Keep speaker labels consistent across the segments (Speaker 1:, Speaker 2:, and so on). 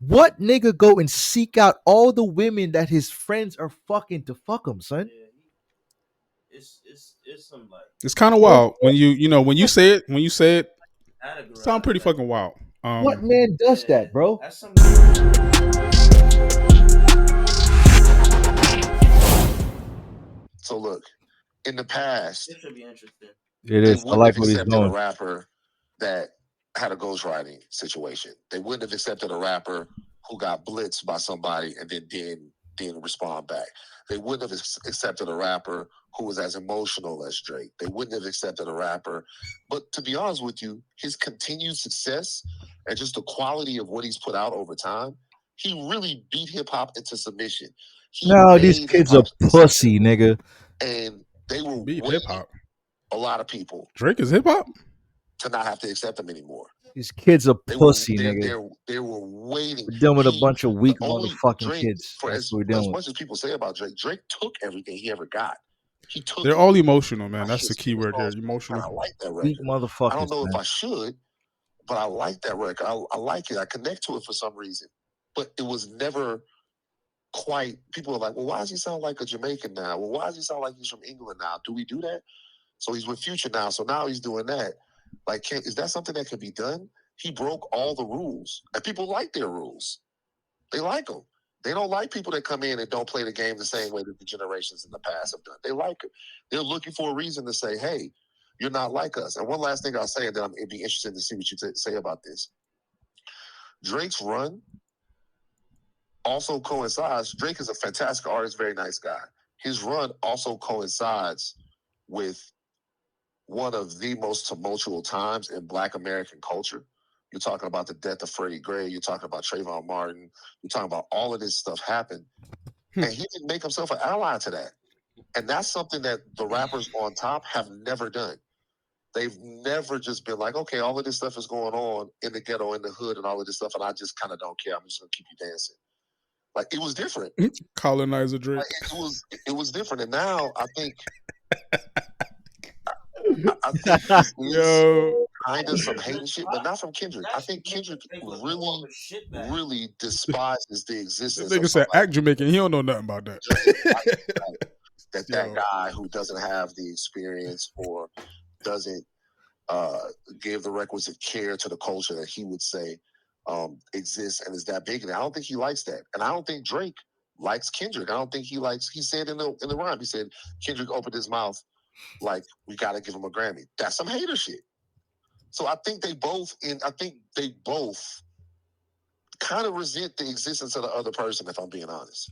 Speaker 1: What nigga go and seek out all the women that his friends are fucking to fuck him, son?
Speaker 2: Yeah, it's some like
Speaker 3: It's kind of
Speaker 1: What,
Speaker 3: wild when you say it,
Speaker 2: at a
Speaker 3: sound
Speaker 2: garage.
Speaker 3: pretty
Speaker 2: Like,
Speaker 3: fucking wild.
Speaker 1: what man does
Speaker 2: yeah,
Speaker 1: that, bro?
Speaker 2: that's some.
Speaker 4: So look, in the past,
Speaker 2: This should be interesting.
Speaker 1: It
Speaker 4: they
Speaker 1: is. I
Speaker 4: wouldn't
Speaker 1: like
Speaker 4: have
Speaker 1: where he's
Speaker 4: accepted a
Speaker 1: going.
Speaker 4: rapper that had a ghostwriting situation. They wouldn't have accepted a rapper who got blitzed by somebody and then didn't respond back. They wouldn't have accepted a rapper who was as emotional as Drake. They wouldn't have accepted a rapper. But to be honest with you, his continued success and just the quality of what he's put out over time, he really beat hip hop into submission. He
Speaker 1: No, these
Speaker 4: made
Speaker 1: kids are
Speaker 4: hip-hop
Speaker 1: pussy, nigga.
Speaker 4: and they were
Speaker 3: Beat
Speaker 4: waiting
Speaker 3: hip hop.
Speaker 4: a lot of people
Speaker 3: Drake is hip hop.
Speaker 4: to not have to accept him anymore.
Speaker 1: These kids are
Speaker 4: They were
Speaker 1: pussy, nigga.
Speaker 4: they were waiting.
Speaker 1: We're dealing with a
Speaker 4: He
Speaker 1: bunch of
Speaker 4: the
Speaker 1: weak
Speaker 4: only
Speaker 1: motherfucking
Speaker 4: Drake
Speaker 1: kids.
Speaker 4: for
Speaker 1: That's what we're dealing
Speaker 4: as
Speaker 1: with.
Speaker 4: much as people say about Drake, Drake took everything he ever got. He took
Speaker 3: They're
Speaker 4: it.
Speaker 3: all emotional, man.
Speaker 4: I
Speaker 3: That's
Speaker 4: hear
Speaker 3: the key
Speaker 4: some
Speaker 3: word here.
Speaker 4: songs, and I
Speaker 3: Emotional.
Speaker 4: like that
Speaker 1: Weak
Speaker 4: record.
Speaker 1: motherfuckers.
Speaker 4: I don't know if
Speaker 1: man.
Speaker 4: I should, but I like that record. I like it. I connect to it for some reason. But it was never quite. People are like, well, why does he sound like a Jamaican now? Well, why does he sound like he's from England now? Do we do that? So he's with Future now. So now he's doing that. Like, is that something that can be done? He broke all the rules, and people like their rules. They like them. They don't like people that come in and don't play the game the same way that the generations in the past have done. They like it. They're looking for a reason to say, "Hey, you're not like us." And one last thing I'll say, and then it'd be interesting to see what you say about this. Drake's run also coincides. Drake is a fantastic artist, very nice guy. His run also coincides with one of the most tumultuous times in Black American culture. You're talking about the death of Freddie Gray. You're talking about Trayvon Martin. You're talking about all of this stuff happened. And he didn't make himself an ally to that. And that's something that the rappers on top have never done. They've never just been like, okay, all of this stuff is going on in the ghetto, in the hood, and all of this stuff, and I just kind of don't care. I'm just going to keep you dancing. Like, it was different.
Speaker 3: Colonizer Drake.
Speaker 4: Like, it was different. And now I think this is kind of some hating shit, but not from Kendrick. I think Kendrick really despises the
Speaker 3: This
Speaker 4: existence
Speaker 3: nigga
Speaker 4: of
Speaker 3: said
Speaker 4: somebody
Speaker 3: act Jamaican. He don't know nothing about that.
Speaker 4: that guy who doesn't have the experience or doesn't give the requisite care to the culture that he would say exists and is that big. And I don't think he likes that. And I don't think Drake likes Kendrick. I don't think he said in the rhyme, he said, Kendrick opened his mouth like, we got to give him a Grammy. That's some hater shit. So I think they both kind of resent the existence of the other person, if I'm being honest.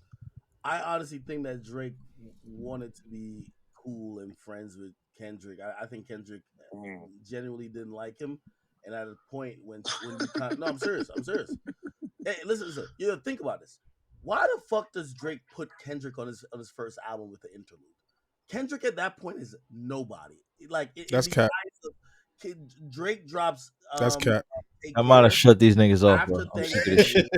Speaker 5: I honestly think that Drake wanted to be cool and friends with Kendrick. I think Kendrick genuinely didn't like him, and at a point when you no, I'm serious. Hey, listen. You know, think about this. Why the fuck does Drake put Kendrick on his first album with the interlude? Kendrick at that point is nobody. Like
Speaker 3: that's cat.
Speaker 5: Drake drops.
Speaker 3: That's cat.
Speaker 1: I might have shut these niggas off, bro.
Speaker 5: After
Speaker 1: I'm sick of this shit.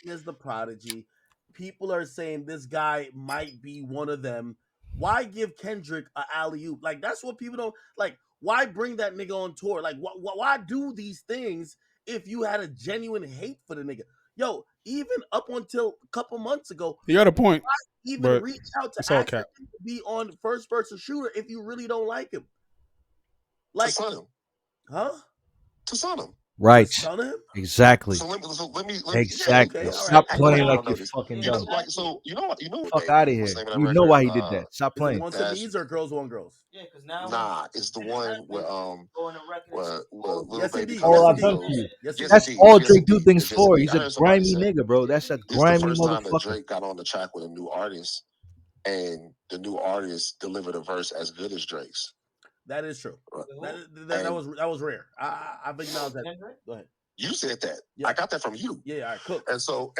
Speaker 5: Is the prodigy. People are saying this guy might be one of them. Why give Kendrick an alley-oop? Like, that's what people don't like. Why bring that nigga on tour? Like, why do these things if you had a genuine hate for the nigga? Yo, even up until a couple months ago,
Speaker 3: you got a point.
Speaker 5: Why even reach out to ask him to be on first-person shooter if you really don't like him? Like,
Speaker 4: to son him.
Speaker 5: Huh?
Speaker 4: To son him.
Speaker 1: Right.
Speaker 5: Son him?
Speaker 1: Exactly.
Speaker 4: So let me
Speaker 1: exactly.
Speaker 5: Okay,
Speaker 1: Stop
Speaker 5: right.
Speaker 1: playing like you're fucking dumb.
Speaker 4: You know what?
Speaker 1: Fuck out of here. You know why he did that. Stop playing.
Speaker 5: Wants to me's or girls want girls?
Speaker 2: Yeah, because now.
Speaker 4: Nah, it's the one where Lil Baby.
Speaker 1: All I've done for you. That's all Drake do things for. He's a grimy nigga, bro. That's a grimy
Speaker 4: motherfucker. This is the first time that
Speaker 1: motherfucker.
Speaker 4: Drake got on the track with a new artist, and the new artist delivered a verse as good as Drake's.
Speaker 5: That is true. That was rare. I've acknowledged that. Go ahead.
Speaker 4: You said that. Yeah. I got that from you.
Speaker 5: Yeah, I cooked.
Speaker 4: And so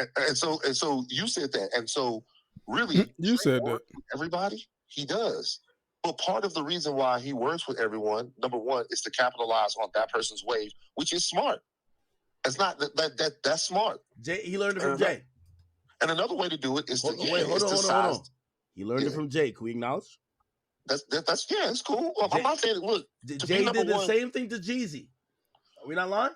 Speaker 4: you said that. And so really,
Speaker 3: you said that.
Speaker 4: Everybody, he does. But part of the reason why he works with everyone, number one, is to capitalize on that person's wave, which is smart. It's not that's smart.
Speaker 5: Jay, he learned it from Jay.
Speaker 4: And another way to do it is
Speaker 5: hold on. He learned it from Jay. Can we acknowledge?
Speaker 4: That's it's cool. Well, I'm not saying look.
Speaker 5: Jay did the same thing to Jeezy. Are we not lying?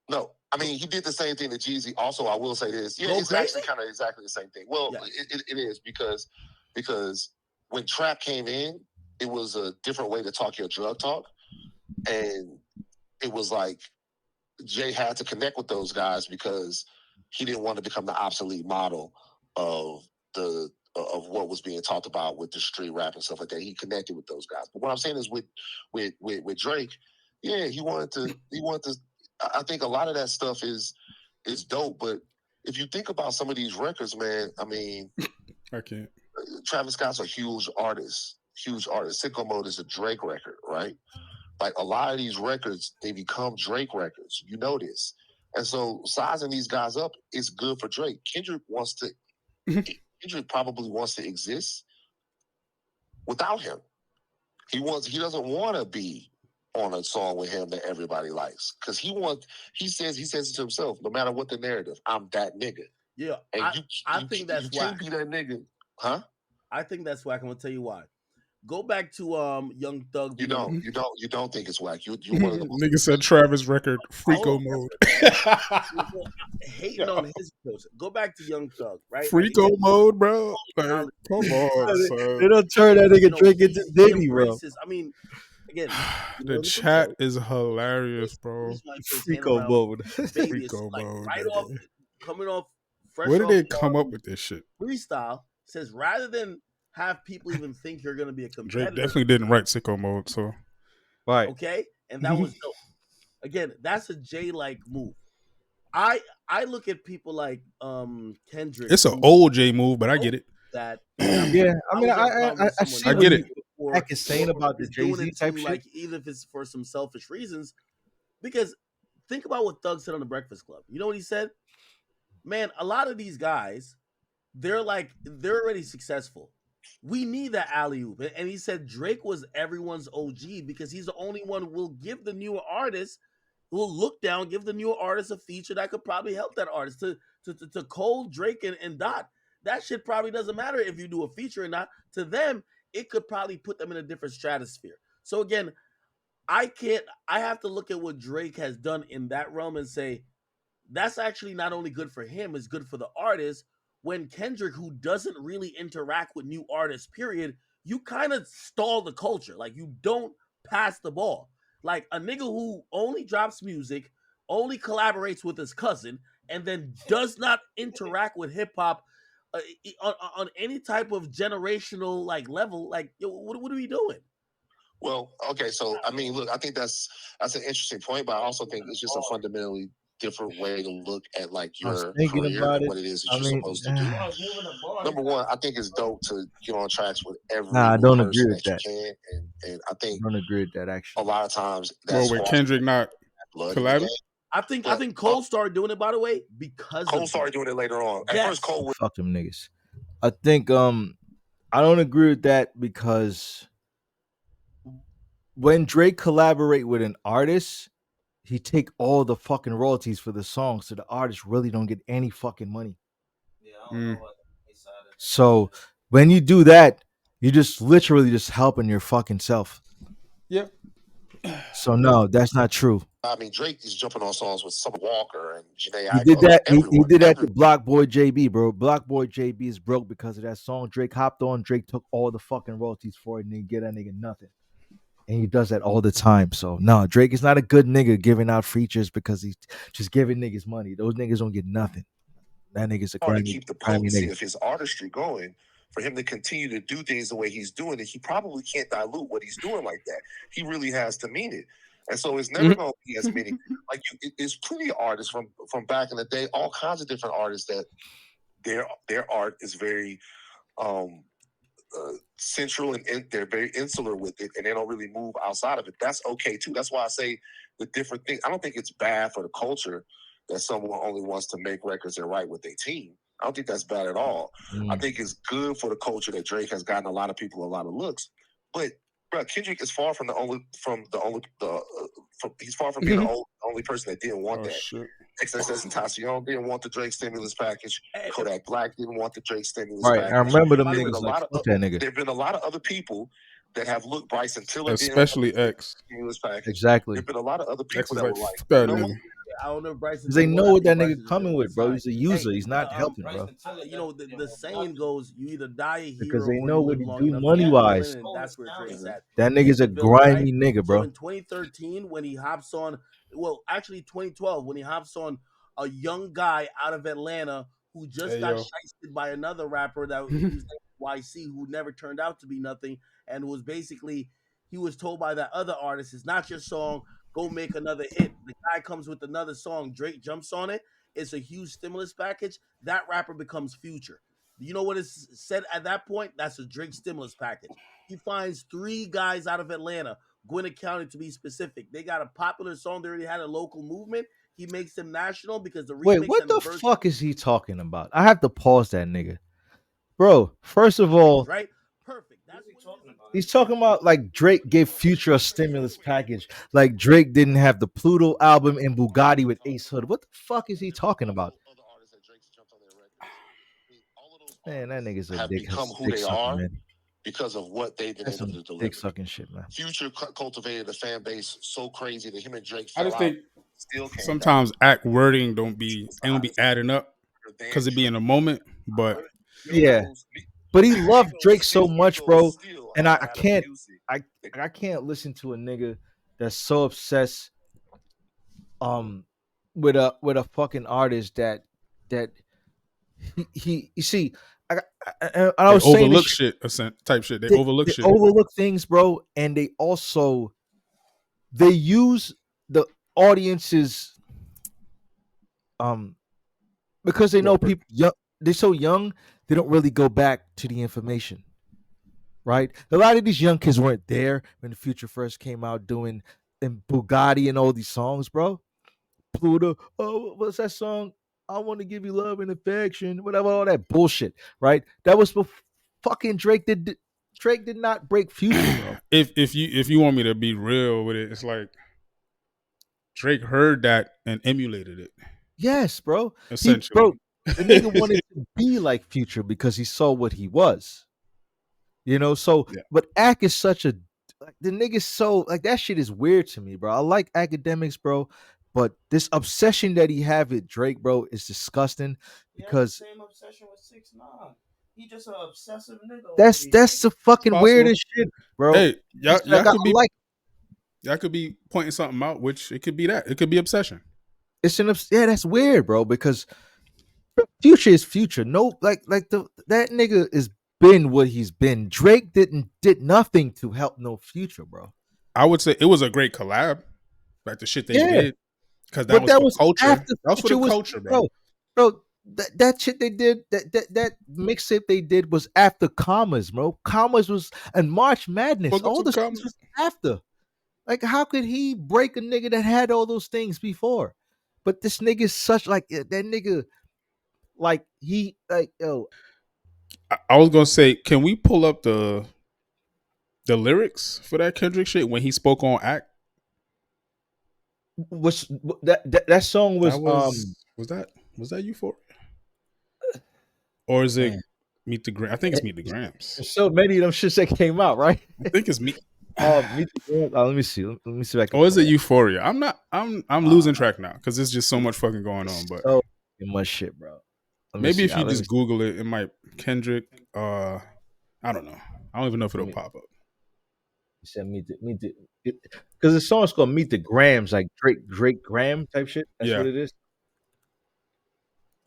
Speaker 4: No, I mean, he did the same thing to Jeezy. Also, I will say this. Yeah,
Speaker 5: Go
Speaker 4: it's
Speaker 5: crazy?
Speaker 4: actually kind of exactly the same thing. Well,
Speaker 5: Yeah.
Speaker 4: it is because when trap came in, it was a different way to talk your drug talk, and it was like Jay had to connect with those guys because he didn't want to become the obsolete model of what was being talked about with the street rap and stuff like that. He connected with those guys. But what I'm saying is with Drake, yeah, he wanted to. I think a lot of that stuff is dope. But if you think about some of these records, man, I mean,
Speaker 3: I can't.
Speaker 4: Travis Scott's a huge artist. Huge artist. Sicko Mode is a Drake record, right? Like a lot of these records, they become Drake records. You know this. And so sizing these guys up is good for Drake. Kendrick probably wants to exist without him. He doesn't want to be on a song with him that everybody likes. Because he says it to himself, no matter what the narrative, I'm that nigga.
Speaker 5: Yeah.
Speaker 4: And
Speaker 5: I think that's why.
Speaker 4: You can't be that nigga. Huh?
Speaker 5: I think that's whack. I'm gonna tell you why. Go back to Young Thug.
Speaker 4: You don't think it's whack. You one of the
Speaker 3: Nigga said Travis record Freako Mode.
Speaker 5: Hating on his approach. Go back to Young Thug, right?
Speaker 3: Freako Mode, bro. Like, come on, son.
Speaker 1: They don't turn that nigga Drake into Diddy, bro.
Speaker 5: I mean, again,
Speaker 3: The chat is hilarious, bro.
Speaker 1: Freako Mode.
Speaker 3: Freako Mode.
Speaker 5: Right off, coming off fresh.
Speaker 3: Where did they come up with this shit?
Speaker 5: Freestyle says rather than have people even think you're gonna be a competitor.
Speaker 3: Drake definitely didn't write Sicko Mode, so
Speaker 1: right.
Speaker 5: Okay, and that was dope. Again, that's a J-like move. I look at people like Kendrick.
Speaker 3: It's an old J move, but I get it.
Speaker 5: That
Speaker 1: yeah, I mean, I see
Speaker 3: I get it.
Speaker 1: What is saying about the Jay-Z type shit.
Speaker 5: Like, even if it's for some selfish reasons, because think about what Thug said on the Breakfast Club. You know what he said? Man, a lot of these guys, they're already successful. We need that alley-oop. And he said Drake was everyone's OG because he's the only one who will give the newer artists, who will look down, give the newer artist a feature that could probably help that artist. To Cole, Drake, and Dot, that shit probably doesn't matter if you do a feature or not. To them, it could probably put them in a different stratosphere. So again, I have to look at what Drake has done in that realm and say, that's actually not only good for him, it's good for the artist. When Kendrick, who doesn't really interact with new artists, period, you kind of stall the culture. Like, you don't pass the ball. Like, a nigga who only drops music, only collaborates with his cousin, and then does not interact with hip-hop on any type of generational, like, level, like, yo, what are we doing?
Speaker 4: Well, okay, so, I mean, look, I think that's an interesting point, but I also think it's just a fundamentally different way to look at, like, your career and what it is that you're supposed to do. Number one, I think it's dope to get on tracks with every
Speaker 1: I don't agree with
Speaker 4: that
Speaker 1: that.
Speaker 4: you can, and I think
Speaker 1: I don't agree with that, actually.
Speaker 4: a lot of times that's
Speaker 3: with Kendrick not collabing.
Speaker 5: I think Cole started doing it, by the way, because
Speaker 4: Cole started doing it later on. At first, Cole
Speaker 1: fuck them niggas. I think I don't agree with that because when Drake collaborate with an artist, he take all the fucking royalties for the song, so the artist really don't get any fucking money.
Speaker 2: Yeah, I don't know what he said.
Speaker 1: So when you do that, you just literally just helping your fucking self.
Speaker 3: Yep.
Speaker 1: So no, that's not true.
Speaker 4: I mean, Drake is jumping on songs with Summer Walker and Janae.
Speaker 1: He did that. He did that to Block Boy JB, bro. Block Boy JB is broke because of that song. Drake hopped on. Drake took all the fucking royalties for it and didn't get that nigga nothing. And he does that all the time. So no, Drake is not a good nigga giving out features because he's just giving niggas money. Those niggas don't get nothing. That nigga's a
Speaker 4: to
Speaker 1: Grammy.
Speaker 4: keep the potency of his artistry going. For him to continue to do things the way he's doing it, he probably can't dilute what he's doing like that. He really has to mean it. And so it's never going to be as many. Like, there's plenty of artists from back in the day, all kinds of different artists that their art is very central and they're very insular with it, and they don't really move outside of it. That's okay too. That's why I say the different things. I don't think it's bad for the culture that someone only wants to make records and write with their team. I don't think that's bad at all. I think it's good for the culture that Drake has gotten a lot of people a lot of looks. But bro, Kendrick is far from he's far from being the only person that didn't want that. Shit. XXXTentacion didn't want the Drake stimulus package. Kodak Black didn't want the Drake stimulus package.
Speaker 1: I remember them niggas like that nigga.
Speaker 4: There've been a lot of other people that have looked. Bryson Tiller,
Speaker 3: especially X.
Speaker 4: Stimulus package.
Speaker 1: Exactly.
Speaker 4: There've been a lot of other people
Speaker 3: X
Speaker 4: that
Speaker 3: like,
Speaker 4: were like,
Speaker 5: I don't know if Bryson
Speaker 1: Because they
Speaker 5: just won.
Speaker 1: know
Speaker 5: I
Speaker 1: what
Speaker 5: think
Speaker 1: that nigga
Speaker 5: Bryson just
Speaker 1: coming
Speaker 5: won.
Speaker 1: with,
Speaker 5: That's
Speaker 1: bro.
Speaker 5: fine.
Speaker 1: He's a
Speaker 5: Hey,
Speaker 1: user. He's not helping, bro.
Speaker 2: Bryson Tiller
Speaker 5: you know the
Speaker 2: got
Speaker 5: saying
Speaker 2: blocked.
Speaker 5: goes, you either die a
Speaker 1: Because
Speaker 5: hero
Speaker 1: they
Speaker 5: or you
Speaker 1: know what
Speaker 5: live
Speaker 1: he
Speaker 5: long
Speaker 1: do
Speaker 5: enough to
Speaker 1: money
Speaker 5: be the
Speaker 1: wise.
Speaker 5: villain, and that's where Drake's at.
Speaker 1: That
Speaker 5: He's
Speaker 1: nigga's
Speaker 5: the
Speaker 1: a
Speaker 5: villain, right?
Speaker 1: grimy nigga,
Speaker 5: So
Speaker 1: bro.
Speaker 5: in 2013, when he hops on, well, actually 2012, when he hops on a young guy out of Atlanta who just
Speaker 3: Hey
Speaker 5: got
Speaker 3: yo.
Speaker 5: shysted by another rapper that who's named YC, who never turned out to be nothing, and was basically he was told by that other artist, "It's not your song. Go make another hit." The guy comes with another song. Drake jumps on it. It's a huge stimulus package. That rapper becomes Future. You know what is said at that point? That's a Drake stimulus package. He finds three guys out of Atlanta, Gwinnett County to be specific. They got a popular song. They already had a local movement. He makes them national because the
Speaker 1: Wait,
Speaker 5: remix
Speaker 1: what
Speaker 5: and the
Speaker 1: the
Speaker 5: verse,
Speaker 1: fuck is he talking about? I have to pause that nigga. Bro, first of all,
Speaker 5: right? Perfect.
Speaker 2: Who's
Speaker 5: That's
Speaker 2: he
Speaker 5: what it
Speaker 2: talking
Speaker 5: is.
Speaker 2: about?
Speaker 1: he's talking about like Drake gave Future a stimulus package. Like Drake didn't have the Pluto album and Bugatti with Ace Hood. What the fuck is he talking about?
Speaker 4: Other artists that Drake's jumped on their records. I mean, all of those
Speaker 1: Man, that nigga's
Speaker 4: artists
Speaker 1: a
Speaker 4: have become who
Speaker 1: dick
Speaker 4: they
Speaker 1: sucker,
Speaker 4: are
Speaker 1: man.
Speaker 4: because of what they've been
Speaker 1: That's
Speaker 4: able
Speaker 1: some
Speaker 4: to
Speaker 1: dick
Speaker 4: deliver.
Speaker 1: sucking shit, man.
Speaker 4: Future cultivated a fan base so crazy that him and Drake
Speaker 3: I
Speaker 4: fell
Speaker 3: just
Speaker 4: out.
Speaker 3: think
Speaker 4: Still came back.
Speaker 3: sometimes act wording don't be adding up because it be in a moment. But
Speaker 1: Yeah, but he loved Drake so much, bro. And I can't, I, I can't listen to a nigga that's so obsessed, um, with a fucking artist that you see, I
Speaker 3: they
Speaker 1: was saying this
Speaker 3: overlook
Speaker 1: shit,
Speaker 3: shit, type shit. They overlook
Speaker 1: they
Speaker 3: shit.
Speaker 1: overlook things, bro, and they also they use the audience's um because they know
Speaker 3: What?
Speaker 1: people young, they're so young, they don't really go back to the information, right? A lot of these young kids weren't there when the Future first came out doing and Bugatti and all these songs, bro. Pluto, oh, what's that song? I want to give you love and affection, whatever, all that bullshit, right? That was before fucking Drake did not break Future, bro.
Speaker 3: If you want me to be real with it, it's like Drake heard that and emulated it
Speaker 1: Yes, bro.
Speaker 3: essentially.
Speaker 1: The nigga wanted to be like Future because he saw what he was. You know, so
Speaker 3: Yeah,
Speaker 1: but Ack is such a like the nigga's so like that shit is weird to me, bro. I like academics, bro, but this obsession that he have with Drake, bro, is disgusting
Speaker 2: He has the
Speaker 1: because
Speaker 2: same obsession with 6ix9ine. He just an obsessive nigga over here.
Speaker 1: that's the
Speaker 3: it's
Speaker 1: fucking
Speaker 3: possible.
Speaker 1: weirdest shit, bro.
Speaker 3: Hey, y'all,
Speaker 1: It's like I like
Speaker 3: y'all could be pointing something out, which it could be that it could be obsession.
Speaker 1: yeah, that's weird, bro, because Future is Future. No, like that nigga is been what he's been. Drake did nothing to help no Future, bro.
Speaker 3: I would say it was a great collab, like the shit they
Speaker 1: Yeah,
Speaker 3: did, because that
Speaker 1: but
Speaker 3: was
Speaker 1: that
Speaker 3: for
Speaker 1: was
Speaker 3: culture.
Speaker 1: after
Speaker 3: That was for the
Speaker 1: Future was
Speaker 3: culture, bro.
Speaker 1: bro. That shit they did, that mixtape they did was after Commas, bro. Commas was and March Madness.
Speaker 3: Fuck up
Speaker 1: All
Speaker 3: some
Speaker 1: the shit was
Speaker 3: comments.
Speaker 1: after. Like, how could he break a nigga that had all those things before? But this nigga is such like that nigga, like he like yo,
Speaker 3: I was gonna say, can we pull up the lyrics for that Kendrick shit when he spoke on Act?
Speaker 1: was that song
Speaker 3: That
Speaker 1: was
Speaker 3: was that Euphoria, or is it
Speaker 1: man.
Speaker 3: Meet the Gram? I think it's Meet the Grams.
Speaker 1: There's so many of them shits that came out, right?
Speaker 3: I think it's Meet.
Speaker 1: Meet the World. Let me see. Let me see if I can
Speaker 3: Or is
Speaker 1: pull
Speaker 3: it
Speaker 1: it.
Speaker 3: Euphoria? I'm not. I'm losing track now because there's just so much fucking going on.
Speaker 1: It's
Speaker 3: But
Speaker 1: so much shit, bro. Let me
Speaker 3: maybe
Speaker 1: see.
Speaker 3: if you
Speaker 1: Let me
Speaker 3: just Google it, it might Kendrick. I don't know. I don't even know if
Speaker 1: let
Speaker 3: it'll
Speaker 1: me.
Speaker 3: pop up.
Speaker 1: You said meet the because the song's called Meet the Grams, like Drake Graham type shit. That's what
Speaker 3: Yeah,
Speaker 1: it is.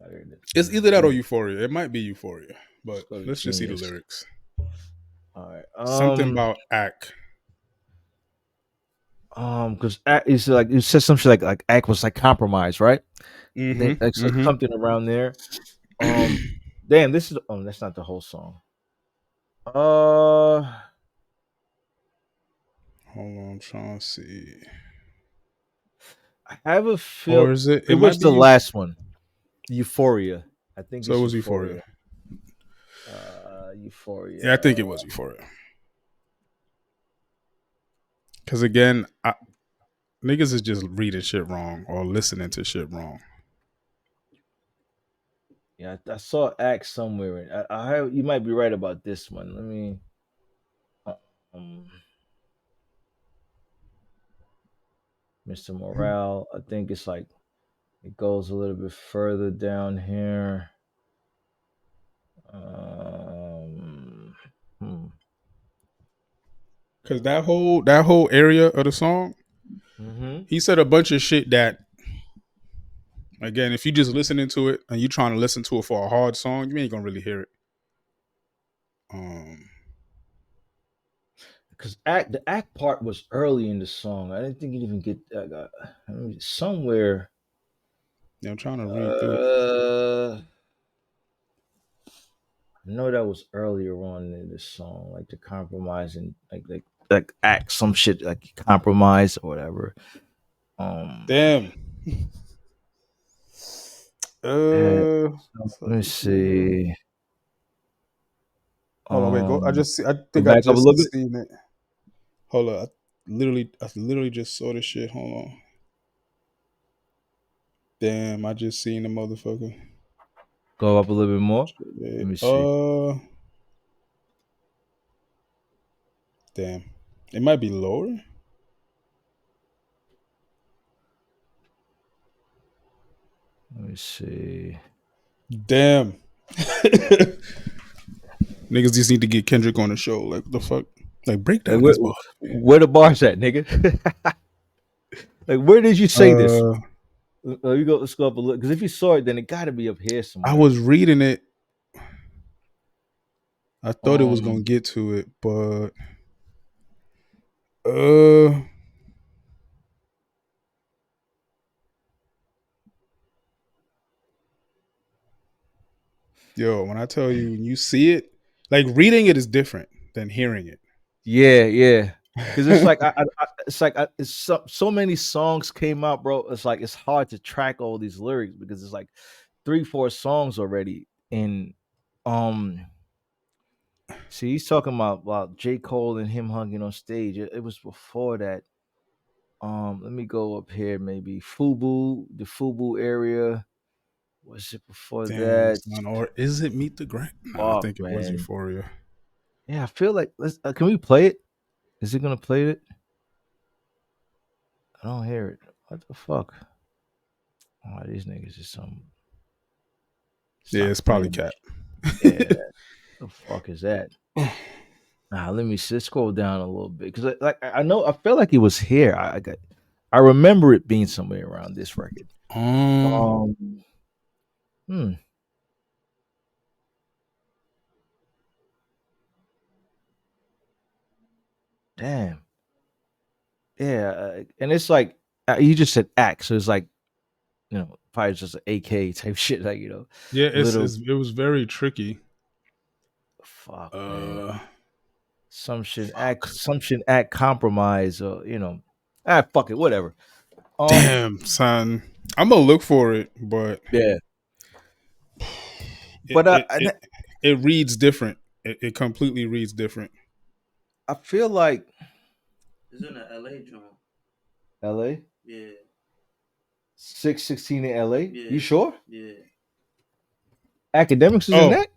Speaker 1: Oh, there it is.
Speaker 3: it's either that or Euphoria. It might be Euphoria,
Speaker 1: Let's
Speaker 3: but
Speaker 1: go to
Speaker 3: let's just see the
Speaker 1: Genius.
Speaker 3: lyrics.
Speaker 1: All right.
Speaker 3: Something about Act.
Speaker 1: Because it's like it says some shit like Act was like compromised, right? Like
Speaker 3: Mm-hmm.
Speaker 1: something around there. Damn, this is that's not the whole song. Uh,
Speaker 3: Hold on, I'm trying to see.
Speaker 1: I have a feel
Speaker 3: Or is it?
Speaker 1: it
Speaker 3: It
Speaker 1: was
Speaker 3: might be
Speaker 1: the
Speaker 3: you.
Speaker 1: last one, Euphoria. I think
Speaker 3: So it
Speaker 1: it's
Speaker 3: was Euphoria.
Speaker 1: Euphoria.
Speaker 3: Yeah, I
Speaker 1: Euphoria.
Speaker 3: think it was Euphoria. Because again, niggas is just reading shit wrong or listening to shit wrong.
Speaker 1: Yeah, I saw Act somewhere. You might be right about this one. Let me. uh, Um, Mr. Morale. I think it's like It goes a little bit further down here. Hmm.
Speaker 3: Cause that whole area of the song,
Speaker 1: Mm-hmm.
Speaker 3: he said a bunch of shit that, again, if you just listening to it and you trying to listen to it for a hard song, you ain't gonna really hear it.
Speaker 1: Because the act part was early in the song. I didn't think you'd even get somewhere.
Speaker 3: Yeah, I'm trying to read through it.
Speaker 1: I know that was earlier on in the song, like the compromise and like act some shit like compromise or whatever.
Speaker 3: Damn.
Speaker 1: Uh,
Speaker 3: So
Speaker 1: let me see.
Speaker 3: hold on, wait. Go.
Speaker 1: Um,
Speaker 3: I
Speaker 1: go
Speaker 3: think I
Speaker 1: back up a little
Speaker 3: just
Speaker 1: bit.
Speaker 3: seen it. Hold on. I literally just saw this shit. Hold on. Damn, I just seen the motherfucker.
Speaker 1: Go up a little bit more.
Speaker 3: Shit,
Speaker 1: Let me see.
Speaker 3: Damn. It might be lower.
Speaker 1: Let me see.
Speaker 3: Damn. Niggas just need to get Kendrick on the show. Like, the fuck? Like, break
Speaker 1: Like
Speaker 3: down these bars.
Speaker 1: where the bars at, nigga? Like where did you say this? Let's go up a little because if you saw it, then it got to be up here
Speaker 3: I
Speaker 1: somewhere.
Speaker 3: was reading it. I thought it was gonna
Speaker 1: Um,
Speaker 3: get to it, but uh yo, when I tell you, when you see it, like, reading it is different than hearing it.
Speaker 1: yeah. Because it's like it's so many songs came out, bro. It's like it's hard to track all these lyrics because it's like 3-4 songs already. And um, see, he's talking about J. Cole and him hugging on stage. It was before that. Let me go up here. Maybe the Fubu area. Was it before
Speaker 3: Damn,
Speaker 1: that?
Speaker 3: son. Or is it Meet the Grant? Nah, I
Speaker 1: Fuck,
Speaker 3: think it was
Speaker 1: man.
Speaker 3: Euphoria.
Speaker 1: Yeah, I feel like let's. Can we play it? Is it gonna play it? I don't hear it. What the fuck? Oh, these niggas is some.
Speaker 3: Yeah,
Speaker 1: Stop
Speaker 3: it's probably
Speaker 1: playing.
Speaker 3: Cap.
Speaker 1: Yeah, the fuck is that? Nah, let me scroll down a little bit because I know I feel like it was here. I remember it being somewhere around this record.
Speaker 3: um,
Speaker 1: Um, hmm, damn, yeah, and it's like you just said act, so it's like probably just an AK type shit, like
Speaker 3: yeah,
Speaker 1: little
Speaker 3: it was very tricky.
Speaker 1: fuck, man.
Speaker 3: Uh,
Speaker 4: Fuck.
Speaker 1: Some should act compromise or fuck it, whatever.
Speaker 3: damn, son. I'm gonna look for it, but
Speaker 1: Yeah,
Speaker 3: it
Speaker 1: but
Speaker 3: it it, it reads different. It completely reads different.
Speaker 1: I feel like
Speaker 2: It's in the LA joint.
Speaker 1: L.A.
Speaker 2: Yeah,
Speaker 1: 616 in L.A. You
Speaker 2: yeah,
Speaker 1: sure?
Speaker 2: yeah.
Speaker 1: Academics is in
Speaker 3: Oh,
Speaker 1: that?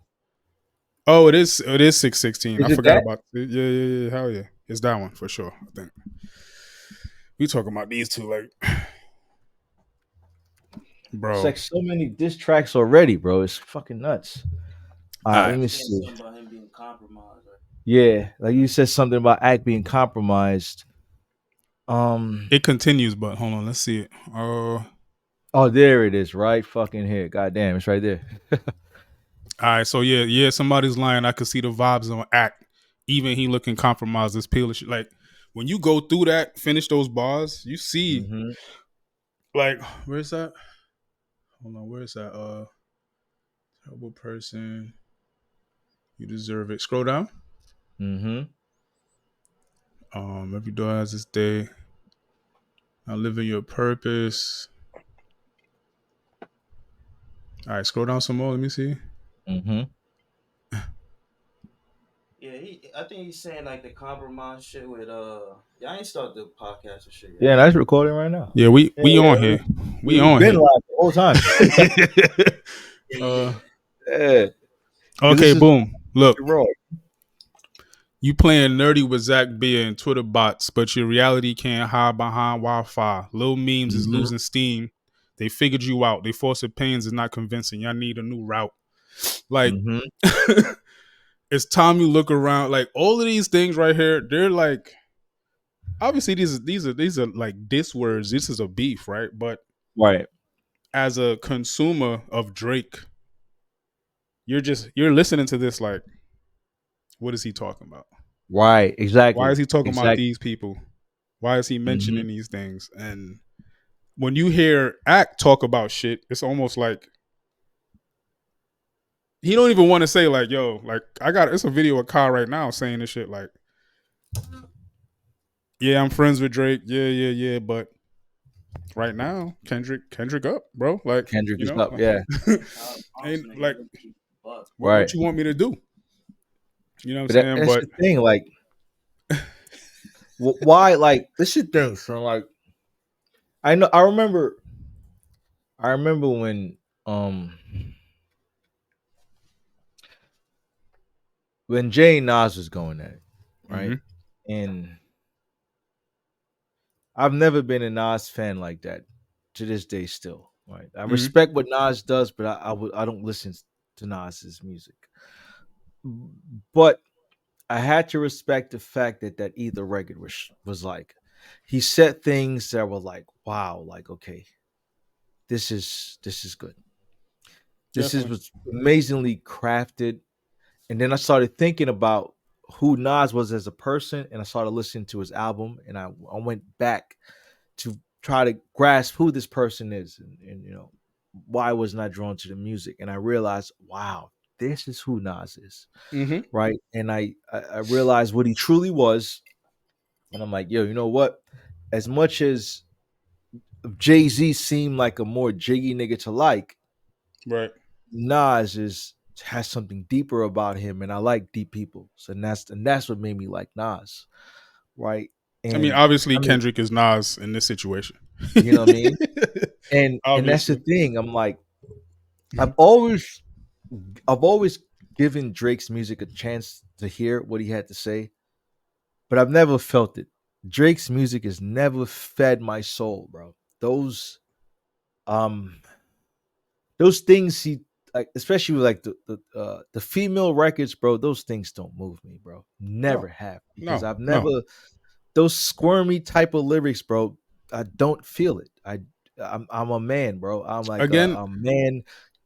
Speaker 3: it is 616. I
Speaker 1: Is it
Speaker 3: forgot
Speaker 1: that?
Speaker 3: about it. Yeah. Hell yeah, it's that one for sure. I think we talking about these two, like,
Speaker 1: It's
Speaker 3: bro.
Speaker 1: like so many diss tracks already, bro. It's fucking nuts. All
Speaker 3: All
Speaker 1: right, let
Speaker 3: right,
Speaker 1: me
Speaker 2: Saying
Speaker 1: see.
Speaker 2: something about him being compromised. Right?
Speaker 1: Yeah, like you said something about act being compromised. Um,
Speaker 3: it continues, but hold on, let's see it.
Speaker 1: oh, there it is, right fucking here. God damn, it's right there.
Speaker 3: All right, so yeah, somebody's lying. I could see the vibes on act. Even he looking compromised. This peel of shit. Like, when you go through that, finish those bars, you see,
Speaker 1: Mm-hmm.
Speaker 3: like, where's that? Hold on, where's that? Terrible person. You deserve it. Scroll down.
Speaker 1: Mm-hmm.
Speaker 3: Every door has its day. Now live in your purpose. All right, scroll down some more. Let me see.
Speaker 1: Mm-hmm.
Speaker 2: Yeah, I think he's saying like the compromise shit with y'all ain't start the podcast or shit yet,
Speaker 1: Yeah,
Speaker 2: right?
Speaker 1: that's recording right now.
Speaker 3: Yeah, we
Speaker 1: Yeah,
Speaker 3: we
Speaker 1: yeah.
Speaker 3: on here. We
Speaker 1: We've
Speaker 3: on
Speaker 1: been
Speaker 3: here.
Speaker 1: live the whole time.
Speaker 2: Yeah.
Speaker 3: uh,
Speaker 1: Yeah, because
Speaker 3: okay,
Speaker 1: this is
Speaker 3: boom. Look,
Speaker 1: raw.
Speaker 3: you playing nerdy with Zach B and Twitter bots, but your reality can't hide behind Wi-Fi. Little memes is
Speaker 1: Mm-hmm.
Speaker 3: losing steam. They figured you out. They forced pains is not convincing. Y'all need a new route. Like
Speaker 1: Mm-hmm.
Speaker 3: it's time you look around. Like all of these things right here, they're like obviously these are like diss words. This is a beef, right? But
Speaker 1: Right.
Speaker 3: as a consumer of Drake, you're listening to this like, what is he talking about?
Speaker 1: Right.
Speaker 3: Why is
Speaker 1: Exactly.
Speaker 3: he talking about
Speaker 1: Exactly.
Speaker 3: these people? Why is he
Speaker 1: Mm-hmm.
Speaker 3: mentioning these things? And when you hear Act talk about shit, it's almost like he don't even want to say like, yo, like it's a video of Kyle right now saying this shit like, yeah, I'm friends with Drake. Yeah. But right now, Kendrick up, bro. Like,
Speaker 1: Kendrick
Speaker 3: you
Speaker 1: is
Speaker 3: know,
Speaker 1: up. Yeah.
Speaker 2: Honestly,
Speaker 3: ain't
Speaker 2: nigga,
Speaker 3: like
Speaker 2: but
Speaker 3: what
Speaker 1: Right.
Speaker 3: you want me to do? You know what I'm
Speaker 1: But
Speaker 3: saying?
Speaker 1: that's
Speaker 3: But
Speaker 1: the thing. Like, why? Like, this is the thing. So, like, I know. I remember. I remember um when Jay and Nas was going at it, right?
Speaker 3: mm-hmm,
Speaker 1: And I've never been a Nas fan like that to this day. Still, right? I
Speaker 3: mm-hmm.
Speaker 1: respect what Nas does, but I don't listen to Nas's music. But I had to respect the fact that that either record was like he said things that were like, wow, like okay, this is good. This is
Speaker 3: Definitely.
Speaker 1: was amazingly crafted. And then I started thinking about who Nas was as a person, and I started listening to his album, and I went back to try to grasp who this person is, and you know why wasn't I drawn to the music, and I realized, wow, this is who Nas is,
Speaker 3: Mm-hmm.
Speaker 1: right? And I realized what he truly was, and I'm like, yo, you know what? As much as Jay Z seemed like a more jiggy nigga to like,
Speaker 3: Right.
Speaker 1: Nas is has something deeper about him, and I like deep people. So that's what made me like Nas, right?
Speaker 3: I mean,
Speaker 1: And
Speaker 3: obviously
Speaker 1: I mean,
Speaker 3: Kendrick is Nas in this situation.
Speaker 1: you know what I mean? And that's the
Speaker 3: Obviously.
Speaker 1: thing. I'm like, I've always I've always given Drake's music a chance to hear what he had to say, but I've never felt it. Drake's music has never fed my soul, bro. Um those things he like, especially with like the female records, bro. Those things don't move me, bro.
Speaker 3: No.
Speaker 1: Never have because
Speaker 3: No.
Speaker 1: I've
Speaker 3: No.
Speaker 1: never those squirmy type of lyrics, bro. I don't feel it. I'm a man, bro. I'm like
Speaker 3: Again,
Speaker 1: a man.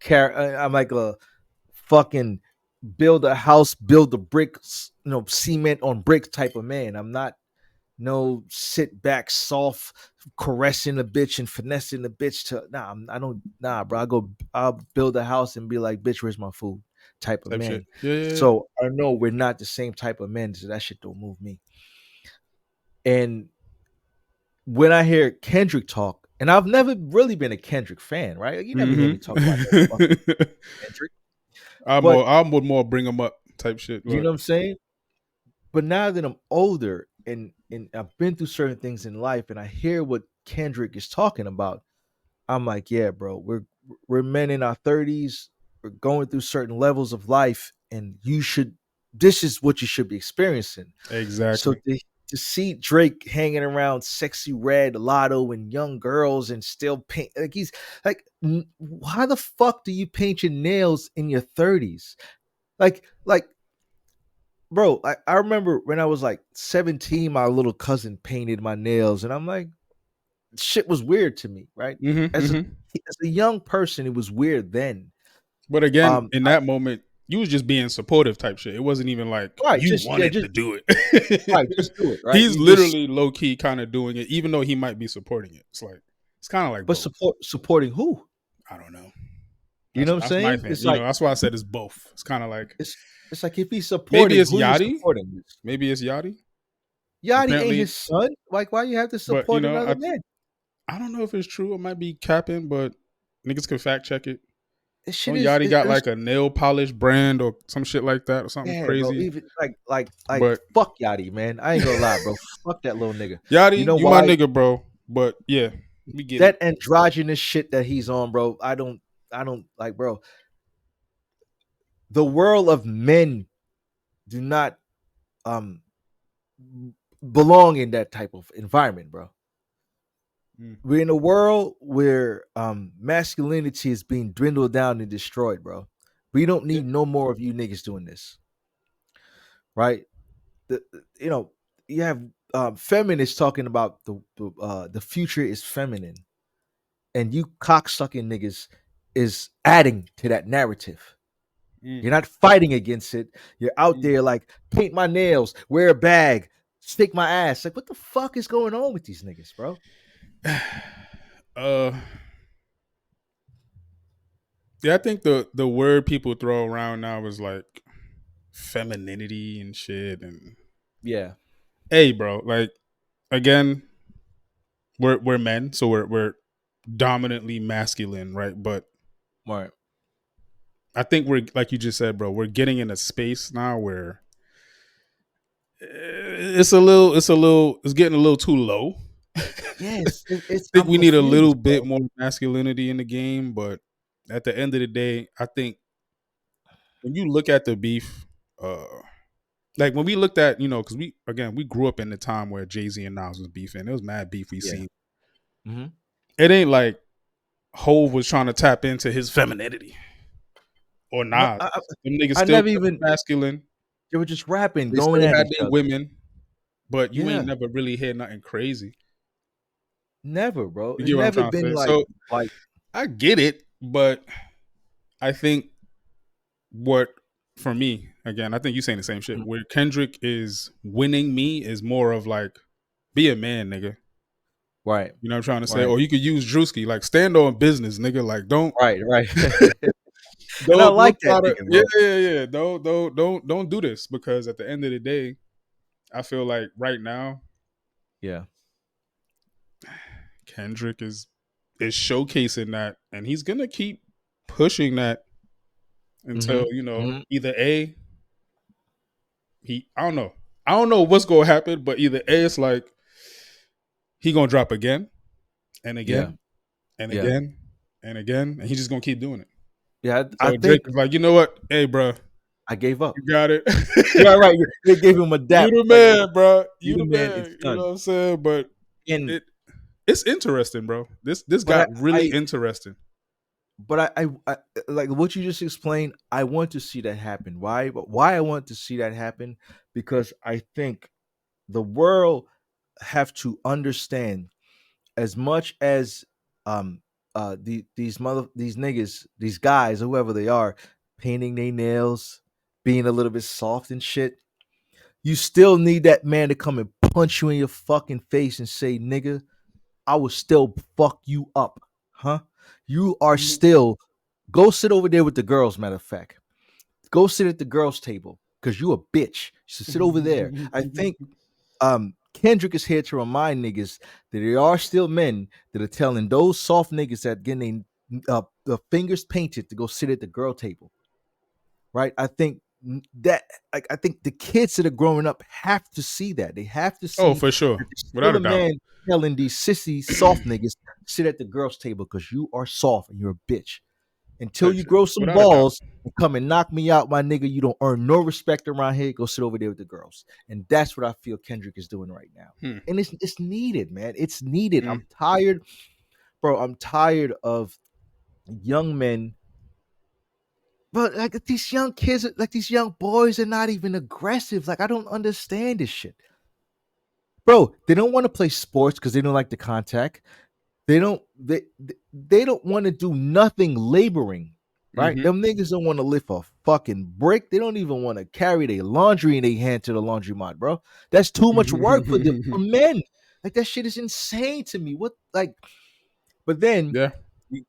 Speaker 1: I'm like a fucking build a house, build the bricks, you know, cement on bricks type of man. I'm not no sit back, soft, caressing the bitch and finessing the bitch to I don't bro. I'll build a house and be like, bitch, where's my food? Type of
Speaker 3: type shit.
Speaker 1: man.
Speaker 3: Yeah.
Speaker 1: So I know we're not the same type of men, so that shit don't move me. And when I hear Kendrick talk, and I've never really been a Kendrick fan, right? You never hear me talk about no fucking
Speaker 3: Mm-hmm.
Speaker 1: Kendrick.
Speaker 3: I
Speaker 1: But
Speaker 3: would more bring him up type shit.
Speaker 1: you know what I'm saying? But now that I'm older and I've been through certain things in life and I hear what Kendrick is talking about, I'm like, yeah, bro, we're men in our 30s, we're going through certain levels of life, and this is what you should be experiencing. So
Speaker 3: Exactly.
Speaker 1: to see Drake hanging around sexy red lotto and young girls and still paint like he's like how the fuck do you paint your nails in your 30s? Like bro, I remember when I was like 17, my little cousin painted my nails, and I'm like, shit was weird to me, right?
Speaker 3: Mm-hmm.
Speaker 1: As a
Speaker 3: Mm-hmm.
Speaker 1: as a young person, it was weird then.
Speaker 3: But again,
Speaker 1: Um,
Speaker 3: in that moment, you was just being supportive type shit. It wasn't even like
Speaker 1: right,
Speaker 3: you
Speaker 1: just yeah,
Speaker 3: wanted
Speaker 1: just
Speaker 3: to do
Speaker 1: right,
Speaker 3: it.
Speaker 1: just do it, right?
Speaker 3: He's
Speaker 1: You just
Speaker 3: literally low key kind of doing it, even though he might be supporting it. It's like it's kind of like
Speaker 1: but
Speaker 3: both.
Speaker 1: supporting who?
Speaker 3: I don't know.
Speaker 1: You know what I'm
Speaker 3: That's my
Speaker 1: saying?
Speaker 3: thing.
Speaker 1: It's
Speaker 3: You know,
Speaker 1: like
Speaker 3: that's why I said it's both. It's kind of like
Speaker 1: it's like if he's
Speaker 3: maybe
Speaker 1: supporting,
Speaker 3: it's
Speaker 1: who you
Speaker 3: Yachty,
Speaker 1: supporting?
Speaker 3: maybe it's Yachty.
Speaker 1: Yachty ain't
Speaker 3: Apparently,
Speaker 1: his son. Like, why you have to
Speaker 3: but you
Speaker 1: support
Speaker 3: know,
Speaker 1: another man?
Speaker 3: I don't know if it's true. It might be capping, but niggas could fact check it.
Speaker 1: This shit
Speaker 3: Don't
Speaker 1: is
Speaker 3: Yachty got
Speaker 1: there's
Speaker 3: like a nail polish brand or some shit like that or something
Speaker 1: yeah, bro.
Speaker 3: crazy?
Speaker 1: Even like
Speaker 3: But
Speaker 1: fuck Yachty, man. I ain't gonna lie, bro. Fuck that little nigga. You
Speaker 3: Yachty,
Speaker 1: know
Speaker 3: you my
Speaker 1: why?
Speaker 3: nigga, bro. But yeah, we get it.
Speaker 1: That androgynous shit that he's on, bro. I don't like, bro. The world of men do not um belong in that type of environment, bro.
Speaker 3: Mm.
Speaker 1: We're in a world where masculinity is being dwindled down and destroyed, bro. We don't
Speaker 3: Yeah.
Speaker 1: need no more of you niggas doing this, right? The you know you have feminists talking about the future is feminine, and you cocksucking niggas is adding to that narrative.
Speaker 3: Mm.
Speaker 1: You're not fighting against it. You're out
Speaker 3: Mm.
Speaker 1: there like paint my nails, wear a bag, stick my ass. Like, what the fuck is going on with these niggas, bro?
Speaker 3: uh, yeah, I think the word people throw around now is like femininity and shit. And
Speaker 1: Yeah,
Speaker 3: hey, bro, like again, we're men, so we're dominantly masculine, right? But
Speaker 1: right.
Speaker 3: I think we're like you just said, bro. We're getting in a space now where it's getting a little too low.
Speaker 1: Yes,
Speaker 3: I
Speaker 1: it's
Speaker 3: think
Speaker 1: I'm
Speaker 3: we need a little
Speaker 1: confused,
Speaker 3: bit
Speaker 1: bro.
Speaker 3: more masculinity in the game, but at the end of the day, I think when you look at the beef, uh, like when we looked at, because we grew up in the time where Jay-Z and Nas was beefing. It was mad beef we
Speaker 1: Yeah.
Speaker 3: seen.
Speaker 1: Hmm.
Speaker 3: It ain't like Hove was trying to tap into his femininity or
Speaker 1: No,
Speaker 3: Nas. Them niggas
Speaker 1: I
Speaker 3: still
Speaker 1: never
Speaker 3: kept it
Speaker 1: even.
Speaker 3: masculine.
Speaker 1: They were just rapping,
Speaker 3: They
Speaker 1: going
Speaker 3: still
Speaker 1: at
Speaker 3: had
Speaker 1: each
Speaker 3: their
Speaker 1: other.
Speaker 3: women, but you ain't
Speaker 1: Yeah,
Speaker 3: never really heard nothing crazy.
Speaker 1: never, bro.
Speaker 3: You
Speaker 1: It's
Speaker 3: get what I'm
Speaker 1: never
Speaker 3: trying to
Speaker 1: been
Speaker 3: say? So
Speaker 1: like.
Speaker 3: I get it, but I think what for me, again, I think you saying the same shit.
Speaker 1: Mhm.
Speaker 3: Where Kendrick is winning me is more of like, be a man, nigga.
Speaker 1: Right,
Speaker 3: You know what I'm trying to say?
Speaker 1: right,
Speaker 3: Or you could use Drewski, like stand on business, nigga. Like don't
Speaker 1: right. And I
Speaker 3: don't
Speaker 1: like that
Speaker 3: try to
Speaker 1: nigga,
Speaker 3: yeah,
Speaker 1: bro.
Speaker 3: yeah, yeah. Don't do this because at the end of the day, I feel like right now,
Speaker 1: Yeah.
Speaker 3: Kendrick is showcasing that and he's gonna keep pushing that until,
Speaker 1: Hmm. Hmm.
Speaker 3: either A, I don't know. I don't know what's gonna happen, but either A, it's like he gonna drop again and
Speaker 1: Yeah,
Speaker 3: again and
Speaker 1: yeah,
Speaker 3: again and again, and he's just gonna keep doing it.
Speaker 1: yeah. I
Speaker 3: So Drake
Speaker 1: think
Speaker 3: is like, you know what? Hey, bro,
Speaker 1: I gave up.
Speaker 3: you got it.
Speaker 1: Right, right. They gave him a
Speaker 3: You
Speaker 1: dap.
Speaker 3: the
Speaker 1: Like,
Speaker 3: man, bro.
Speaker 1: you
Speaker 3: You
Speaker 1: the
Speaker 3: the
Speaker 1: man. It's
Speaker 3: man. You know
Speaker 1: done.
Speaker 3: what I'm saying? But
Speaker 1: And
Speaker 3: it's interesting, bro. This
Speaker 1: but
Speaker 3: got really
Speaker 1: I
Speaker 3: interesting.
Speaker 1: but I like what you just explained. I want to see that happen. Why? But why I want to see that happen? Because I think the world have to understand as much as these niggas, these guys, whoever they are, painting their nails, being a little bit soft and shit. You still need that man to come and punch you in your fucking face and say, nigga, I will still fuck you up. Huh? You are
Speaker 3: Mhm.
Speaker 1: still go sit over there with the girls, matter of fact. Go sit at the girls' table because you a bitch. So sit over there. I think Kendrick is here to remind niggas that there are still men that are telling those soft niggas that getting the fingers painted to go sit at the girl table. Right? I think that I think the kids that are growing up have to see that. They have to
Speaker 3: Oh,
Speaker 1: see
Speaker 3: for sure,
Speaker 1: that there's
Speaker 3: without
Speaker 1: still
Speaker 3: a
Speaker 1: a
Speaker 3: doubt.
Speaker 1: man telling these sissy soft niggas sit at the girls' table because you are soft and you're a bitch. Until
Speaker 3: Type
Speaker 1: you
Speaker 3: shit,
Speaker 1: grow some
Speaker 3: without a doubt.
Speaker 1: balls and come and knock me out, my nigga, you don't earn no respect around here. Go sit over there with the girls. And that's what I feel Kendrick is doing right now.
Speaker 3: Hmm.
Speaker 1: And it's needed, man. It's needed.
Speaker 3: Hmm.
Speaker 1: I'm tired, bro. I'm tired of young men. But like these young kids, like these young boys are not even aggressive. Like I don't understand this shit. Bro, they don't want to play sports because they don't like the contact. They don't want to do nothing laboring, right?
Speaker 3: Mm-hmm.
Speaker 1: Them niggas don't want to lift a fucking brick. They don't even want to carry their laundry in their hand to the laundromat, bro. That's too much work for the for men. Like that shit is insane to me. What like? But then
Speaker 3: Yeah.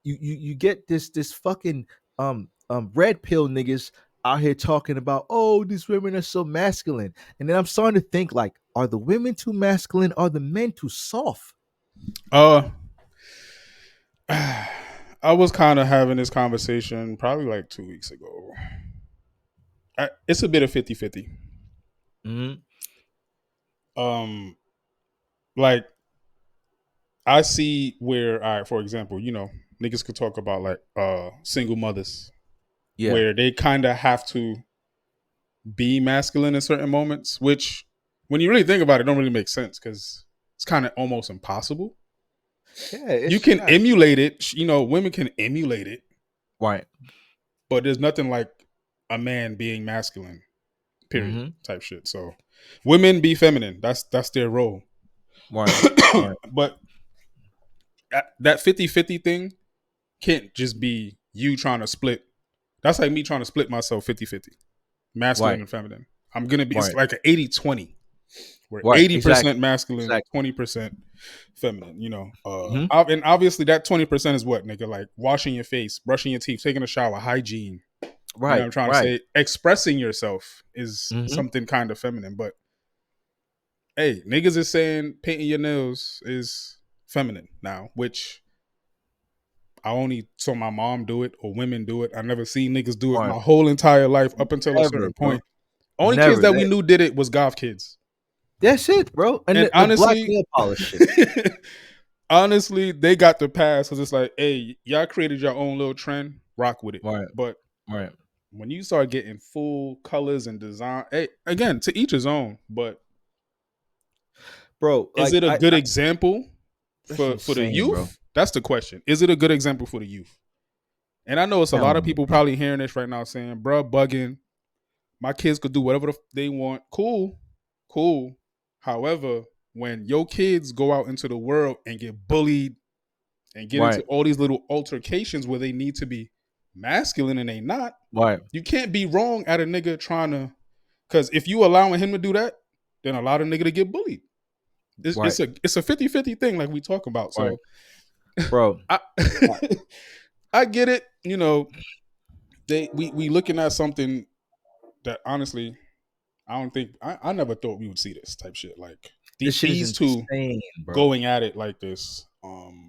Speaker 1: you get this fucking red pill niggas out here talking about these women are so masculine, and then I'm starting to think like, are the women too masculine? Are the men too soft?
Speaker 3: Uh, I was kind of having this conversation probably like 2 weeks ago. It's a bit of 50-50.
Speaker 1: Mm-hmm.
Speaker 3: Um, like I see where I, for example, niggas could talk about like single mothers
Speaker 1: Yeah.
Speaker 3: where they kind of have to be masculine in certain moments, which when you really think about it, don't really make sense because it's kind of almost impossible.
Speaker 1: Yeah,
Speaker 3: You
Speaker 1: it's
Speaker 3: can
Speaker 1: not
Speaker 3: emulate it. You know, women can emulate it,
Speaker 1: right.
Speaker 3: but there's nothing like a man being masculine. Period.
Speaker 1: Mm-hmm.
Speaker 3: Type shit. So, women be feminine. That's their role.
Speaker 1: Right. Right.
Speaker 3: But that 50-50 thing can't just be you trying to split. That's like me trying to split myself 50-50, masculine
Speaker 1: Right.
Speaker 3: and feminine. I'm going to be, it's
Speaker 1: Right.
Speaker 3: like an 80-20, where
Speaker 1: Right.
Speaker 3: 80%
Speaker 1: Exactly.
Speaker 3: masculine,
Speaker 1: Exactly.
Speaker 3: 20% feminine, you know.
Speaker 1: Mm-hmm.
Speaker 3: And obviously that 20% is what, nigga? Like washing your face, brushing your teeth, taking a shower, hygiene. You know what
Speaker 1: Right.
Speaker 3: I'm trying to
Speaker 1: Right.
Speaker 3: say? Expressing yourself is
Speaker 1: Mm-hmm.
Speaker 3: something kind of feminine. But hey, niggas is saying painting your nails is feminine now, which I only saw my mom do it or women do it. I never seen niggas do it
Speaker 1: Right.
Speaker 3: my whole entire life up until a
Speaker 1: Never,
Speaker 3: certain
Speaker 1: bro.
Speaker 3: point. Only kids
Speaker 1: Never.
Speaker 3: that we knew did it was goth kids.
Speaker 1: That's it, bro. And
Speaker 3: And
Speaker 1: the black
Speaker 3: honestly,
Speaker 1: nail polish shit.
Speaker 3: honestly, they got the pass because it's like, hey, y'all created your own little trend, rock with it.
Speaker 1: Right.
Speaker 3: But
Speaker 1: Right.
Speaker 3: when you start getting full colors and design, hey, again, to each his own. But
Speaker 1: Bro,
Speaker 3: is
Speaker 1: like
Speaker 3: it a good
Speaker 1: I
Speaker 3: example
Speaker 1: that's
Speaker 3: for the
Speaker 1: insane, bro.
Speaker 3: youth? That's the question. Is it a good example for the youth? And I know it's a
Speaker 1: Hell
Speaker 3: lot of
Speaker 1: no,
Speaker 3: people
Speaker 1: bro.
Speaker 3: probably hearing this right now saying, bruh, bugging. My kids could do whatever they want. Cool. Cool. However, when your kids go out into the world and get bullied and get into
Speaker 1: Right.
Speaker 3: all these little altercations where they need to be masculine and they not,
Speaker 1: Right.
Speaker 3: you can't be wrong at a nigga trying to, because if you allowing him to do that, then allow the nigga to get bullied.
Speaker 1: Right.
Speaker 3: It's a 50-50 thing like we talk about.
Speaker 1: Right.
Speaker 3: So
Speaker 1: Bro.
Speaker 3: I
Speaker 1: I-
Speaker 3: I get it. You know, we looking at something that honestly I don't think I never thought we would see this type shit. Like
Speaker 1: This shit is
Speaker 3: these two
Speaker 1: insane, bro.
Speaker 3: going at it like this.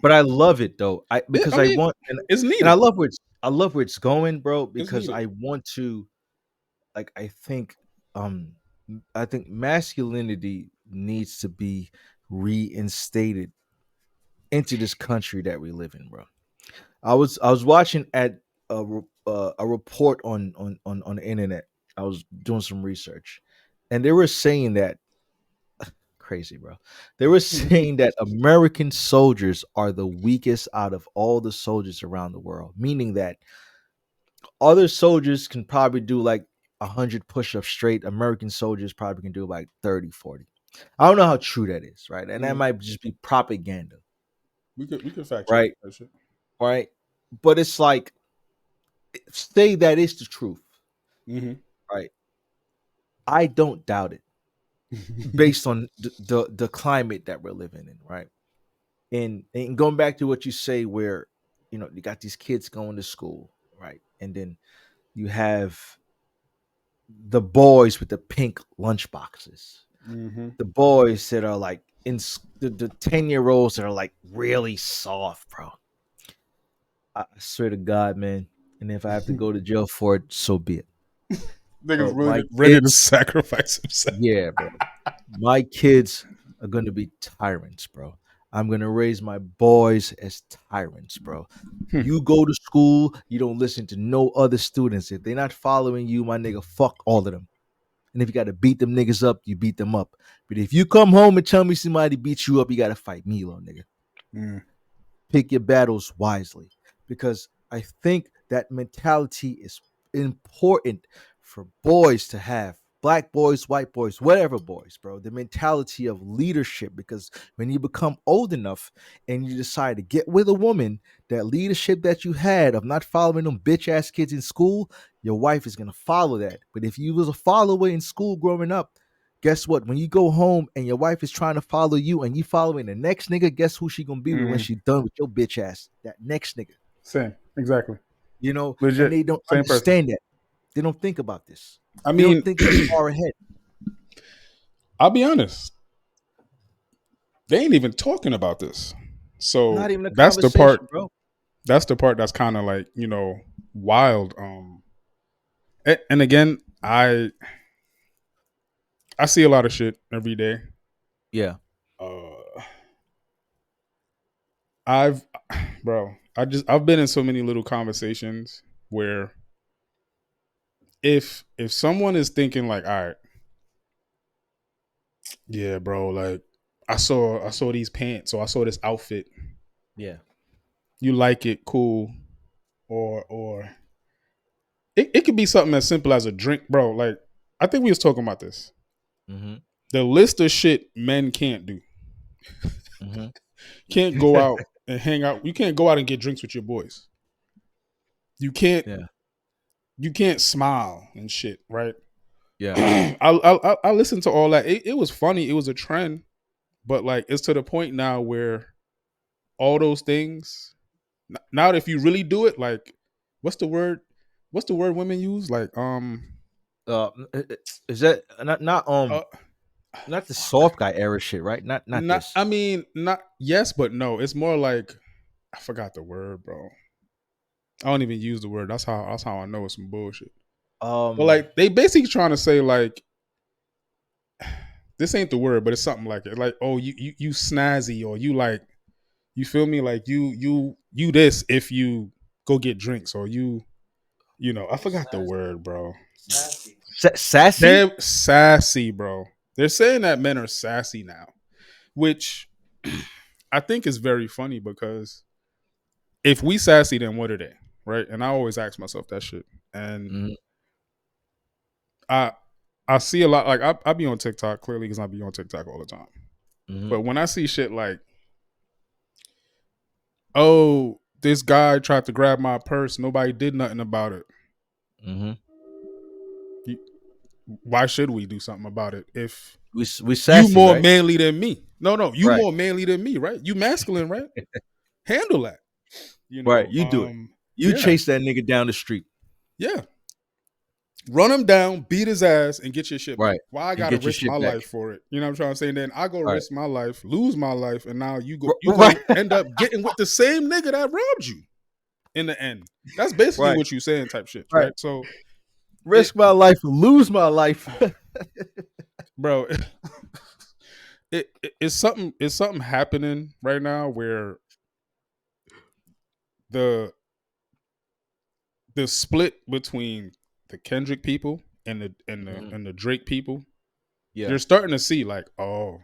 Speaker 1: But I love it though. I because
Speaker 3: I
Speaker 1: I
Speaker 3: mean,
Speaker 1: want
Speaker 3: it's
Speaker 1: and
Speaker 3: needed.
Speaker 1: I love where it's going, bro,
Speaker 3: It's
Speaker 1: because
Speaker 3: needed.
Speaker 1: I want to like um I think masculinity needs to be reinstated into this country that we live in, bro. I was watching at a report on the internet. I was doing some research, and they were saying that crazy, bro. They were saying that American soldiers are the weakest out of all the soldiers around the world, meaning that other soldiers can probably do like 100 push-ups straight. American soldiers probably can do like 30, 40. I don't know how true that is, right? And that
Speaker 3: Mm,
Speaker 1: might just be propaganda,
Speaker 3: we could fact check
Speaker 1: right?
Speaker 3: that shit.
Speaker 1: Right? But it's like, say that is the truth,
Speaker 3: Mm-hmm.
Speaker 1: right? I don't doubt it based on the climate that we're living in, right? And going back to what you say, where you got these kids going to school, right? And then you have the boys with the pink lunch boxes,
Speaker 3: Mm-hmm.
Speaker 1: the boys that are like the 10-year-olds that are like really soft, bro. I swear to God, man. And if I have to go to jail for it, so be it.
Speaker 3: Niggas
Speaker 1: Bro, my
Speaker 3: ready to
Speaker 1: kids,
Speaker 3: sacrifice himself.
Speaker 1: yeah, bro. My kids are gonna be tyrants, bro. I'm gonna raise my boys as tyrants, bro. You go to school, you don't listen to no other students. If they're not following you, my nigga, fuck all of them. And if you gotta beat them niggas up, you beat them up. But if you come home and tell me somebody beat you up, you gotta fight me, little nigga.
Speaker 3: Mm.
Speaker 1: Pick your battles wisely, because I think that mentality is important for boys to have. Black boys, white boys, whatever boys, bro. The mentality of leadership, because when you become old enough and you decide to get with a woman, that leadership that you had of not following them bitch ass kids in school, your wife is gonna follow that. But if you was a follower in school growing up, guess what? When you go home and your wife is trying to follow you and you following the next nigga, guess who she gonna be with when
Speaker 3: Mm.
Speaker 1: she done with your bitch ass? That next nigga.
Speaker 3: Same, exactly,
Speaker 1: And
Speaker 3: legit,
Speaker 1: they don't
Speaker 3: same person.
Speaker 1: understand that. They don't think about this.
Speaker 3: I
Speaker 1: They don't
Speaker 3: mean,
Speaker 1: think that far ahead.
Speaker 3: I'll be honest. They ain't even talking about this.
Speaker 1: Not
Speaker 3: So
Speaker 1: even a conversation, bro.
Speaker 3: that's the part that's kind of like, wild. And again, I see a lot of shit every day.
Speaker 1: Yeah.
Speaker 3: Uh, I've, bro, I've been in so many little conversations where if someone is thinking like, all right, yeah, bro, like I saw these pants or I saw this outfit
Speaker 1: Yeah.
Speaker 3: You like it, cool, or it could be something as simple as a drink, bro. Like I think we was talking about this.
Speaker 1: Mm-hmm.
Speaker 3: The list of shit men can't do.
Speaker 1: Mm-hmm.
Speaker 3: Can't go out and hang out. You can't go out and get drinks with your boys. You can't.
Speaker 1: Yeah.
Speaker 3: You can't smile and shit, right?
Speaker 1: Yeah.
Speaker 3: I listened to all that. It was funny. It was a trend, but like it's to the point now where all those things. Now, if you really do it, like, what's the word? What's the word women use? Like,
Speaker 1: Uh, is that
Speaker 3: uh
Speaker 1: not the
Speaker 3: fuck.
Speaker 1: soft guy era shit, right? Not
Speaker 3: Not.
Speaker 1: this.
Speaker 3: I mean, not yes, but no. It's more like I forgot the word, bro. I don't even use the word. That's how I know it's some bullshit. But
Speaker 1: Um.
Speaker 3: like, they basically trying to say like this ain't the word, but it's something like it. Like, oh, you snazzy, or you like, you feel me? Like you this if you go get drinks, or you know, I forgot the
Speaker 2: Sassy.
Speaker 3: word, bro.
Speaker 2: Sassy.
Speaker 1: Sassy.
Speaker 3: They're sassy, bro. They're saying that men are sassy now, which I think is very funny because if we sassy, then what are they, right? And I always ask myself that shit. And
Speaker 1: Mm-hmm.
Speaker 3: I I see a lot. Like I be on TikTok clearly because I be on TikTok all the time.
Speaker 1: Mm-hmm.
Speaker 3: But when I see shit like, oh, this guy tried to grab my purse, nobody did nothing about it.
Speaker 1: Mm-hmm.
Speaker 3: You- Why should we do something about it if
Speaker 1: We
Speaker 3: you
Speaker 1: sassy,
Speaker 3: more
Speaker 1: right?
Speaker 3: manly than me? No, you
Speaker 1: Right.
Speaker 3: more manly than me, right? You masculine, right? Handle that. You
Speaker 1: Right.
Speaker 3: know,
Speaker 1: You do it. You
Speaker 3: yeah,
Speaker 1: chase that nigga down the street.
Speaker 3: yeah. Run him down, beat his ass, and get your shit back.
Speaker 1: Right.
Speaker 3: Why I
Speaker 1: And
Speaker 3: gotta
Speaker 1: get your
Speaker 3: risk my
Speaker 1: shit back.
Speaker 3: life for it? You know what I'm trying to say? And then I go
Speaker 1: Right.
Speaker 3: risk my life, lose my life, and now you
Speaker 1: Right.
Speaker 3: go end up getting with the same nigga that robbed you in the end. That's basically
Speaker 1: Right.
Speaker 3: what you saying, type shit,
Speaker 1: Right.
Speaker 3: right? So it,
Speaker 1: Risk my life, lose my life.
Speaker 3: bro, it's something happening right now where the the split between the Kendrick people and
Speaker 1: Mhm.
Speaker 3: the Drake people,
Speaker 1: Yeah.
Speaker 3: you're starting to see like, oh,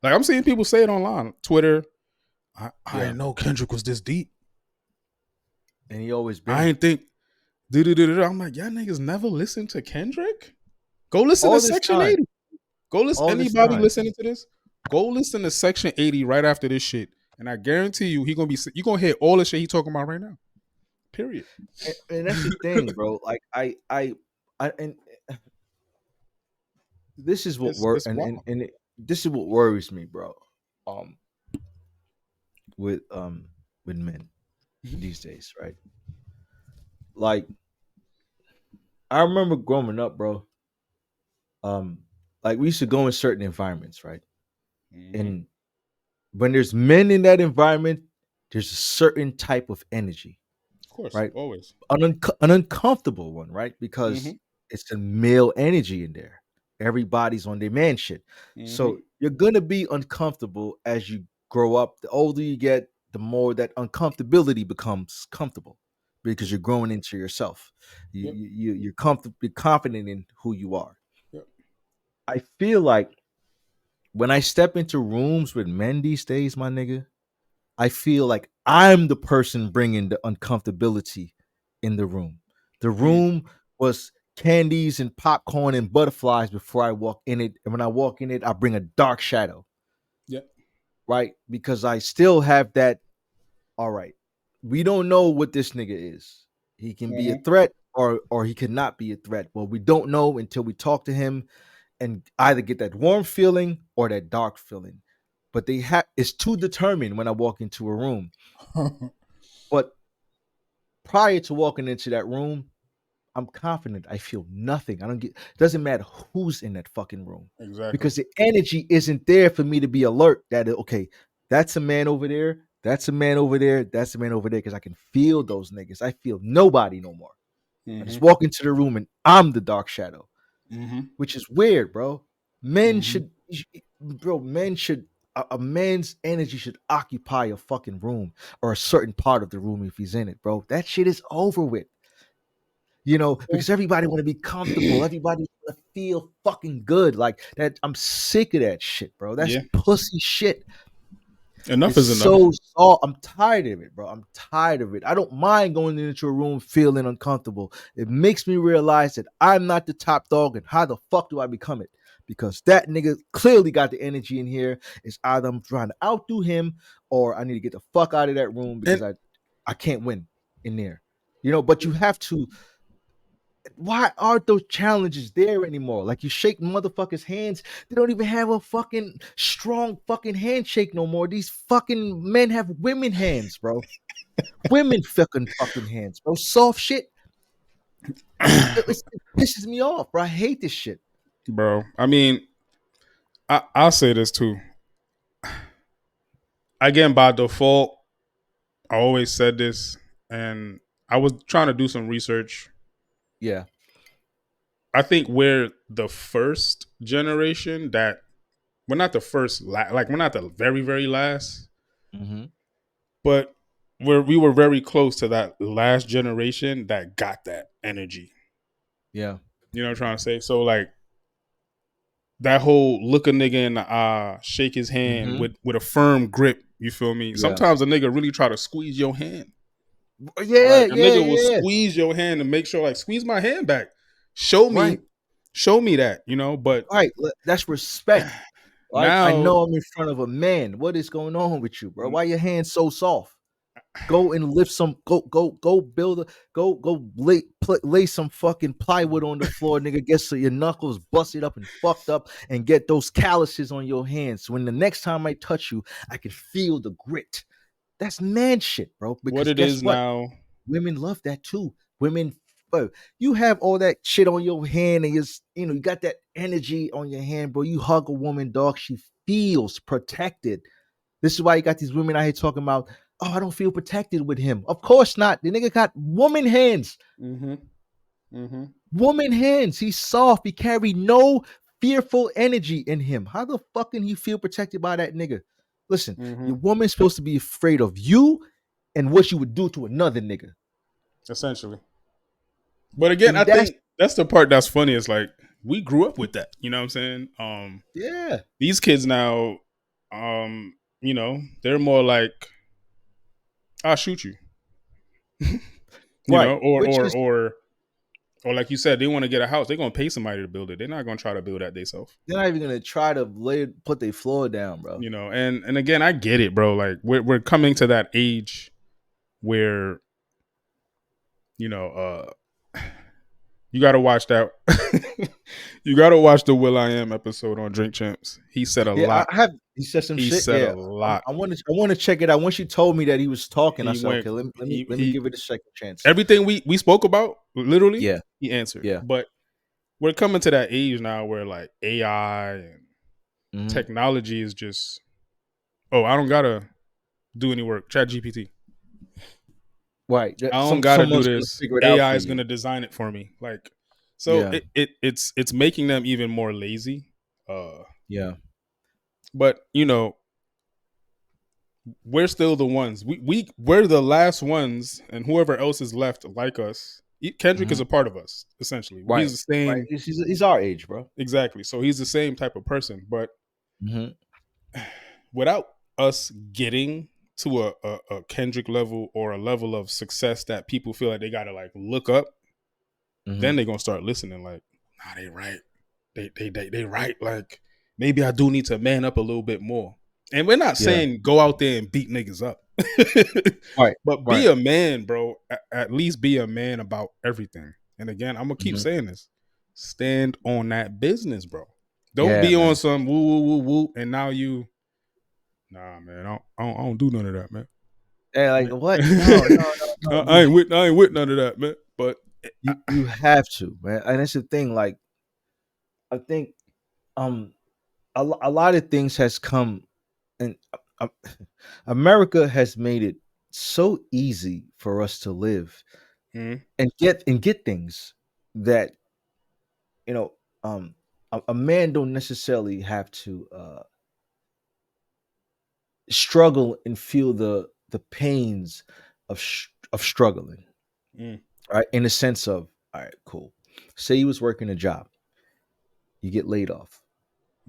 Speaker 3: like I'm seeing people say it online, Twitter. I
Speaker 1: Yeah.
Speaker 3: didn't know Kendrick was this deep.
Speaker 1: And he always
Speaker 3: I
Speaker 1: been.
Speaker 3: ain't think. I'm like, y'all niggas never listen to Kendrick. Go listen to
Speaker 1: All this
Speaker 3: Section
Speaker 1: time.
Speaker 3: 80. Go listen.
Speaker 1: All this
Speaker 3: Anybody
Speaker 1: time.
Speaker 3: listening to this? Go listen to Section 80 right after this shit, and I guarantee you, you gonna hear all the shit he talking about right now. Period.
Speaker 1: And that's the thing, bro. Like and this is what
Speaker 3: It's wild.
Speaker 1: this is what worries me, bro. Um, with with men these days, right? Like I remember growing up, bro. Um, like we used to go in certain environments, right?
Speaker 3: Mm-hmm.
Speaker 1: And when there's men in that environment, there's a certain type of energy,
Speaker 3: Of course,
Speaker 1: right?
Speaker 3: always.
Speaker 1: An uncomfortable one, right?
Speaker 3: Mm-hmm.
Speaker 1: Because it's a male energy in there. Everybody's on their man shit.
Speaker 3: Mm-hmm.
Speaker 1: So you're gonna be uncomfortable as you grow up. The older you get, the more that uncomfortability becomes comfortable because
Speaker 3: Yep.
Speaker 1: you're growing into yourself.
Speaker 3: Yep.
Speaker 1: You're comfortable, you're confident in who you are.
Speaker 3: Yep.
Speaker 1: I feel like when I step into rooms with men these days, my nigga, I feel like I'm the person bringing the uncomfortability in the room. The
Speaker 3: Mm.
Speaker 1: room was candies and popcorn and butterflies before I walk in it. And when I walk in it, I bring a dark shadow,
Speaker 3: Yep.
Speaker 1: right? Because I still have that. All right, we don't know what this nigga is. He can be a
Speaker 3: Mm-hmm.
Speaker 1: threat or he cannot be a threat. Well, we don't know until we talk to him and either get that warm feeling or that dark feeling. But they have it's to determine when I walk into a room. But prior to walking into that room, I'm confident. I feel nothing. I don't get doesn't matter who's in that fucking room.
Speaker 3: Exactly.
Speaker 1: Because the energy isn't there for me to be alert that okay, that's a man over there, that's a man over there, that's a man over there. Because I can feel those niggas. I feel nobody no more. I
Speaker 3: Mm-hmm.
Speaker 1: just walk into the room and I'm the dark shadow,
Speaker 3: Mm-hmm.
Speaker 1: which is weird, bro. Men
Speaker 3: Mm-hmm.
Speaker 1: should, bro. Men should. A man's energy should occupy a fucking room or a certain part of the room if he's in it, bro. That shit is over with, because everybody want to be comfortable. Everybody want to feel fucking good, like that. I'm sick of that shit, bro. That's
Speaker 3: Yeah.
Speaker 1: pussy shit.
Speaker 3: Enough
Speaker 1: It's
Speaker 3: is enough,
Speaker 1: so soft. I'm tired of it, bro. I'm tired of it. I don't mind going into a room feeling uncomfortable. It makes me realize that I'm not the top dog, and how the fuck do I become it? Because that nigga clearly got the energy in here. It's either I'm trying to outdo him, or I need to get the fuck out of that room because
Speaker 3: and
Speaker 1: I can't win in there. But you have to. Why aren't those challenges there anymore? Like, you shake motherfuckers' hands, they don't even have a fucking strong fucking handshake no more. These fucking men have women hands, bro. Women fucking hands, bro. Soft shit. It pisses me off, bro. I hate this shit.
Speaker 3: bro. I mean, I'll say this too. Again, by default, I always said this, and I was trying to do some research.
Speaker 1: Yeah.
Speaker 3: I think we're the first generation that we're not the first, like we're not the very very last,
Speaker 1: Mm-hmm.
Speaker 3: but we were very close to that last generation that got that energy.
Speaker 1: Yeah.
Speaker 3: You know what I'm trying to say? So like that whole look a nigga in the eye, shake his hand
Speaker 1: Mm-hmm.
Speaker 3: with a firm grip. You feel me?
Speaker 1: Yeah.
Speaker 3: Sometimes a nigga really try to squeeze your hand.
Speaker 1: Yeah,
Speaker 3: Like a
Speaker 1: yeah,
Speaker 3: nigga will
Speaker 1: yeah.
Speaker 3: squeeze your hand and make sure, like, squeeze my hand back. Show
Speaker 1: Right.
Speaker 3: me, show me that, But
Speaker 1: Right. That's respect. Right. I
Speaker 3: now,
Speaker 1: know I'm in front of a man. What is going on with you, bro? Why your hands so soft? Go and lift some. Go build a. Go lay some fucking plywood on the floor, nigga. Get so your knuckles busted up and fucked up, and get those calluses on your hands. So when the next time I touch you, I can feel the grit. That's man shit, bro.
Speaker 3: what
Speaker 1: Because
Speaker 3: it
Speaker 1: guess
Speaker 3: is
Speaker 1: what?
Speaker 3: now,
Speaker 1: Women love that too. Women, bro, you have all that shit on your hand, and you got that energy on your hand, bro. You hug a woman, dog. She feels protected. This is why you got these women out here talking about, oh, I don't feel protected with him. Of course not. The nigga got woman hands.
Speaker 3: mm-hmm, mm-hmm,
Speaker 1: Woman hands. He's soft. He carry no fearful energy in him. How the fuck can he feel protected by that nigga? Listen,
Speaker 3: mm-hmm,
Speaker 1: your woman's supposed to be afraid of you and what you would do to another nigga.
Speaker 3: essentially. But again, I
Speaker 1: And that's
Speaker 3: think that's the part that's funny. Is like we grew up with that. You know what I'm saying?
Speaker 1: yeah.
Speaker 3: These kids now, they're more like, I'll shoot you,
Speaker 1: Right.
Speaker 3: or
Speaker 1: Which
Speaker 3: or
Speaker 1: is
Speaker 3: or or like you said, they want to get a house. They're gonna pay somebody to build it. They're not gonna try to build that themselves.
Speaker 1: they're not even gonna try to put their floor down, bro.
Speaker 3: And again, I get it, bro. Like we're coming to that age where you know you got to watch that. You got to watch the Will I Am episode on Drink Champs. He said a
Speaker 1: Yeah,
Speaker 3: lot.
Speaker 1: I have. He said some
Speaker 3: He
Speaker 1: shit.
Speaker 3: said a
Speaker 1: Yeah,
Speaker 3: lot.
Speaker 1: I want to check it out. Once you told me that he was talking, I
Speaker 3: He
Speaker 1: said,
Speaker 3: went.
Speaker 1: okay, let me
Speaker 3: He
Speaker 1: give it a second chance.
Speaker 3: everything we spoke about. Literally,
Speaker 1: Yeah,
Speaker 3: he answered.
Speaker 1: yeah.
Speaker 3: But we're coming to that age now where like AI and
Speaker 1: Mm-hmm.
Speaker 3: technology is just. Oh, I don't gotta do any work. Chat GPT.
Speaker 1: Right.
Speaker 3: I don't gotta do
Speaker 1: Someone's gonna
Speaker 3: this.
Speaker 1: figure it out
Speaker 3: AI
Speaker 1: for
Speaker 3: is
Speaker 1: you.
Speaker 3: gonna design it for me. Like, so
Speaker 1: Yeah,
Speaker 3: it's making them even more lazy.
Speaker 1: yeah.
Speaker 3: But we're still the ones. We're the last ones, and whoever else is left like us. Kendrick is
Speaker 1: Mm-hmm.
Speaker 3: a part of us, essentially. He's
Speaker 1: Right,
Speaker 3: the
Speaker 1: right.
Speaker 3: same,
Speaker 1: He's our age, bro.
Speaker 3: exactly. So he's the same type of person. But
Speaker 1: Mm-hmm.
Speaker 3: without us getting to a Kendrick level or a level of success that people feel like they gotta like look up, then
Speaker 1: Mm-hmm.
Speaker 3: they're gonna start listening. Like, nah, they right. They right. Like, maybe I do need to man up a little bit more. And we're not
Speaker 1: Yeah.
Speaker 3: saying go out there and beat niggas up,
Speaker 1: Right.
Speaker 3: but be
Speaker 1: Right.
Speaker 3: a man, bro. At least be a man about everything. And again, I'm gonna keep
Speaker 1: Mm-hmm.
Speaker 3: saying this: stand on that business, bro. Don't
Speaker 1: Yeah,
Speaker 3: be on
Speaker 1: man.
Speaker 3: some woo woo woo woo, and now you, nah, man. I don't do none of that, man.
Speaker 1: Hey, like what? No, no, no, no.
Speaker 3: I ain't with none of that, man. But
Speaker 1: You have to, man. And that's the thing. Like, I think um a lot of things has come, and uh, America has made it so easy for us to live
Speaker 3: mm,
Speaker 1: and get things that you know um a man don't necessarily have to struggle and feel the pains of struggling,
Speaker 3: mm,
Speaker 1: right? In the sense of, all right, cool. Say you was working a job, you get laid off.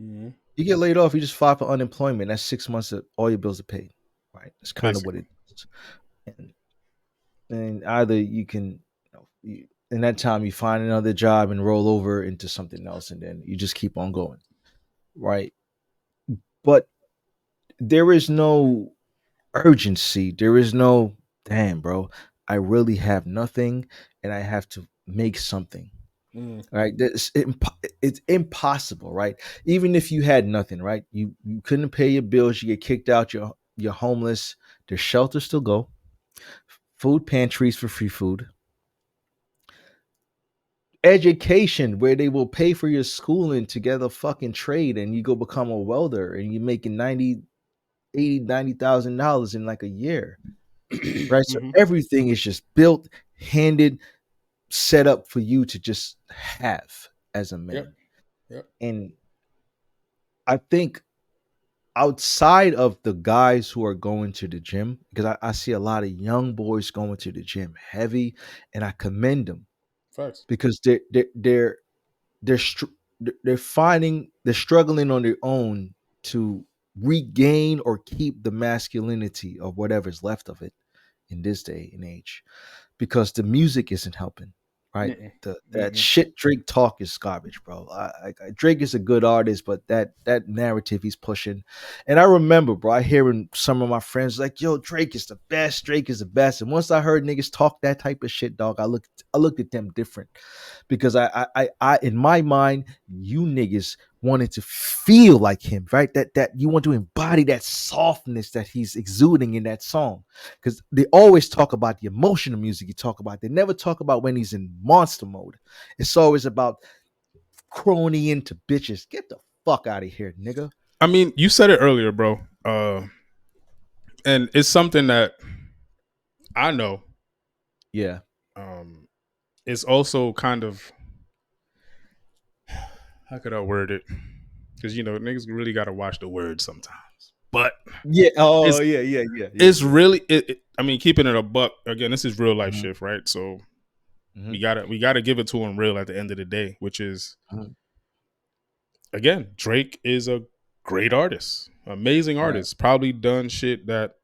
Speaker 3: mm,
Speaker 1: You get laid off, you just file for unemployment. That's 6 months of all your bills are paid. Right. That's kind of what it
Speaker 3: basically.
Speaker 1: is. And either you can, in that time, you find another job and roll over into something else, and then you just keep on going. Right. But there is no urgency. There is no, damn, bro, I really have nothing and I have to make something.
Speaker 3: Mm,
Speaker 1: Right. It's impossible. Right. Even if you had nothing, right? You couldn't pay your bills, you get kicked out, you're homeless. There's shelters still go, food pantries for free food, education where they will pay for your schooling to get a fucking trade and you go become a welder and you're making 90 dollars in like a year. Right. So
Speaker 3: hmm
Speaker 1: everything is just built, handed, set up for you to just have as a
Speaker 3: Yep.
Speaker 1: man.
Speaker 3: Yep.
Speaker 1: And I think outside of the guys who are going to the gym, because I see a lot of young boys going to the gym heavy, and I commend them
Speaker 3: Facts.
Speaker 1: because they're str- they're struggling on their own to regain or keep the masculinity of whatever's left of it in this day and age, because the music isn't helping. Right,
Speaker 3: Mm-mm.
Speaker 1: that
Speaker 3: Mm-mm.
Speaker 1: shit Drake talk is garbage, bro. Drake is a good artist, but that narrative he's pushing, and I remember, bro, I hearing some of my friends like, "Yo, Drake is the best. Drake is the best." And once I heard niggas talk that type of shit, dog, I looked at them different because I in my mind, you niggas wanted to feel like him, right? That you want to embody that softness that he's exuding in that song, because they always talk about the emotional music. You talk about, they never talk about when he's in monster mode. It's always about crony into bitches. Get the fuck out of here, nigga.
Speaker 3: I mean, you said it earlier, bro. And it's something that I know.
Speaker 1: Yeah,
Speaker 3: Um, it's also kind of, how could I word it? Because niggas really got to watch the words sometimes. But
Speaker 1: yeah. Oh,
Speaker 3: it's
Speaker 1: yeah, yeah, yeah, yeah,
Speaker 3: it's
Speaker 1: yeah.
Speaker 3: really I mean, keeping it a buck again. This is real life
Speaker 1: Mm-hmm,
Speaker 3: shit, right? So
Speaker 1: mm-hmm,
Speaker 3: we gotta give it to him real at the end of the day, which is,
Speaker 1: mm-hmm.
Speaker 3: again, Drake is a great artist, amazing
Speaker 1: Right.
Speaker 3: artist, probably done shit that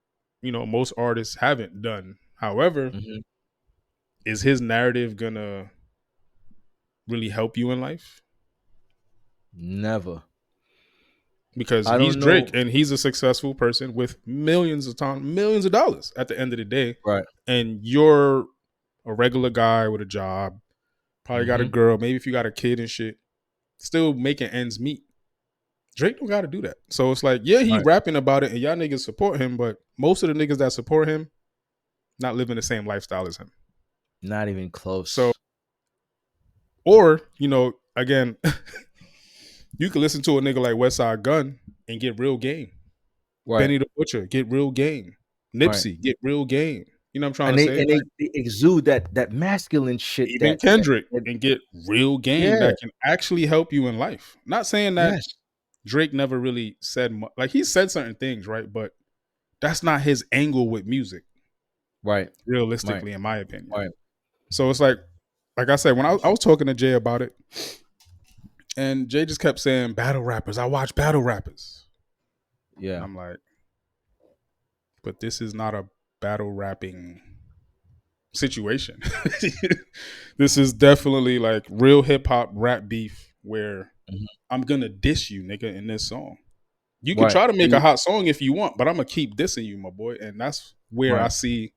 Speaker 3: most artists haven't done. However,
Speaker 1: Mm-hmm.
Speaker 3: is his narrative gonna really help you in life?
Speaker 1: Never.
Speaker 3: Because
Speaker 1: I
Speaker 3: he's
Speaker 1: don't
Speaker 3: Drake
Speaker 1: know.
Speaker 3: and he's a successful person with millions of dollars at the end of the day,
Speaker 1: Right.
Speaker 3: and you're a regular guy with a job, probably got a
Speaker 1: Mm-hmm.
Speaker 3: girl, maybe if you got a kid and shit, still making ends meet. Drake don't got to do that. So it's like, yeah, he
Speaker 1: Right.
Speaker 3: rapping about it and y'all niggas support him, but most of the niggas that support him not living the same lifestyle as him.
Speaker 1: Not even
Speaker 3: So,
Speaker 1: close.
Speaker 3: or again, you can listen to a nigga like Westside Gun and get real game.
Speaker 1: Right.
Speaker 3: Benny the Butcher, get real game.
Speaker 1: Right.
Speaker 3: Nipsey, get real game. You know what I'm trying
Speaker 1: And
Speaker 3: to
Speaker 1: they
Speaker 3: say?
Speaker 1: and
Speaker 3: Like,
Speaker 1: they exude that masculine shit
Speaker 3: even Kendrick
Speaker 1: that
Speaker 3: and get real game
Speaker 1: yeah.
Speaker 3: that can actually help you in life. Not saying that
Speaker 1: Yes.
Speaker 3: Drake never really said like he said certain things, right? But that's not his angle with music,
Speaker 1: Right. Right.
Speaker 3: realistically, in my opinion.
Speaker 1: Right.
Speaker 3: So it's like I said, when I was talking to Jay about it, and Jay just kept saying battle rappers. I watch battle rappers, and
Speaker 1: Yeah.
Speaker 3: I'm like, but this is not a battle rapping situation. This is definitely like real hip hop rap beef where
Speaker 1: Mhm.
Speaker 3: I'm gonna diss you, nigga, in this song. You can
Speaker 1: Right.
Speaker 3: try to make a hot song if you want, but I'm gonna keep dissing you, my boy. And that's where I
Speaker 1: Right.
Speaker 3: see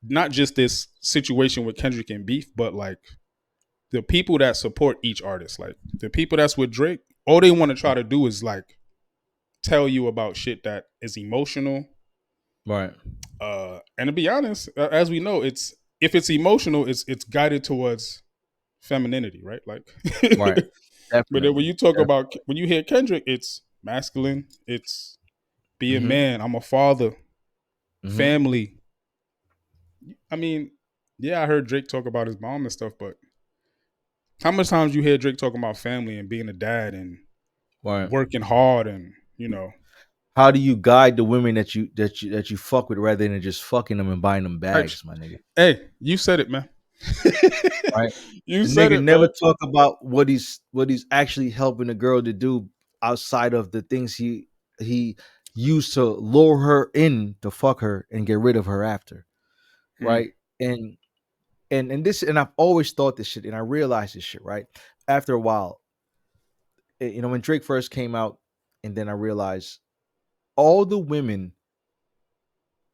Speaker 3: not just this situation with Kendrick and beef, but like the people that support each artist, like the people that's with Drake, all they want to try to do is like tell you about shit that is emotional.
Speaker 1: Right.
Speaker 3: And to be honest, as we know, it's if it's emotional, it's guided towards femininity, right? Like,
Speaker 1: Right.
Speaker 3: but then when
Speaker 1: Definitely.
Speaker 3: you talk
Speaker 1: Definitely.
Speaker 3: about when you hear Kendrick, it's masculine. It's be a
Speaker 1: Mm-hmm.
Speaker 3: man. I'm a father.
Speaker 1: Mm-hmm.
Speaker 3: Family. I mean, yeah, I heard Drake talk about his mom and stuff, but how much times you hear Drake talking about family and being a dad and
Speaker 1: Right.
Speaker 3: working hard and
Speaker 1: How do you guide the women that you fuck with rather than just fucking them and buying them
Speaker 3: Hey,
Speaker 1: bags, my nigga?
Speaker 3: hey, you said it, man.
Speaker 1: Right.
Speaker 3: You
Speaker 1: The
Speaker 3: said
Speaker 1: nigga
Speaker 3: it,
Speaker 1: never
Speaker 3: man.
Speaker 1: talk about what he's actually helping the girl to do outside of the things he used to lure her in to fuck her and get rid of her after,
Speaker 3: Mm.
Speaker 1: right? And this, and I've always thought this shit, and I realized this shit, right? After a while, when Drake first came out, and then I realized all the women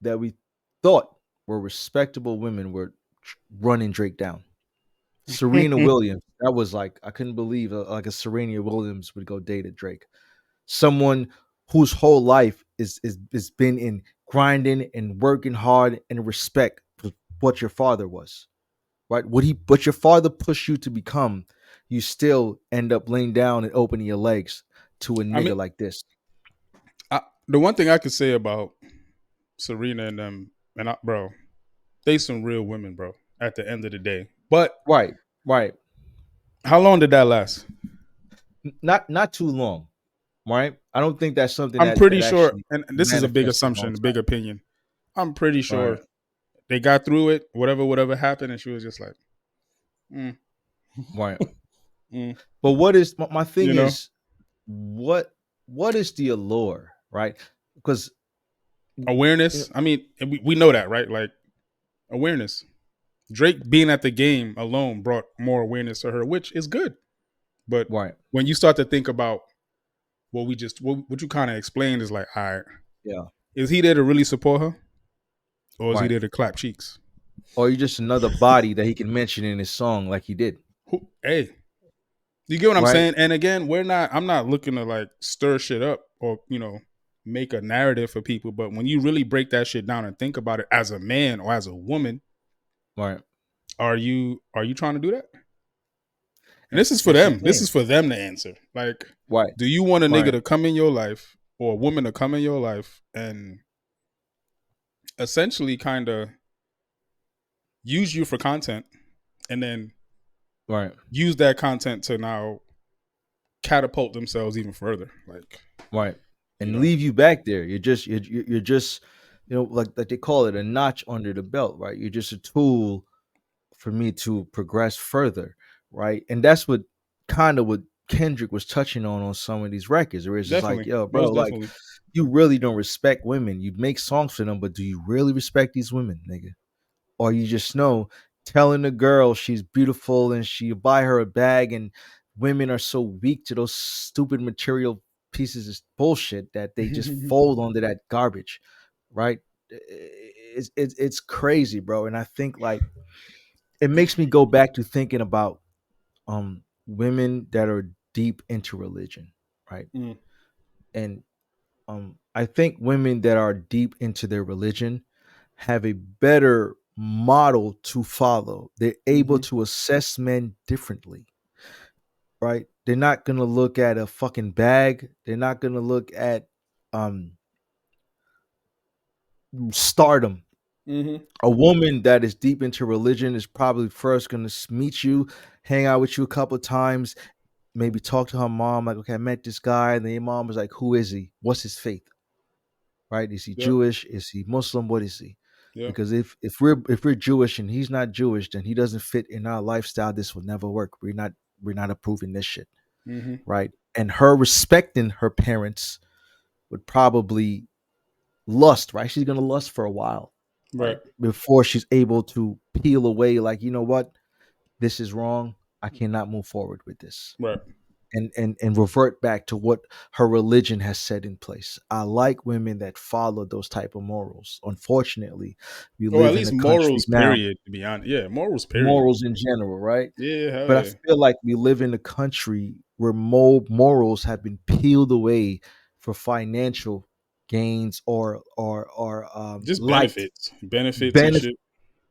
Speaker 1: that we thought were respectable women were running Drake down. Serena Williams, that was like, I couldn't believe like a Serena Williams would go date a Drake. Someone whose whole life is been in grinding and working hard and respect for what your father was, right? What your father pushed you to become, you still end up laying down and opening your legs to a
Speaker 3: I mean,
Speaker 1: nigga like this.
Speaker 3: the one thing I could say about Serena and them, and bro, they some real women, bro. At the end of the day, but
Speaker 1: Right, right.
Speaker 3: how long did that last?
Speaker 1: Not too long, right? I don't think that's something
Speaker 3: I'm
Speaker 1: that
Speaker 3: pretty sure,
Speaker 1: actually
Speaker 3: and this is a big
Speaker 1: manifested a long
Speaker 3: assumption, a big
Speaker 1: time.
Speaker 3: opinion. I'm pretty
Speaker 1: Right,
Speaker 3: sure they got through it, whatever happened, and she was just like, mm,
Speaker 1: right.
Speaker 3: mm,
Speaker 1: But what is my thing
Speaker 3: you know,
Speaker 1: is, what is the allure, right? Because you know,
Speaker 3: awareness. I mean, and we know that, right? Like awareness. Drake being at the game alone brought more awareness to her, which is good. But
Speaker 1: right,
Speaker 3: when you start to think about what you kind of explained is like, all right,
Speaker 1: yeah,
Speaker 3: is he there to really support her, or is he
Speaker 1: right.
Speaker 3: there to clap cheeks?
Speaker 1: Or you're just another body that he can mention in his song like he did,
Speaker 3: Hey, you get what I'm
Speaker 1: right?
Speaker 3: saying? And again, I'm not looking to like stir shit up or make a narrative for people. But when you really break that shit down and think about it as a man or as a woman,
Speaker 1: Right.
Speaker 3: are you trying to do that? And
Speaker 1: And
Speaker 3: this is for
Speaker 1: that's the
Speaker 3: them. This
Speaker 1: thing.
Speaker 3: is for them to answer. Like,
Speaker 1: Right,
Speaker 3: do you want a nigga
Speaker 1: right,
Speaker 3: to come in your life or a woman to come in your life and essentially kind of use you for content and then
Speaker 1: right,
Speaker 3: use that content to now catapult themselves even further? Like,
Speaker 1: right.
Speaker 3: you
Speaker 1: And
Speaker 3: know,
Speaker 1: leave you back there. You're just, like they call it, a notch under the belt, right? You're just a tool for me to progress further, right? And that's what kind of what Kendrick was touching on some of these records, where it's just like,
Speaker 3: definitely,
Speaker 1: yo, bro,
Speaker 3: most
Speaker 1: like,
Speaker 3: definitely.
Speaker 1: you really don't respect women. You make songs for them, but do you really respect these women, nigga? Or you just know telling a girl she's beautiful and she buy her a bag, and women are so weak to those stupid material pieces of bullshit that they just fold onto that garbage, right? It's crazy, bro. And I think, like, it makes me go back to thinking about women that are deep into religion, right?
Speaker 3: Mm,
Speaker 1: And I think women that are deep into their religion have a better model to follow. They're able
Speaker 3: hmm
Speaker 1: to assess men differently, right? They're not gonna look at a fucking bag. They're not gonna look at um stardom.
Speaker 3: hmm
Speaker 1: A woman that is deep into religion is probably first gonna meet you, hang out with you a couple of times, maybe talk to her mom, like, okay, I met this guy, and then your mom was like, who is he? What's his faith? Right? Is he
Speaker 3: Yep.
Speaker 1: Jewish? Is he Muslim? What is he?
Speaker 3: Yep.
Speaker 1: Because if we're Jewish and he's not Jewish, then he doesn't fit in our lifestyle. This will never work. We're not approving this shit,
Speaker 3: hmm
Speaker 1: right? And her respecting her parents would probably lust, right? She's gonna lust for a while, right?
Speaker 3: Right.
Speaker 1: Before she's able to peel away, like, you know what, this is wrong. I cannot move forward with this.
Speaker 3: Right.
Speaker 1: And revert back to what her religion has set in place. I like women that follow those type of morals. Unfortunately, we
Speaker 3: Or at
Speaker 1: live in
Speaker 3: least
Speaker 1: a country
Speaker 3: morals.
Speaker 1: now,
Speaker 3: Period. To be honest, yeah, morals. Period.
Speaker 1: morals in general, right?
Speaker 3: Yeah. Hell
Speaker 1: But I
Speaker 3: yeah.
Speaker 1: feel like we live in a country where morals have been peeled away for financial gains or
Speaker 3: Just
Speaker 1: light
Speaker 3: benefits and
Speaker 1: benefit
Speaker 3: shit.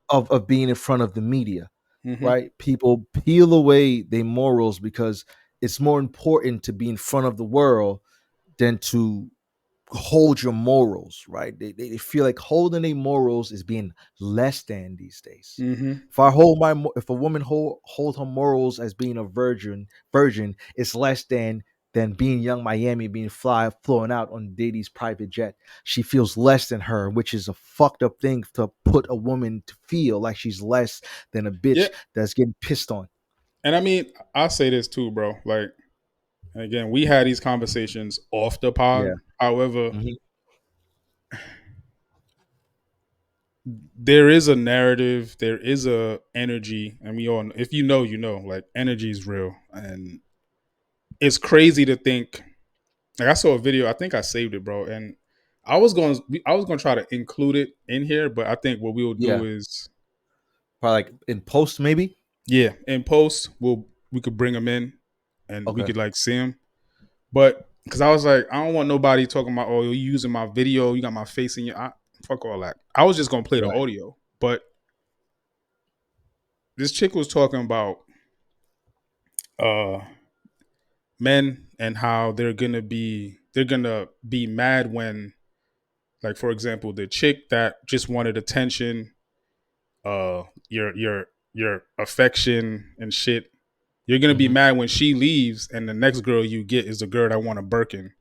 Speaker 1: of being in front of the media,
Speaker 3: hmm
Speaker 1: right? People peel away their morals because it's more important to be in front of the world than to hold your morals, right? They feel like holding their morals is being less than these days.
Speaker 3: hmm
Speaker 1: If a woman hold her morals as being a virgin, it's less than being young Miami, being flowing out on Diddy's private jet. She feels less than her, which is a fucked up thing to put a woman to feel like she's less than a
Speaker 3: Yeah.
Speaker 1: bitch that's getting pissed on.
Speaker 3: And I mean, I'll say this too, bro. Like, And again, we had these conversations off the pod.
Speaker 1: Yeah.
Speaker 3: However,
Speaker 1: Hmm.
Speaker 3: there is a narrative, there is a energy, and we all, if you know, you know, like energy is real, and it's crazy to think. Like I saw a video, I think I saved it, bro, and I was going to try to include it in here, but I think what we'll do
Speaker 1: Yeah.
Speaker 3: is,
Speaker 1: Probably like in post, maybe.
Speaker 3: yeah, in post, we could bring them in, and we
Speaker 1: Okay.
Speaker 3: could like see them. But because I was like, I don't want nobody talking about, oh, you using my video, you got my face in your eye. Fuck all that. I was just gonna play the
Speaker 1: Right.
Speaker 3: audio, but this chick was talking about uh men and how they're gonna be mad when, like, for example, the chick that just wanted attention, your affection and shit. You're gonna be
Speaker 1: Hmm.
Speaker 3: mad when she leaves, and the next girl you get is the girl that want a Birkin,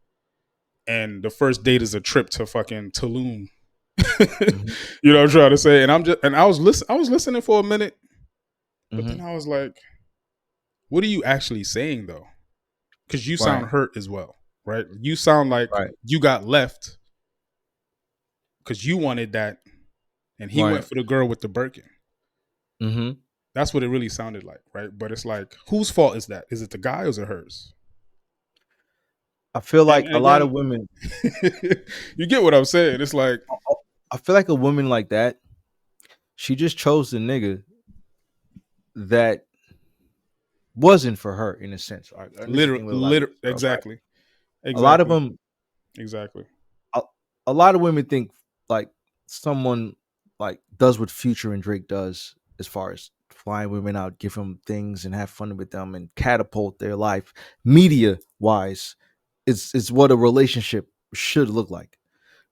Speaker 3: and the first date is a trip to fucking Tulum.
Speaker 1: Hmm.
Speaker 3: You know what I'm trying to say? And I was listening for a minute, but then
Speaker 1: Hmm.
Speaker 3: I was like, what are you actually saying though? Because you
Speaker 1: Right.
Speaker 3: sound hurt as well, right? You sound like
Speaker 1: Right.
Speaker 3: you got left because you wanted that, and he went
Speaker 1: Right.
Speaker 3: for the girl with the Birkin.
Speaker 1: Hmm.
Speaker 3: That's what it really sounded like, right? But it's like, whose fault is that? Is it the guy or is it hers?
Speaker 1: I feel
Speaker 3: And,
Speaker 1: like
Speaker 3: and
Speaker 1: a lot
Speaker 3: again,
Speaker 1: of women.
Speaker 3: you get what I'm saying? It's like
Speaker 1: I feel like a woman like that. She just chose the nigga that wasn't for her in a sense. Right? And this is the thing with a lot of these girls, right?
Speaker 3: exactly,
Speaker 1: A lot of
Speaker 3: exactly,
Speaker 1: them,
Speaker 3: exactly.
Speaker 1: a, a lot of women think like someone like does what Future and Drake does as far as flying women out, give them things and have fun with them and catapult their life media wise. It's what a relationship should look like,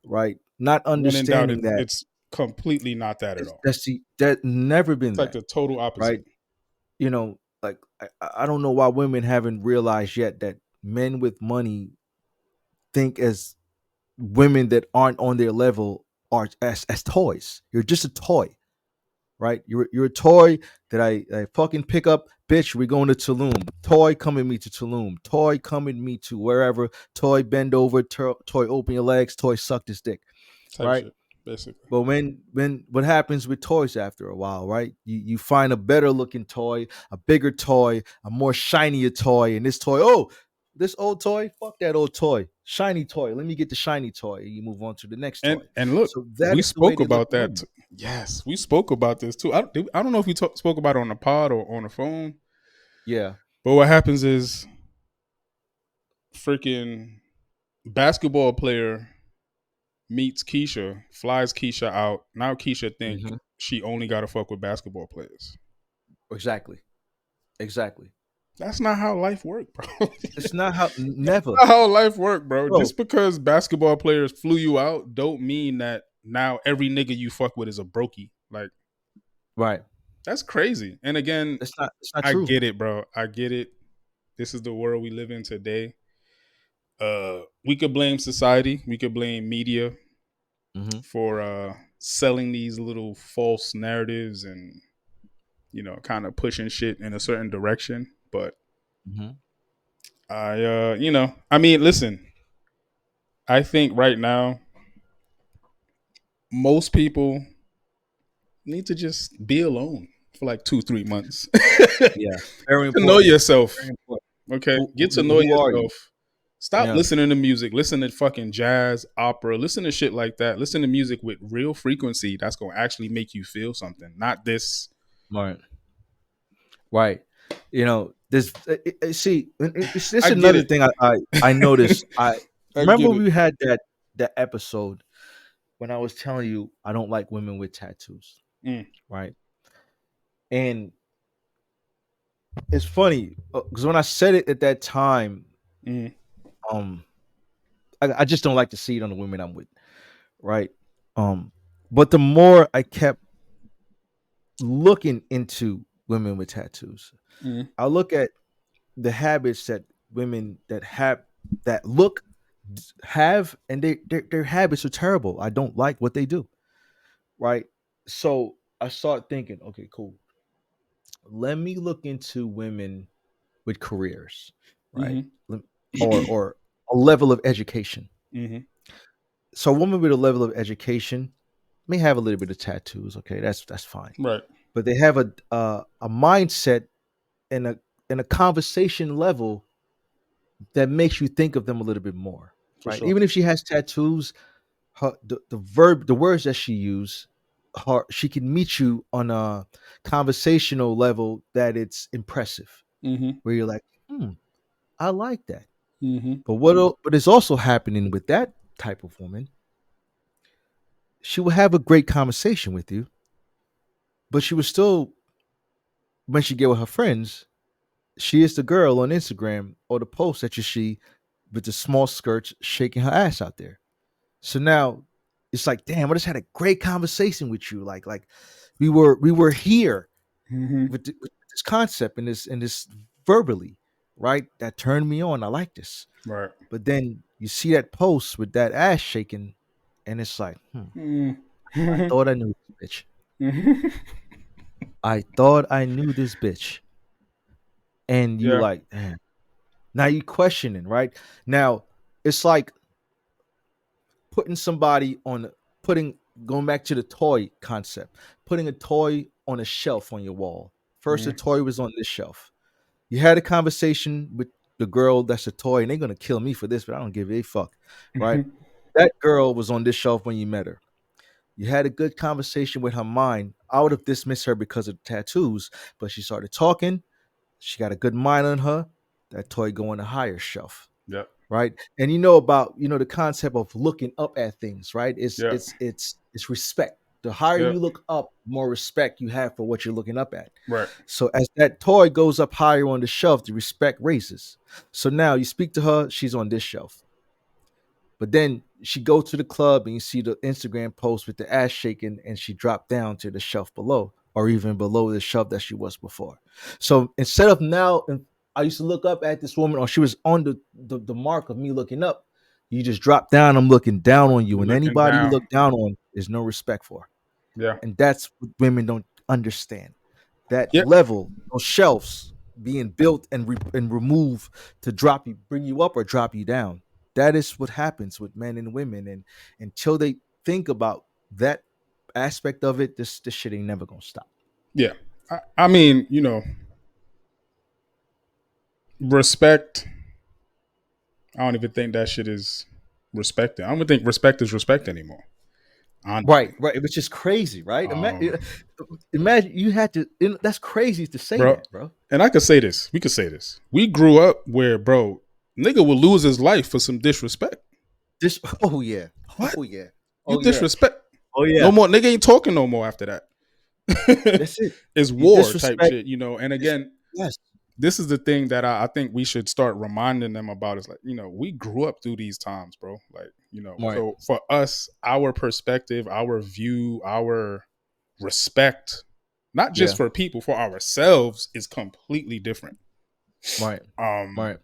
Speaker 1: right? Not
Speaker 3: When in doubt,
Speaker 1: understanding that
Speaker 3: it's completely not that at
Speaker 1: it's
Speaker 3: all.
Speaker 1: that never been
Speaker 3: It's like
Speaker 1: that,
Speaker 3: the total
Speaker 1: right?
Speaker 3: opposite.
Speaker 1: You know, like I don't know why women haven't realized yet that men with money think as women that aren't on their level are as toys. You're just a toy, right? You're a toy that I fucking pick up, bitch. We're going to Tulum. Toy, come with me to Tulum. Toy, come with me to wherever. Toy, bend over. Toy, open your legs. Toy, suck this dick,
Speaker 3: Type
Speaker 1: right?
Speaker 3: shit, basically.
Speaker 1: But when what happens with toys after a while, right? You find a better looking toy, a bigger toy, a more shinier toy, and this toy, oh, this old toy, fuck that old toy, shiny toy. Let me get the shiny toy. And you move on to the next toy.
Speaker 3: And look,
Speaker 1: So that
Speaker 3: we
Speaker 1: is the way
Speaker 3: spoke
Speaker 1: they look
Speaker 3: about
Speaker 1: at
Speaker 3: that.
Speaker 1: women.
Speaker 3: Yes, we spoke about this too. I don't know if we spoke about it on the pod or on the phone,
Speaker 1: Yeah.
Speaker 3: but what happens is freaking basketball player meets Keisha, flies Keisha out. Now Keisha think
Speaker 1: Hmm.
Speaker 3: she only got to fuck with basketball players.
Speaker 1: Exactly. Exactly.
Speaker 3: That's not how life works, bro.
Speaker 1: It's not how never,
Speaker 3: Not how life work, bro.
Speaker 1: bro.
Speaker 3: Just because basketball players flew you out, don't mean that now every nigga you fuck with is a brokey. Like,
Speaker 1: Right.
Speaker 3: that's crazy. And again,
Speaker 1: It's not. It's not
Speaker 3: I
Speaker 1: true.
Speaker 3: get it, bro. I get it. This is the world we live in today. We could blame society. We could blame media
Speaker 1: Hmm.
Speaker 3: for selling these little false narratives and, kind of pushing shit in a certain direction. But
Speaker 1: Hmm.
Speaker 3: I mean, listen. I think right now most people need to just be alone for like 2-3 months. Get
Speaker 1: Yeah. Very
Speaker 3: to know
Speaker 1: important.
Speaker 3: yourself.
Speaker 1: Very important.
Speaker 3: Okay,
Speaker 1: Who,
Speaker 3: get to
Speaker 1: who
Speaker 3: know
Speaker 1: who are you?
Speaker 3: yourself. Stop
Speaker 1: Yeah.
Speaker 3: listening to music. Listen to fucking jazz, opera. Listen to shit like that. Listen to music with real frequency that's gonna actually make you feel something. Not this.
Speaker 1: Right. Right. You know, this see, this is
Speaker 3: I get
Speaker 1: another
Speaker 3: it.
Speaker 1: thing I noticed. I
Speaker 3: I
Speaker 1: remember
Speaker 3: get it.
Speaker 1: we had that episode when I was telling you I don't like women with tattoos,
Speaker 3: Mm,
Speaker 1: right? And it's funny because when I said it at that time,
Speaker 3: mm,
Speaker 1: um, I just don't like to see it on the women I'm with, right? Um, but the more I kept looking into women with tattoos,
Speaker 3: mm,
Speaker 1: I look at the habits that women that have that look have, and their habits are terrible. I don't like what they do, right? So I start thinking, okay, cool. Let me look into women with careers, right?
Speaker 3: Mm-hmm.
Speaker 1: Or a level of education.
Speaker 3: Mm-hmm.
Speaker 1: So a woman with a level of education may have a little bit of tattoos. Okay, that's fine.
Speaker 3: Right.
Speaker 1: But they have a mindset and a conversation level that makes you think of them a little bit more,
Speaker 3: For
Speaker 1: right?
Speaker 3: sure.
Speaker 1: Even if she has tattoos, the words that she use, she can meet you on a conversational level that it's impressive,
Speaker 3: Mm-hmm.
Speaker 1: where you're like, I like that.
Speaker 3: Mm-hmm.
Speaker 1: But is also happening with that type of woman? She will have a great conversation with you, but she will still, when she get with her friends, she is the girl on Instagram or the post that you see with the small skirts shaking her ass out there. So now it's like, damn, I just had a great conversation with you. Like we were here
Speaker 3: Mm-hmm.
Speaker 1: with this concept and this verbally, right? That turned me on. I like this.
Speaker 3: Right.
Speaker 1: But then you see that post with that ass shaking, and it's like, I
Speaker 3: Mm-hmm.
Speaker 1: thought I knew this bitch.
Speaker 3: Mm-hmm.
Speaker 1: I thought I knew this bitch. And you
Speaker 3: Yeah.
Speaker 1: like, damn. Now you questioning, right? Now it's like putting somebody on putting going back to the toy concept, putting a toy on a shelf on your wall. First, the
Speaker 3: Mm-hmm.
Speaker 1: toy was on this shelf. You had a conversation with the girl that's a toy, and they're gonna kill me for this, but I don't give a fuck, right? That girl was on this shelf when you met her. You had a good conversation with her mind. I would have dismissed her because of the tattoos, but she started talking. She got a good mind on her. That toy go on a higher shelf,
Speaker 3: Yep.
Speaker 1: right? And you know about the concept of looking up at things, right? It's
Speaker 3: Yep.
Speaker 1: it's it's it's respect. The higher
Speaker 3: Yep.
Speaker 1: you look up, more respect you have for what you're looking up at.
Speaker 3: Right.
Speaker 1: So as that toy goes up higher on the shelf, the respect raises. So now you speak to her, she's on this shelf. But then she go to the club and you see the Instagram post with the ass shaking and she dropped down to the shelf below or even below the shelf that she was before. So instead of now, and I used to look up at this woman or she was on the mark of me looking up. You just drop down, I'm looking down on you.
Speaker 3: You're
Speaker 1: And
Speaker 3: looking
Speaker 1: anybody you
Speaker 3: down.
Speaker 1: look down on, there's no respect for.
Speaker 3: Yeah.
Speaker 1: And that's what women don't understand. That
Speaker 3: Yep.
Speaker 1: level, those shelves being built and removed to drop you, bring you up or drop you down. That is what happens with men and women. And until they think about that aspect of it, this shit ain't never gonna stop.
Speaker 3: Yeah. I mean, respect. I don't even think that shit is respected. I don't even think respect is respect anymore. Honestly.
Speaker 1: Right, which is crazy, right?
Speaker 3: Um,
Speaker 1: Imagine you had to. That's crazy to say
Speaker 3: bro.
Speaker 1: that, bro.
Speaker 3: And I could say this. We could say this. We grew up where, bro, nigga will lose his life for some disrespect.
Speaker 1: This. Oh yeah.
Speaker 3: What?
Speaker 1: Oh yeah.
Speaker 3: You
Speaker 1: Oh yeah.
Speaker 3: disrespect.
Speaker 1: Oh
Speaker 3: No
Speaker 1: yeah.
Speaker 3: more. Nigga ain't talking no more after that.
Speaker 1: That's it.
Speaker 3: It's
Speaker 1: You
Speaker 3: war type
Speaker 1: disrespect.
Speaker 3: shit, And again,
Speaker 1: Yes.
Speaker 3: this is the thing that I think we should start reminding them about. Is like, we grew up through these times, bro. Like,
Speaker 1: Right.
Speaker 3: so for us, our perspective, our view, our respect, not just
Speaker 1: Yeah.
Speaker 3: for people, for ourselves, is completely different.
Speaker 1: Right.
Speaker 3: Um,
Speaker 1: Right.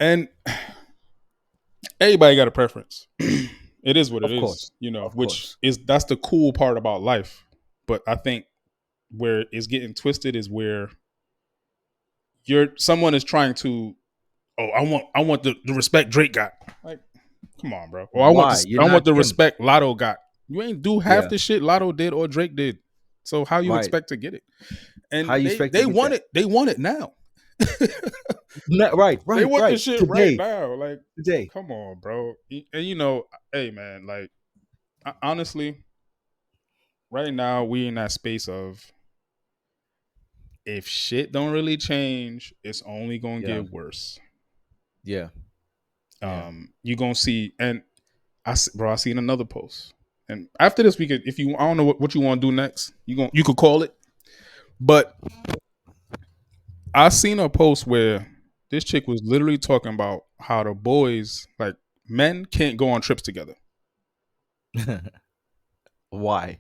Speaker 3: and everybody got a preference. It is what it
Speaker 1: Of course.
Speaker 3: is,
Speaker 1: Of
Speaker 3: which
Speaker 1: course.
Speaker 3: is that's the cool part about life. But I think where it's getting twisted is where someone is trying to, oh, I want the respect Drake got. Like, come on, bro. Or
Speaker 1: Why? You're
Speaker 3: I
Speaker 1: not
Speaker 3: want the
Speaker 1: him.
Speaker 3: respect Lotto got. You ain't do half
Speaker 1: Yeah.
Speaker 3: the shit Lotto did or Drake did. So how you
Speaker 1: Right.
Speaker 3: expect to get it?
Speaker 1: How
Speaker 3: And
Speaker 1: you
Speaker 3: they
Speaker 1: expect to
Speaker 3: they
Speaker 1: get
Speaker 3: want
Speaker 1: that?
Speaker 3: it. They want it now.
Speaker 1: Right.
Speaker 3: They
Speaker 1: Right.
Speaker 3: want the
Speaker 1: Right.
Speaker 3: shit right
Speaker 1: Today.
Speaker 3: now. Like,
Speaker 1: Today.
Speaker 3: come on, bro. And hey man, like honestly, right now we in that space of if shit don't really change, it's only gonna
Speaker 1: Yeah.
Speaker 3: get worse.
Speaker 1: Yeah. Yeah.
Speaker 3: You gonna see, and I seen another post, and after this, we could, if you, I don't know what you want to do next. You could call it, but I seen a post where this chick was literally talking about how the boys, like men, can't go on trips together.
Speaker 1: Why?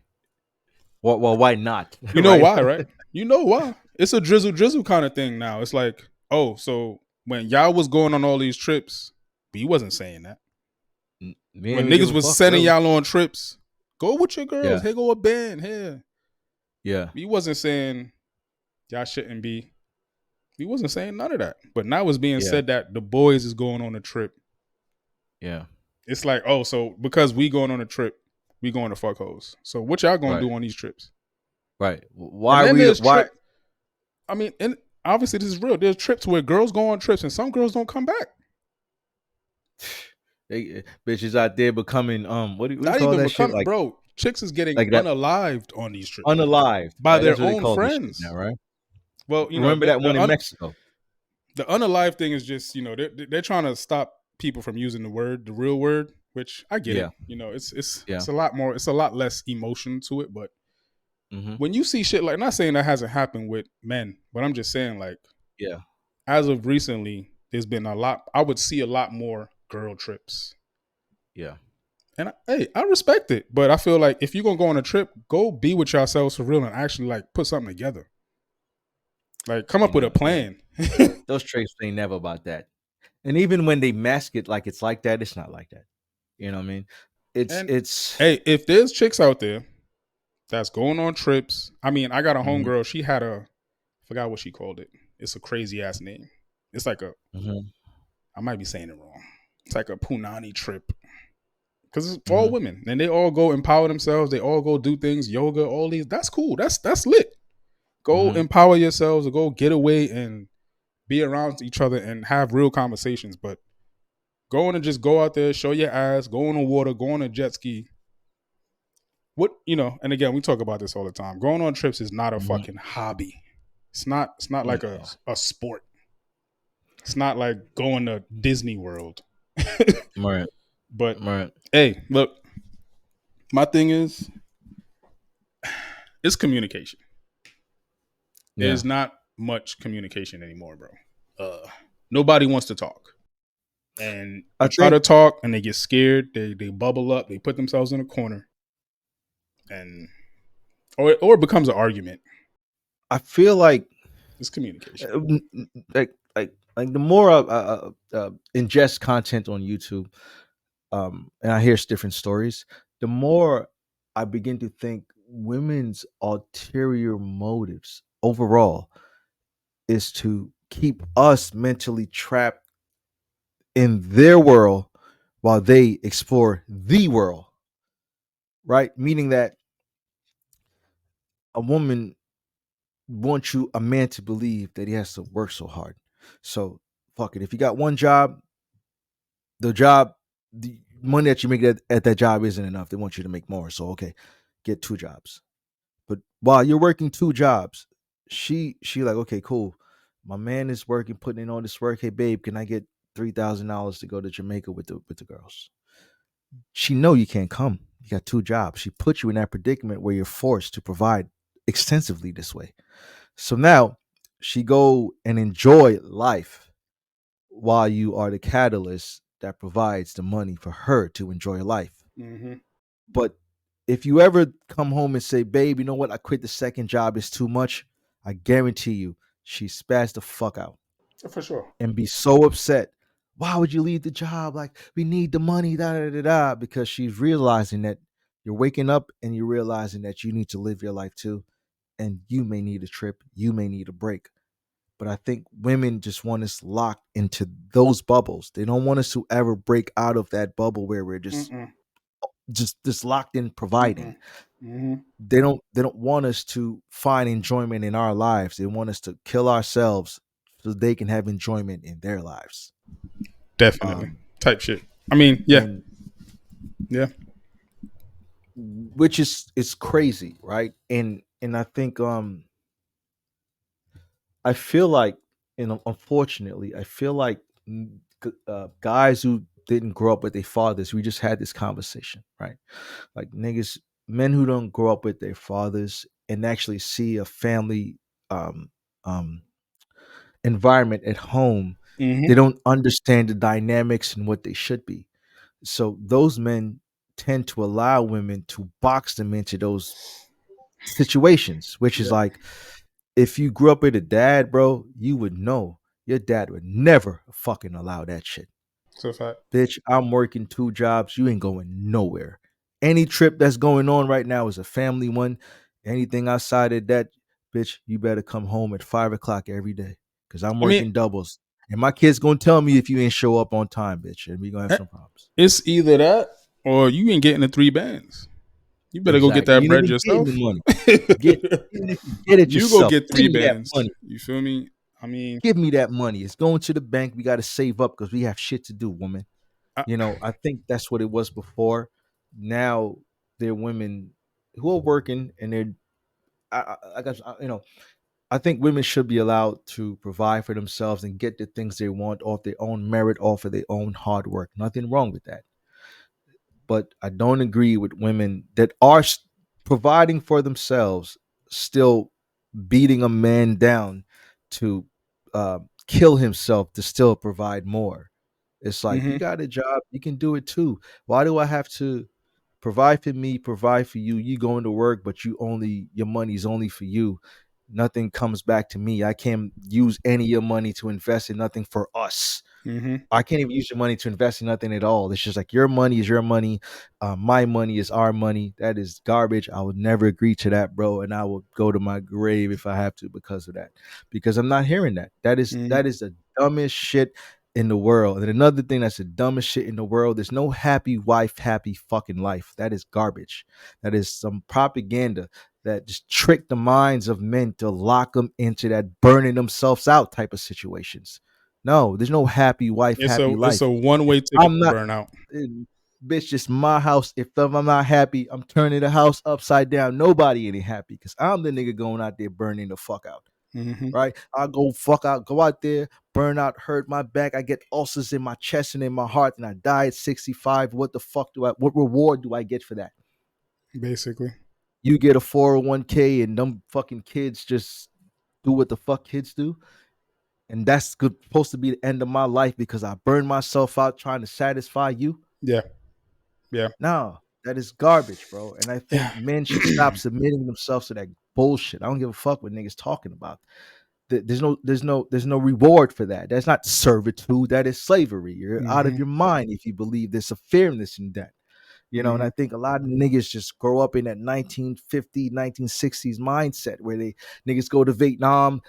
Speaker 1: Well, why not?
Speaker 3: You know
Speaker 1: Right?
Speaker 3: why, right? You know why? It's a drizzle kind of thing now. It's like, oh, so when y'all was going on all these trips, but you wasn't saying that.
Speaker 1: Me ain't
Speaker 3: When
Speaker 1: even give
Speaker 3: niggas
Speaker 1: a
Speaker 3: was
Speaker 1: fuck,
Speaker 3: sending
Speaker 1: really.
Speaker 3: y'all on trips, go with your girls.
Speaker 1: Yeah.
Speaker 3: Here go a band. Here.
Speaker 1: Yeah.
Speaker 3: You wasn't saying y'all shouldn't be He wasn't saying none of that. But now it's being
Speaker 1: Yeah.
Speaker 3: said that the boys is going on a trip.
Speaker 1: Yeah.
Speaker 3: It's like, oh, so because we going on a trip, we going to fuck hoes. So what y'all gonna
Speaker 1: Right.
Speaker 3: do on these trips?
Speaker 1: Right.
Speaker 3: And
Speaker 1: Why
Speaker 3: then
Speaker 1: we?
Speaker 3: there's
Speaker 1: Why?
Speaker 3: trip. I mean, and obviously this is real. There's trips where girls go on trips and some girls don't come back.
Speaker 1: They bitches out there becoming what do you
Speaker 3: Not
Speaker 1: call
Speaker 3: even
Speaker 1: that shit?
Speaker 3: become, bro. Chicks is getting
Speaker 1: Like that
Speaker 3: unalived on these trips
Speaker 1: unalived,
Speaker 3: by
Speaker 1: right?
Speaker 3: their
Speaker 1: That's what they
Speaker 3: own
Speaker 1: call this shit now,
Speaker 3: friends.
Speaker 1: right?
Speaker 3: Well, you know,
Speaker 1: Remember that one in Mexico?
Speaker 3: the unalive thing is just, you know, they're trying to stop people from using the real word, which I get it.
Speaker 1: Yeah.
Speaker 3: You know,
Speaker 1: Yeah.
Speaker 3: it's a lot more, it's a lot less emotion to it. But
Speaker 1: Mm-hmm.
Speaker 3: when you see shit like, not saying that hasn't happened with men, but I'm just saying, like,
Speaker 1: Yeah.
Speaker 3: as of recently, there's been a lot. I would see a lot more girl trips.
Speaker 1: Yeah.
Speaker 3: And hey, I respect it, but I feel like if you're gonna go on a trip, go be with yourselves for real and actually like put something together. Like, come
Speaker 1: You
Speaker 3: up with a
Speaker 1: know,
Speaker 3: plan.
Speaker 1: those traits ain't never about that. And even when they mask it like it's like that, it's not like that. You know what I mean?
Speaker 3: And
Speaker 1: It's
Speaker 3: hey, if there's chicks out there that's going on trips, I mean, I got a
Speaker 1: Mhm,
Speaker 3: homegirl. She had a, forgot what she called it. It's a crazy ass name. It's like a,
Speaker 1: mhm,
Speaker 3: I might be saying it wrong. It's like a punani trip because it's for all
Speaker 1: mhm,
Speaker 3: women, and they all go empower themselves. They all go do things, yoga, all these. That's cool. That's lit. Go
Speaker 1: mhm,
Speaker 3: empower yourselves, or go get away and be around each other and have real conversations. But going and just go out there, show your ass, go on the water, go on a jet ski. What, you know, and again, we talk about this all the time. Going on trips is not a
Speaker 1: mhm.
Speaker 3: fucking hobby. It's not like
Speaker 1: No.
Speaker 3: a sport. It's not like going to Disney World.
Speaker 1: Right.
Speaker 3: But
Speaker 1: Right.
Speaker 3: hey, look, my thing is it's communication.
Speaker 1: Yeah.
Speaker 3: There's not much communication anymore, bro. Nobody wants to talk. And
Speaker 1: I
Speaker 3: you try
Speaker 1: think
Speaker 3: to talk and they get scared, they bubble up, they put themselves in a corner, and or it becomes an argument.
Speaker 1: I feel like
Speaker 3: It's communication.
Speaker 1: like the more I ingest content on YouTube, and I hear different stories, the more I begin to think women's ulterior motives overall is to keep us mentally trapped in their world while they explore the world, right? Meaning that a woman wants a man to believe that he has to work so hard. So fuck it. If you got one job, the job, the money that you make at that job isn't enough. They want you to make more. So okay, get two jobs. But while you're working two jobs, she like, okay, cool. My man is working, putting in all this work. Hey babe, can I get $3,000 to go to Jamaica with the girls? She know you can't come. You got two jobs. She put you in that predicament where you're forced to provide extensively this way. So now she go and enjoy life while you are the catalyst that provides the money for her to enjoy life.
Speaker 3: Mm-hmm.
Speaker 1: But if you ever come home and say, babe, you know what? I quit the second job. It's too much. I guarantee you, she spaz the fuck out
Speaker 3: For sure.
Speaker 1: and be so upset. Why would you leave the job? Like, we need the money, da da da da. Because she's realizing that you're waking up and you're realizing that you need to live your life too. And you may need a trip. You may need a break. But I think women just want us locked into those bubbles. They don't want us to ever break out of that bubble where we're just
Speaker 3: Mm-mm.
Speaker 1: just locked in providing.
Speaker 3: Mm-mm. Mm-hmm.
Speaker 1: They don't want us to find enjoyment in our lives. They want us to kill ourselves so they can have enjoyment in their lives.
Speaker 3: Definitely.
Speaker 1: Um
Speaker 3: Type shit. I mean, yeah.
Speaker 1: and
Speaker 3: Yeah.
Speaker 1: which is crazy, right? And I think I feel like, and unfortunately, I feel like guys who didn't grow up with their fathers, we just had this conversation, right? Like niggas, men who don't grow up with their fathers and actually see a family um, um, environment at home,
Speaker 3: Mm-hmm.
Speaker 1: they don't understand the dynamics and what they should be. So those men tend to allow women to box them into those situations, which is
Speaker 3: Yeah.
Speaker 1: like, if you grew up with a dad, bro, you would know your dad would never fucking allow that shit.
Speaker 3: It's a fact.
Speaker 1: Bitch, I'm working two jobs. You ain't going nowhere. Any trip that's going on right now is a family one. Anything outside of that, bitch, you better come home at 5 o'clock every day. because I'm
Speaker 3: I mean,
Speaker 1: working doubles. And my kid's gonna tell me if you ain't show up on time, bitch, and we gonna have some problems.
Speaker 3: it's either that or you ain't getting the 3 bands. You better go get
Speaker 1: Exactly.
Speaker 3: that
Speaker 1: You ain't
Speaker 3: bread
Speaker 1: even getting
Speaker 3: yourself.
Speaker 1: the money. Get Even if you get it
Speaker 3: You go
Speaker 1: yourself,
Speaker 3: get
Speaker 1: give
Speaker 3: three
Speaker 1: me that
Speaker 3: bands.
Speaker 1: money.
Speaker 3: You feel me? I mean,
Speaker 1: Give me that money. It's going to the bank. We got to save up because we have shit to do, woman.
Speaker 3: I,
Speaker 1: I think that's what it was before. Now there are women who are working, and they're. I guess I think women should be allowed to provide for themselves and get the things they want off their own merit, off of their own hard work. Nothing wrong with that. But I don't agree with women that are providing for themselves, still beating a man down to uh, kill himself to still provide more. It's like you
Speaker 3: hmm
Speaker 1: got a job, you can do it too. Why do I have to provide for me, provide for you? You going to work, but your money's only for you. Nothing comes back to me. I can't use any of your money to invest in nothing for us.
Speaker 3: hmm
Speaker 1: I can't even use your money to invest in nothing at all. It's just like your money is your money. My money is our money. That is garbage. I would never agree to that, bro. And I will go to my grave if I have to because of that. Because I'm not hearing that.
Speaker 3: hmm
Speaker 1: That is the dumbest shit in the world. And another thing that's the dumbest shit in the world. There's no happy wife, happy fucking life. That is garbage. That is some propaganda that just trick the minds of men to lock them into that burning themselves out type of situations. No, there's no happy wife, happy
Speaker 3: it's a
Speaker 1: life.
Speaker 3: one
Speaker 1: If
Speaker 3: way ticket
Speaker 1: I'm
Speaker 3: to
Speaker 1: not,
Speaker 3: burnout.
Speaker 1: eh, bitch, it's my house. If I'm not happy, I'm turning the house upside down. Nobody ain't happy because I'm the nigga going out there burning the fuck out.
Speaker 3: hmm
Speaker 1: Right? I'll go fuck out, go out there, burn out, hurt my back. I get ulcers in my chest and in my heart, and I die at 65. What reward do I get for that?
Speaker 3: Basically,
Speaker 1: You get a 401k and them fucking kids just do what the fuck kids do, and that's supposed to be the end of my life because I burned myself out trying to satisfy you.
Speaker 3: yeah, yeah,
Speaker 1: No, that is garbage, bro. And I
Speaker 3: yeah.
Speaker 1: think men should stop submitting themselves to that bullshit. I don't give a fuck what niggas talking about. There's no reward for that. That's not servitude. That is slavery. You're out of
Speaker 3: hmm
Speaker 1: your mind if you believe there's a fairness in that. And
Speaker 3: hmm
Speaker 1: I think a lot of niggas just grow up in that 1950s, 1960s mindset where they niggas go to Vietnam,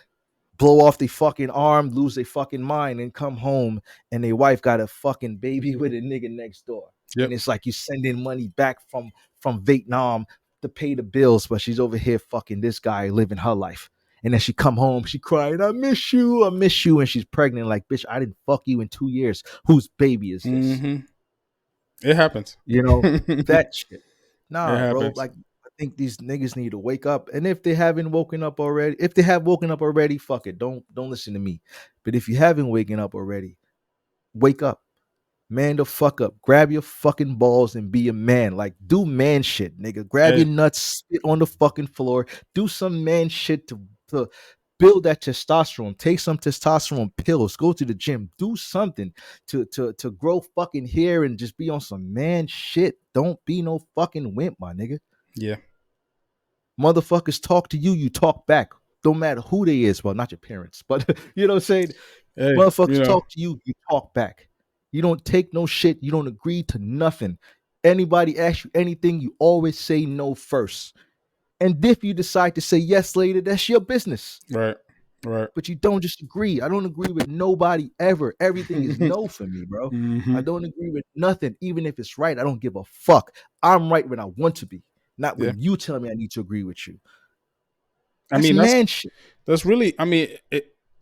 Speaker 1: blow off their fucking arm, lose their fucking mind, and come home and their wife got a fucking baby with a nigga next door.
Speaker 3: Yep.
Speaker 1: And it's like you sending money back from Vietnam to pay the bills, but she's over here fucking this guy living her life. And then she come home, she crying, I miss you. And she's pregnant, like, bitch, I didn't fuck you in 2 years. Whose baby is this?
Speaker 3: hmm It happens.
Speaker 1: You know,
Speaker 3: It
Speaker 1: that shit. Nah, bro.
Speaker 3: happens.
Speaker 1: Like, I think these niggas need to wake up. And if they haven't woken up already, if they have woken up already, fuck it. Don't listen to me. But if you haven't waken up already, wake up. Man the fuck up. Grab your fucking balls and be a man. Like, do man shit, nigga. Grab
Speaker 3: Hey,
Speaker 1: your nuts, spit on the fucking floor. Do some man shit to build that testosterone. Take some testosterone pills. Go to the gym. Do something to grow fucking hair and just be on some man shit. Don't be no fucking wimp, my nigga.
Speaker 3: yeah.
Speaker 1: Motherfuckers talk to you, you talk back. Don't matter who they is. Well, not your parents, but you know what I'm saying?
Speaker 3: Hey,
Speaker 1: Motherfuckers talk to you, you talk back. You don't take no shit. You don't agree to nothing. Anybody asks you anything, you always say no first. And if you decide to say yes later, that's your business.
Speaker 3: right, right.
Speaker 1: But you don't just agree. I don't agree with nobody ever. Everything is no for me, bro. I
Speaker 3: hmm
Speaker 1: don't agree with nothing. Even if it's right, I don't give a fuck. I'm right when I want to be, not
Speaker 3: Yeah.
Speaker 1: when you tell me I need to agree with you.
Speaker 3: I
Speaker 1: That's
Speaker 3: mean,
Speaker 1: man shit.
Speaker 3: that's really. I mean,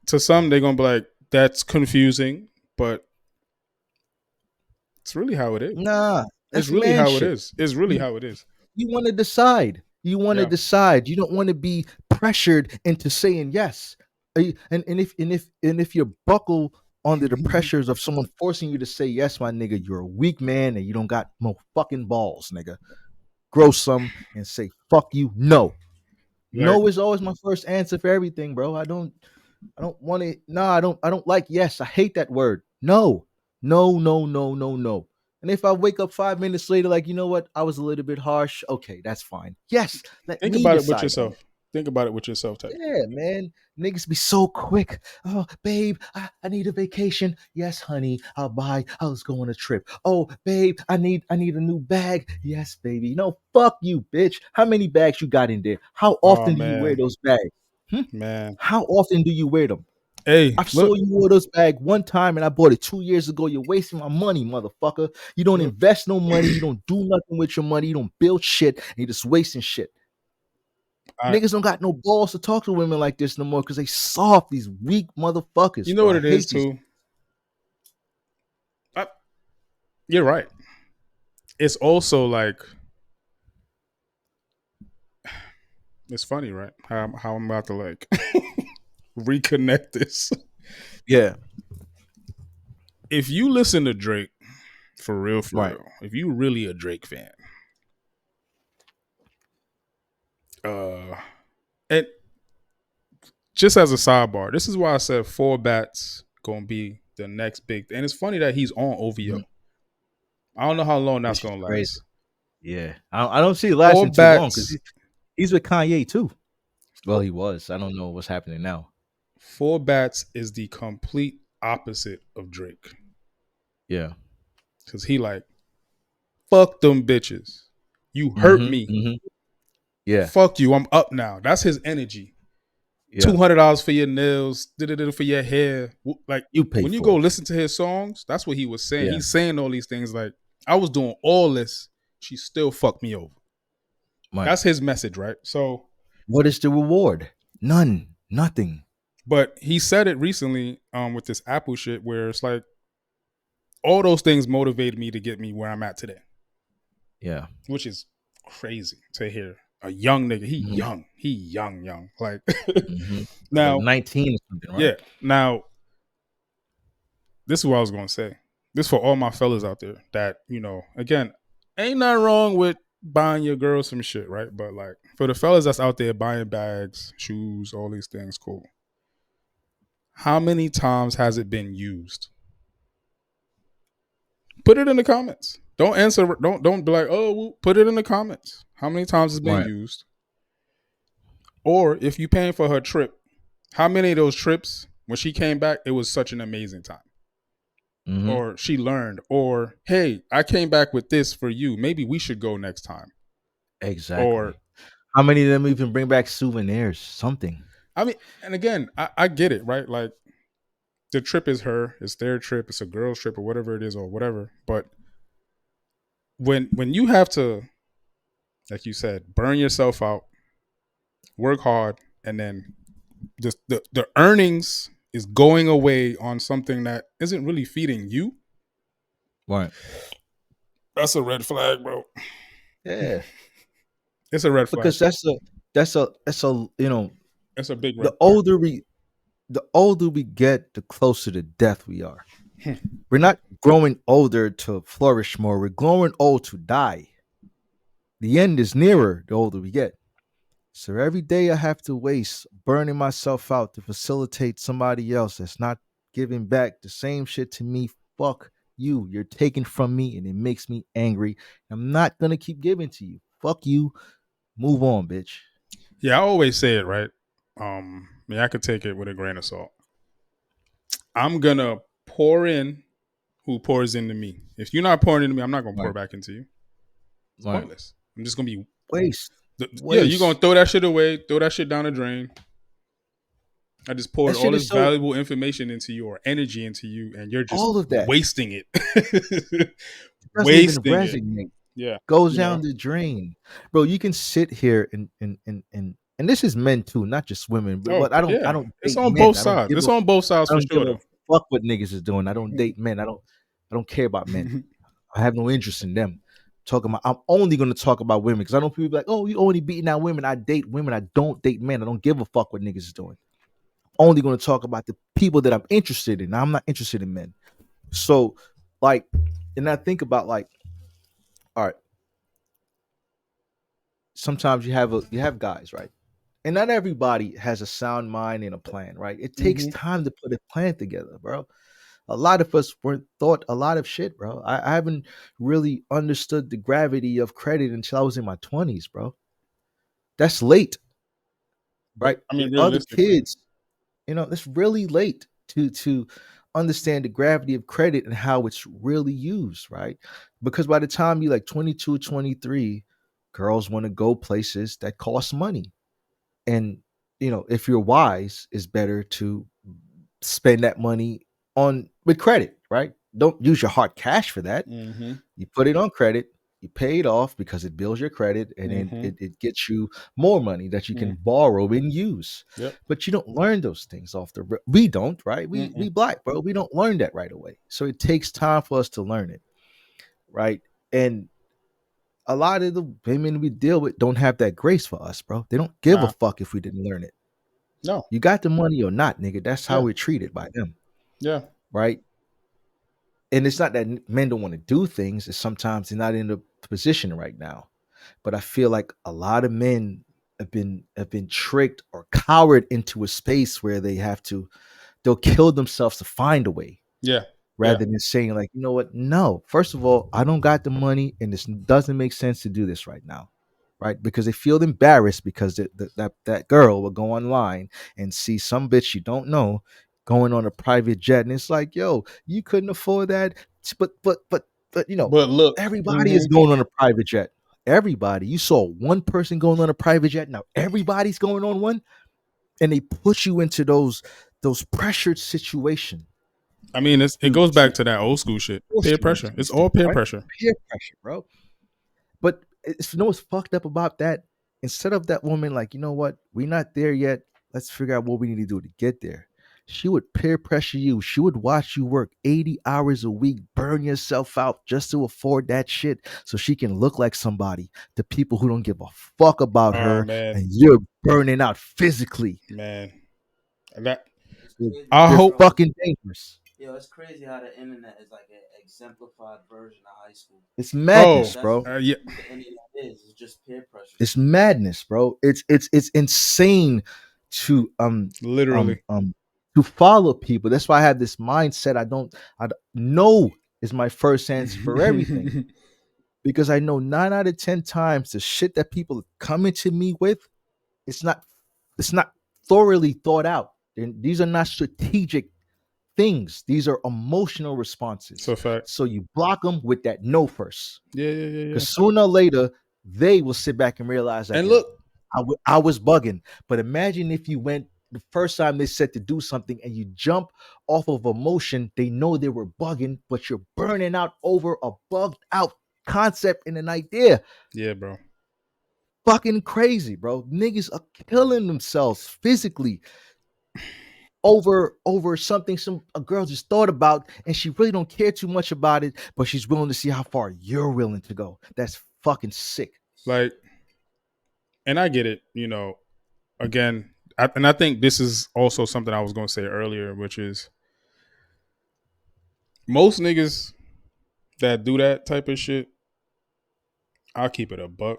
Speaker 3: to some they're gonna be like, that's confusing, but it's really how it is.
Speaker 1: Nah,
Speaker 3: It's
Speaker 1: that's
Speaker 3: really
Speaker 1: man
Speaker 3: how it
Speaker 1: shit.
Speaker 3: is. It's really
Speaker 1: You
Speaker 3: how it is.
Speaker 1: you want to decide. You want to
Speaker 3: Yeah.
Speaker 1: decide. You don't want to be pressured into saying yes. And if you're buckle under the pressures of someone forcing you to say yes, my nigga, you're a weak man and you don't got no fucking balls, nigga. Grow some and say fuck you. No.
Speaker 3: Right.
Speaker 1: No is always my first answer for everything, bro. I don't want it. No, I don't like yes. I hate that word. No. No, no, no, no, no. And if I wake up 5 minutes later, like, you know what? I was a little bit harsh. Okay, that's fine. Yes, let
Speaker 3: Think
Speaker 1: me
Speaker 3: about it with
Speaker 1: decide on it.
Speaker 3: yourself. Think about it with yourself, type.
Speaker 1: Yeah, man. Niggas be so quick. Oh, babe, I need a vacation. Yes, honey, I'll buy. I was going on a trip. Oh, babe, I need a new bag. Yes, baby. No, fuck you, bitch. How many bags you got in there? How
Speaker 3: Oh
Speaker 1: often do you wear
Speaker 3: man,
Speaker 1: those bags? Hmm?
Speaker 3: man.
Speaker 1: How often do you wear them?
Speaker 3: Hey,
Speaker 1: I saw
Speaker 3: look,
Speaker 1: you wore this bag one time and I bought it 2 years ago. You're wasting my money, motherfucker. You don't
Speaker 3: look.
Speaker 1: invest no money. You don't do nothing with your money. You don't build shit. And you're just wasting shit.
Speaker 3: I,
Speaker 1: Niggas don't got no balls to talk to women like this no more because they soft, these weak
Speaker 3: you
Speaker 1: motherfuckers,
Speaker 3: know
Speaker 1: bro.
Speaker 3: what
Speaker 1: I
Speaker 3: it is
Speaker 1: hate these.
Speaker 3: too. I, you're right. It's also like it's funny, right? How I'm about to like reconnect this.
Speaker 1: Yeah,
Speaker 3: If you listen to Drake for
Speaker 1: right.
Speaker 3: real, if you really a Drake fan, uh, and just as a sidebar, this is why I said Four Bats gonna be the next big. And it's funny that he's on OVO.
Speaker 1: Mhm.
Speaker 3: I don't know how long that's
Speaker 1: Which is
Speaker 3: gonna
Speaker 1: crazy.
Speaker 3: last.
Speaker 1: Yeah, I don't see it
Speaker 3: Four
Speaker 1: lasting too long because
Speaker 3: Bats,
Speaker 1: he's with Kanye too. Well, he was. I don't know what's happening now.
Speaker 3: Four Bats is the complete opposite of Drake
Speaker 1: Yeah.
Speaker 3: because he like fuck them bitches. You hurt
Speaker 1: Mm-hmm.
Speaker 3: me.
Speaker 1: Mm-hmm. Yeah.
Speaker 3: Fuck you. I'm up now. That's his energy.
Speaker 1: Yeah.
Speaker 3: $200 for your nails, for your hair. Like
Speaker 1: You pay
Speaker 3: when you go
Speaker 1: for it.
Speaker 3: listen to his songs, that's what he was saying.
Speaker 1: Yeah.
Speaker 3: He's saying all these things like, I was doing all this, she still fucked me over.
Speaker 1: Right.
Speaker 3: That's his message, right? So,
Speaker 1: What is the reward? None. Nothing.
Speaker 3: but he said it recently with this Apple shit where it's like all those things motivated me to get me where I'm at today,
Speaker 1: Yeah.
Speaker 3: which is crazy to hear. A young nigga,
Speaker 1: Mm-hmm.
Speaker 3: he young. Like
Speaker 1: Mm-hmm. Like
Speaker 3: now,
Speaker 1: 19 or something, right?
Speaker 3: yeah. Now, this is what I was gonna say. This for all my fellas out there that, again, ain't nothing wrong with buying your girl some shit, right? But like for the fellas that's out there buying bags, shoes, all these things, cool. How many times has it been used? Put it in the comments. Don't answer. Don't be like, oh, well, put it in the comments. How many times it's been
Speaker 1: Right.
Speaker 3: used? Or if you paying for her trip, how many of those trips when she came back, it was such an amazing time?
Speaker 1: Mm-hmm.
Speaker 3: Or she learned, or hey, I came back with this for you. Maybe we should go next time. Or
Speaker 1: Exactly. How many of them even bring back souvenirs? Something.
Speaker 3: I mean, and again, I get it, right? Like the trip is it's their trip, it's a girl's trip or whatever it is or whatever. But when you have to, like you said, burn yourself out, work hard, and then just the earnings is going away on something that isn't really feeding you,
Speaker 1: Right.
Speaker 3: that's a red flag, bro.
Speaker 1: Yeah.
Speaker 3: It's a red flag.
Speaker 1: Because that's a
Speaker 3: It's a big red
Speaker 1: the
Speaker 3: flag.
Speaker 1: older we get, the closer to death we are. We're not growing older to flourish more. We're growing old to die. The end is nearer the older we get. So every day I have to waste burning myself out to facilitate somebody else that's not giving back the same shit to me. Fuck you. You're taking from me and it makes me angry. I'm not gonna keep giving to you. Fuck you. Move on, bitch.
Speaker 3: Yeah, I always say it, right? I could take it with a grain of salt. I'm gonna pour in who pours into me. If you're not pouring into me, I'm not gonna pour
Speaker 1: Right.
Speaker 3: back into you. It's
Speaker 1: Right.
Speaker 3: pointless. I'm just gonna be
Speaker 1: Waste.
Speaker 3: yeah, you're gonna
Speaker 1: Waste.
Speaker 3: throw that shit away, throw that shit down the drain. I just poured
Speaker 1: That
Speaker 3: all
Speaker 1: shit
Speaker 3: this
Speaker 1: is so
Speaker 3: valuable information into you or energy into you, and you're just
Speaker 1: all of that.
Speaker 3: wasting it.
Speaker 1: Doesn't even
Speaker 3: Wasting it.
Speaker 1: resonate.
Speaker 3: Yeah.
Speaker 1: Goes
Speaker 3: You know.
Speaker 1: down the drain. Bro, you can sit here and this is men too, not just women. But I
Speaker 3: Yeah.
Speaker 1: don't
Speaker 3: It's
Speaker 1: date
Speaker 3: on
Speaker 1: men.
Speaker 3: both sides. It's on both sides
Speaker 1: I
Speaker 3: for
Speaker 1: don't give
Speaker 3: sure
Speaker 1: a
Speaker 3: though.
Speaker 1: fuck what niggas is doing. I don't date men. I don't care about men. I have no interest in them. I'm only gonna talk about women because I know people be like, oh, you only beating out women. I date women. I don't date men. I don't give a fuck what niggas is doing. Only gonna talk about the people that I'm interested in. I'm not interested in men. So, like, and I think about like, all right, sometimes you have guys, right? And not everybody has a sound mind and a plan, right? It takes
Speaker 3: Mm-hmm.
Speaker 1: time to put a plan together, bro. A lot of us weren't thought a lot of shit, bro. I haven't really understood the gravity of credit until I was in my 20s, bro. That's late,
Speaker 3: But
Speaker 1: right?
Speaker 3: I mean,
Speaker 1: Other
Speaker 3: realistically,
Speaker 1: kids, it's really late to understand the gravity of credit and how it's really used, right? Because by the time you like 22, 23, girls want to go places that cost money. And if you're wise, it's better to spend that money on with credit, right? Don't use your hard cash for that.
Speaker 3: Mm-hmm.
Speaker 1: You put it on credit, you pay it off because it builds your credit, and then
Speaker 3: Mm-hmm.
Speaker 1: it gets you more money that you can
Speaker 3: Mm.
Speaker 1: borrow and use.
Speaker 3: Yep.
Speaker 1: But you don't learn those things off the we don't, right? We
Speaker 3: Mm-mm.
Speaker 1: black, bro. We don't learn that right away. So it takes time for us to learn it, right? And a lot of the women we deal with don't have that grace for us, bro. They don't give a
Speaker 3: Nah.
Speaker 1: fuck if we didn't learn it.
Speaker 3: No.
Speaker 1: You got the money or not, nigga. That's how
Speaker 3: Yeah.
Speaker 1: we're treated by them,
Speaker 3: Yeah.
Speaker 1: right? And it's not that men don't want to do things, it's sometimes they're not in the position right now. But I feel like a lot of men have been tricked or cowered into a space where they'll kill themselves to find a way,
Speaker 3: Yeah.
Speaker 1: rather than saying, like, you know what, no, first of all, I don't got the money and this doesn't make sense to do this right now, right? Because they feel embarrassed because that girl will go online and see some bitch you don't know going on a private jet, and it's like, yo, you couldn't afford that. But
Speaker 3: But look.
Speaker 1: everybody is
Speaker 3: Mm-hmm.
Speaker 1: going on a private jet. Everybody, you saw one person going on a private jet, now everybody's going on one, and they put you into those pressured situations
Speaker 3: I mean, it
Speaker 1: to
Speaker 3: goes back to that old school shit.
Speaker 1: force
Speaker 3: Peer
Speaker 1: you into
Speaker 3: pressure. It's
Speaker 1: these
Speaker 3: all
Speaker 1: things,
Speaker 3: peer
Speaker 1: right?
Speaker 3: pressure.
Speaker 1: Peer pressure, bro. But it's, you know what's fucked up about that? Instead of that woman, like, you know what, we're not there yet. Let's figure out what we need to do to get there. She would peer pressure you. She would watch you work 80 hours a week, burn yourself out just to afford that shit so she can look like somebody to people who don't give a fuck about
Speaker 3: Oh
Speaker 1: her,
Speaker 3: man,
Speaker 1: and you're burning out physically.
Speaker 3: man. That
Speaker 2: It's
Speaker 1: They're,
Speaker 2: crazy,
Speaker 3: I
Speaker 1: they're
Speaker 3: hope.
Speaker 2: bro.
Speaker 1: fucking dangerous.
Speaker 2: Yo, it's crazy how the internet is like an exemplified version of high school.
Speaker 1: It's
Speaker 3: Oh,
Speaker 1: madness,
Speaker 2: That's
Speaker 1: bro.
Speaker 3: yeah.
Speaker 2: what the internet is. It's just peer pressure.
Speaker 1: It's madness, bro. It's insane to um
Speaker 3: Literally.
Speaker 1: um to follow people. That's why I have this mindset. I don't know is my first answer for everything, because I know 9 out of 10 times the shit that people are coming to me with, it's not it's not thoroughly thought out. And these are not strategic things. These are emotional
Speaker 3: So
Speaker 1: responses.
Speaker 3: fact.
Speaker 1: So you block them with that no first,
Speaker 3: Yeah, yeah, yeah, yeah.
Speaker 1: because sooner or later they will sit back and realize, like,
Speaker 3: And
Speaker 1: yo,
Speaker 3: look,
Speaker 1: I was bugging. But imagine if you went the first time they said to do something and you jump off of emotion, they know they were bugging, but you're burning out over a bugged out concept and an idea.
Speaker 3: yeah, bro.
Speaker 1: Fucking crazy, bro. Niggas are killing themselves physically over something some a girl just thought about, and she really don't care too much about it, but she's willing to see how far you're willing to go. That's fucking sick.
Speaker 3: Like, and I get it. Again, and I think this is also something I was going to say earlier, which is most niggas that do that type of shit. I'll keep it a buck.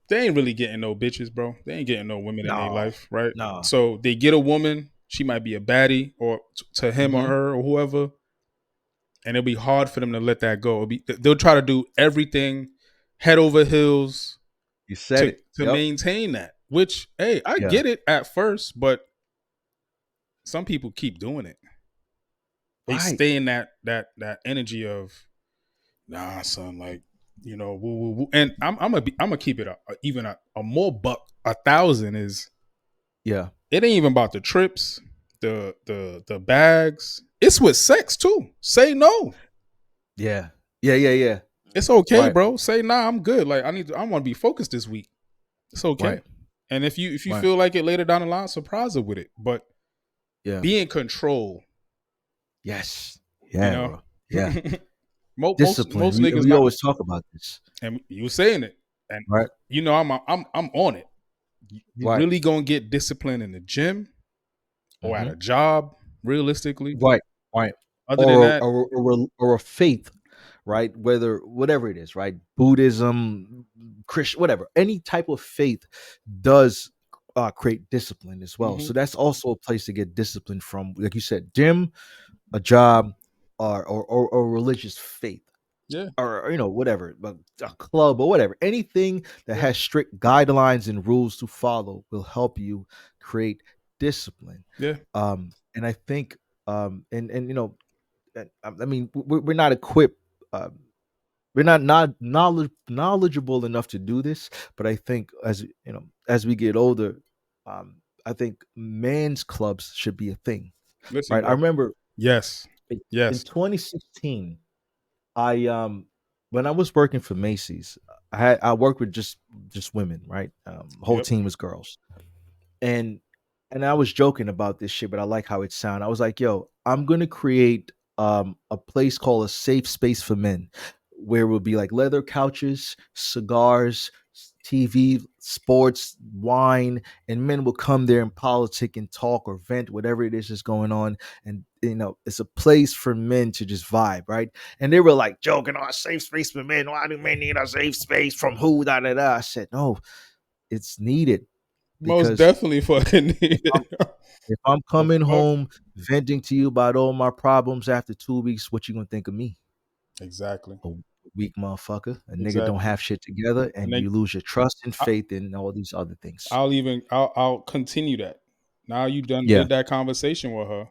Speaker 3: They ain't really getting no bitches, bro. They ain't getting no women in their
Speaker 1: No,
Speaker 3: life, right?
Speaker 1: no.
Speaker 3: So they get a woman. She might be a baddie, or to him or
Speaker 1: Mm-hmm.
Speaker 3: her or whoever, and it'll be hard for them to let that go. They'll try to do everything head over heels
Speaker 1: You said
Speaker 3: to
Speaker 1: it.
Speaker 3: to
Speaker 1: Yep.
Speaker 3: maintain that. Which, hey, I
Speaker 1: Yeah.
Speaker 3: get it at first, but some people keep doing it. They
Speaker 1: Right.
Speaker 3: stay in that energy of, nah, son, like, woo, woo, woo. And I'm gonna keep it even a more buck 1,000 is,
Speaker 1: Yeah.
Speaker 3: it ain't even about the trips, the bags. It's with sex too. Say no.
Speaker 1: Yeah. Yeah.
Speaker 3: It's okay,
Speaker 1: Right.
Speaker 3: bro. Say nah, I'm good. Like, I want to be focused this week. It's okay.
Speaker 1: Right.
Speaker 3: And if you
Speaker 1: Right.
Speaker 3: feel like it later down the line, surprise her with it. But
Speaker 1: Yeah.
Speaker 3: be in control.
Speaker 1: Yes.
Speaker 3: You
Speaker 1: Yeah,
Speaker 3: know,
Speaker 1: bro. Yeah. Discipline.
Speaker 3: most
Speaker 1: We,
Speaker 3: niggas
Speaker 1: we
Speaker 3: not.
Speaker 1: always talk about this.
Speaker 3: And you were saying it, and
Speaker 1: Right.
Speaker 3: I'm on it. You
Speaker 1: Right.
Speaker 3: really gonna get discipline in the gym or at
Speaker 1: Mm-hmm.
Speaker 3: a job, realistically.
Speaker 1: Right. Right.
Speaker 3: Other than
Speaker 1: Or
Speaker 3: that,
Speaker 1: or a faith, right? Whether whatever it is, right? Buddhism, Christian, whatever. Any type of faith does create discipline as well.
Speaker 3: mhm,
Speaker 1: So that's also a place to get discipline from, like you said, gym, a job, or religious faith,
Speaker 3: yeah,
Speaker 1: or whatever, but a club or whatever. Anything that
Speaker 3: yeah,
Speaker 1: has strict guidelines and rules to follow will help you create discipline.
Speaker 3: yeah,
Speaker 1: And I think and I mean, we're not equipped, um, we're not knowledgeable enough to do this, but I think, as we get older, I think men's clubs should be a thing.
Speaker 3: Listen,
Speaker 1: right? I
Speaker 3: bro.
Speaker 1: remember
Speaker 3: Yes.
Speaker 1: in
Speaker 3: Yes.
Speaker 1: 2016, I when I was working for Macy's, I worked with just women, right? Whole
Speaker 3: Yep.
Speaker 1: team was girls, and I was joking about this shit, but I like how it sounded. I was like, "Yo, I'm gonna create a place called a safe space for men, where it will be like leather couches, cigars, TV, sports, wine, and men will come there and politic and talk or vent whatever it is that's going on. And it's a place for men to just vibe, right?" And they were like joking, "Oh, a safe space for men. Why do men need a safe space from who?" Da da da. I said, "No, it's needed
Speaker 3: Most
Speaker 1: because."
Speaker 3: definitely fucking
Speaker 1: If I'm
Speaker 3: needed.
Speaker 1: if I'm
Speaker 3: The
Speaker 1: coming
Speaker 3: fuck?
Speaker 1: home venting to you about all my problems after 2 weeks, what you gonna think of me?
Speaker 3: Exactly.
Speaker 1: A weak motherfucker, a nigga don't
Speaker 3: Exactly.
Speaker 1: have shit together,
Speaker 3: And
Speaker 1: and
Speaker 3: then
Speaker 1: you lose your trust and
Speaker 3: I,
Speaker 1: faith in all these other things.
Speaker 3: I'll continue that. Now you done
Speaker 1: Yeah,
Speaker 3: did that conversation with her.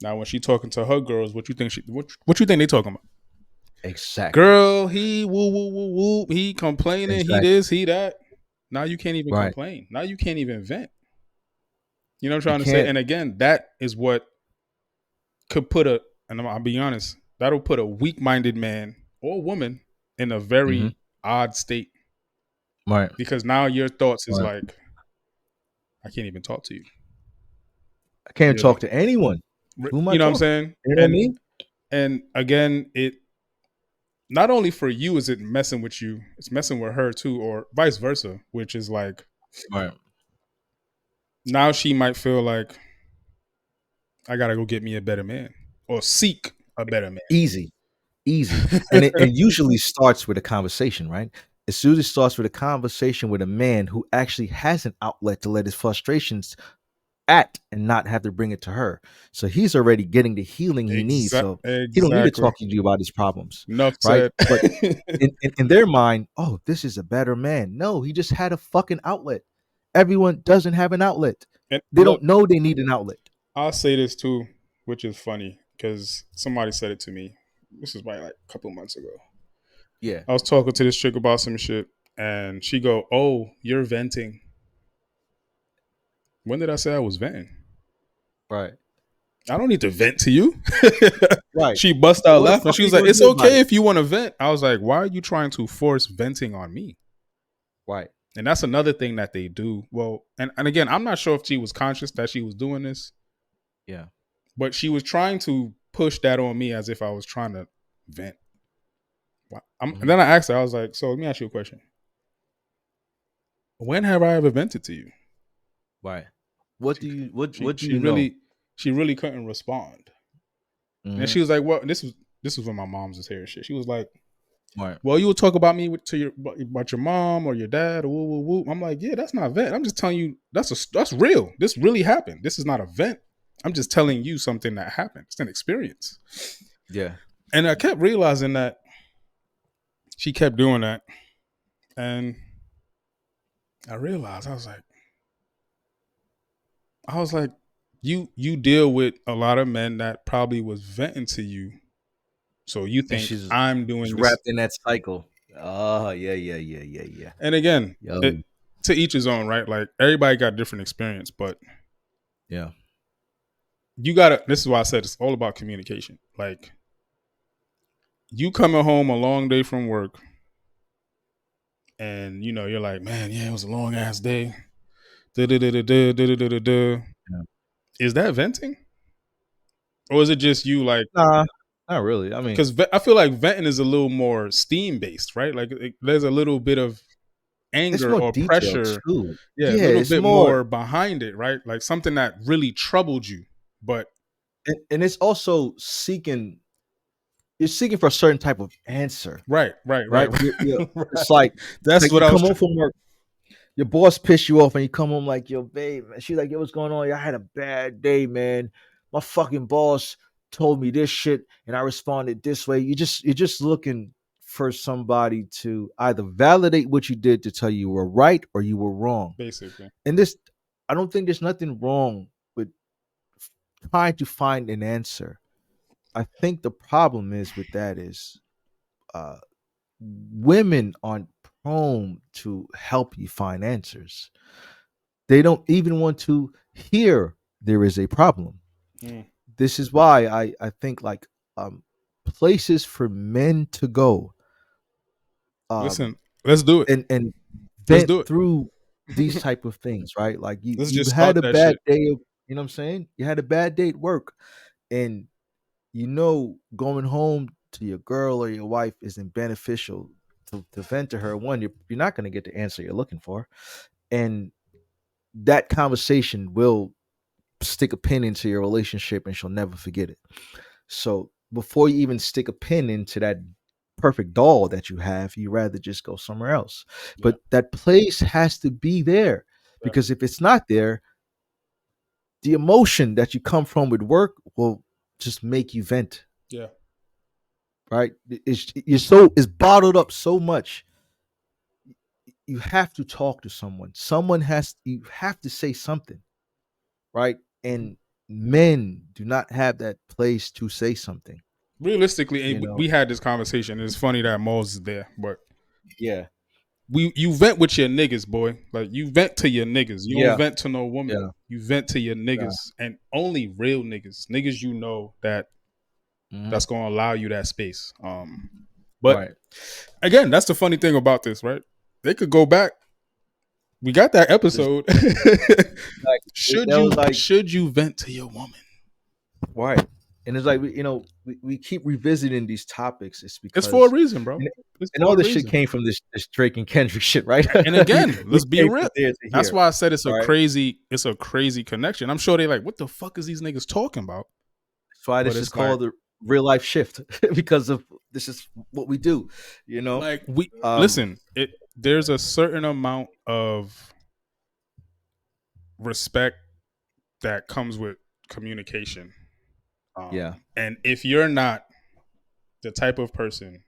Speaker 3: Now when she talking to her girls, what you think they talking about?
Speaker 1: exactly,
Speaker 3: Girl, he woo woo woo woo. He complaining. He
Speaker 1: exactly.
Speaker 3: this. He that. Now you can't even
Speaker 1: Right.
Speaker 3: complain. Now you can't even vent. You know what I'm
Speaker 1: You
Speaker 3: trying to say?
Speaker 1: can't.
Speaker 3: And again, that is what could put a. And I'll be honest. That'll put a weak-minded man or woman in a
Speaker 1: Mhm.
Speaker 3: very odd state
Speaker 1: Right.
Speaker 3: because now your thoughts is
Speaker 1: Right.
Speaker 3: like, I can't even talk to you.
Speaker 1: I can't
Speaker 3: You know,
Speaker 1: talk to anyone. Who am I
Speaker 3: you know what I'm
Speaker 1: talking?
Speaker 3: saying?
Speaker 1: You know what I mean?
Speaker 3: And again, it not only for you is it messing with you, it's messing with her too, or vice versa, which is like
Speaker 1: Right.
Speaker 3: now she might feel like I gotta go get me a better man or seek a better man.
Speaker 1: Easy. Easy. And it usually starts with a conversation, right? As soon as it starts with a conversation with a man who actually has an outlet to let his frustrations at and not have to bring it to her. So he's already getting the healing he needs. So he don't need to
Speaker 3: Exactly.
Speaker 1: talk to you about his problems,
Speaker 3: Enough
Speaker 1: right?
Speaker 3: said.
Speaker 1: But in their mind, oh, this is a better man. No, he just had a fucking outlet. Everyone doesn't have an outlet.
Speaker 3: And
Speaker 1: They
Speaker 3: look,
Speaker 1: don't know they need an outlet.
Speaker 3: I'll say this too, which is funny because somebody said it to me. This is probably like a couple of months ago.
Speaker 1: Yeah.
Speaker 3: I was talking to this chick about some shit, and she go, "Oh, you're venting." When did I say I was venting?
Speaker 1: Right.
Speaker 3: I don't need to vent to you.
Speaker 1: Right.
Speaker 3: She bust
Speaker 1: So
Speaker 3: out
Speaker 1: what the
Speaker 3: laughing.
Speaker 1: fuck
Speaker 3: She
Speaker 1: are
Speaker 3: was
Speaker 1: you
Speaker 3: like,
Speaker 1: gonna
Speaker 3: "It's
Speaker 1: do about
Speaker 3: okay
Speaker 1: it?
Speaker 3: if you want to vent." I was like, "Why are you trying to force venting on me?"
Speaker 1: Right.
Speaker 3: And that's another thing that they do. Well, and again, I'm not sure if she was conscious that she was doing this,
Speaker 1: Yeah.
Speaker 3: but she was trying to push that on me as if I was trying to vent. And
Speaker 1: Mhm.
Speaker 3: then I asked her, I was like, "So let me ask you a question. When have I ever vented to you?"
Speaker 1: Right. What
Speaker 3: She
Speaker 1: do you what
Speaker 3: she
Speaker 1: what do
Speaker 3: she
Speaker 1: you know?
Speaker 3: really she really couldn't respond. And
Speaker 1: Mhm.
Speaker 3: she was like, "Well, this was when my mom's was here and shit." She was like,
Speaker 1: Right.
Speaker 3: "Well, you would talk about me to your about your mom or your dad or woo woo woo." I'm like, "Yeah, that's not vent. I'm just telling you that's real. This really happened. This is not a vent. I'm just telling you something that happened. It's an experience."
Speaker 1: Yeah.
Speaker 3: And I kept realizing that she kept doing that, and I realized I was like, you deal with a lot of men that probably was venting to you, so you
Speaker 1: And
Speaker 3: think
Speaker 1: she's
Speaker 3: I'm doing this.
Speaker 1: wrapped in that cycle. Oh, yeah, yeah, yeah, yeah, yeah.
Speaker 3: And again,
Speaker 1: Yo,
Speaker 3: to each his own, right? Like everybody got different experience, but
Speaker 1: yeah.
Speaker 3: you gotta. This is why I said it's all about communication. Like you coming home a long day from work, and you're like, man, yeah, it was a long ass day. Da-da-da-da-da, da-da-da-da-da.
Speaker 1: Yeah.
Speaker 3: Is that venting, or is it just you like?
Speaker 1: Nah, not really. I mean,
Speaker 3: Because I feel like venting is a little more steam based, right? Like there's a little bit of
Speaker 1: it's
Speaker 3: anger
Speaker 1: more
Speaker 3: or
Speaker 1: detailed
Speaker 3: pressure,
Speaker 1: too.
Speaker 3: yeah, a
Speaker 1: Yeah,
Speaker 3: little
Speaker 1: it's
Speaker 3: bit
Speaker 1: more
Speaker 3: more behind it, right? Like something that really troubled you, but
Speaker 1: and it's also seeking you're seeking for a certain type of answer,
Speaker 3: right, right, right,
Speaker 1: right? You're
Speaker 3: right.
Speaker 1: it's like
Speaker 3: That's
Speaker 1: you
Speaker 3: what I was.
Speaker 1: come home from work, your boss pissed you off, and you come home like, yo, babe, man. She's like, yo, what's going on? I had a bad day, man. My fucking boss told me this shit, and I responded this way. You're just looking for somebody to either validate what you did to tell you were right or you were wrong.
Speaker 3: Basically,
Speaker 1: And this, I don't think there's nothing wrong with trying to find an answer. I think the problem is with that is uh, women aren't prone to help you find answers. They don't even want to hear there is a problem. This is why I think like places for men to go
Speaker 3: Listen,
Speaker 1: um
Speaker 3: let's do it.
Speaker 1: and
Speaker 3: Let's
Speaker 1: vent
Speaker 3: do it.
Speaker 1: through these type of things, right? Like
Speaker 3: Let's
Speaker 1: you
Speaker 3: just
Speaker 1: had
Speaker 3: start
Speaker 1: a
Speaker 3: that
Speaker 1: bad
Speaker 3: shit.
Speaker 1: day of, you know what I'm saying? You had a bad day at work, and going home to your girl or your wife isn't beneficial to vent to her. One, you're not going to get the answer you're looking for, and that conversation will stick a pin into your relationship, and she'll never forget it. So before you even stick a pin into that perfect doll that you have, you rather just go somewhere else.
Speaker 3: Yeah.
Speaker 1: But that place has to be there,
Speaker 3: Yeah.
Speaker 1: because if it's not there, the emotion that you come from with work will just make you vent.
Speaker 3: Yeah.
Speaker 1: Right? It's bottled up so much. You have to talk to someone. You have to say something, right? And men do not have that place to say something.
Speaker 3: Realistically,
Speaker 1: You
Speaker 3: and
Speaker 1: know?
Speaker 3: we had this conversation. It's funny that Mose is there, but
Speaker 1: Yeah.
Speaker 3: you vent with your niggas, boy. Like you vent to your niggas. You don't
Speaker 1: Yeah.
Speaker 3: vent to no woman.
Speaker 1: Yeah.
Speaker 3: You vent to your
Speaker 1: Yeah.
Speaker 3: niggas, and only real niggas. Niggas you know
Speaker 1: Mhm.
Speaker 3: that's gonna allow you that space. But
Speaker 1: Right.
Speaker 3: again, that's the funny thing about this, right? They could go back. We got that
Speaker 1: Just
Speaker 3: episode.
Speaker 1: like
Speaker 3: should
Speaker 1: that
Speaker 3: you
Speaker 1: was like
Speaker 3: should you vent to your woman?
Speaker 1: right. And it's like we keep revisiting these topics. It's
Speaker 3: It's for a
Speaker 1: because
Speaker 3: reason, bro.
Speaker 1: and,
Speaker 3: It's
Speaker 1: and
Speaker 3: for
Speaker 1: all
Speaker 3: a
Speaker 1: this shit
Speaker 3: reason.
Speaker 1: came from this Drake and Kendrick shit, right?
Speaker 3: And
Speaker 1: we,
Speaker 3: again,
Speaker 1: we
Speaker 3: let's be
Speaker 1: came
Speaker 3: real.
Speaker 1: from there to
Speaker 3: That's
Speaker 1: here.
Speaker 3: why I said it's a
Speaker 1: Right.
Speaker 3: crazy connection. I'm sure they like, what the fuck is these niggas talking about?
Speaker 1: That's why
Speaker 3: But
Speaker 1: this is
Speaker 3: it's like,
Speaker 1: called the real life shift because of this is what we do, you know.
Speaker 3: like we
Speaker 1: Um,
Speaker 3: listen. There's a certain amount of respect that comes with communication.
Speaker 1: yeah,
Speaker 3: And if you're not the type of person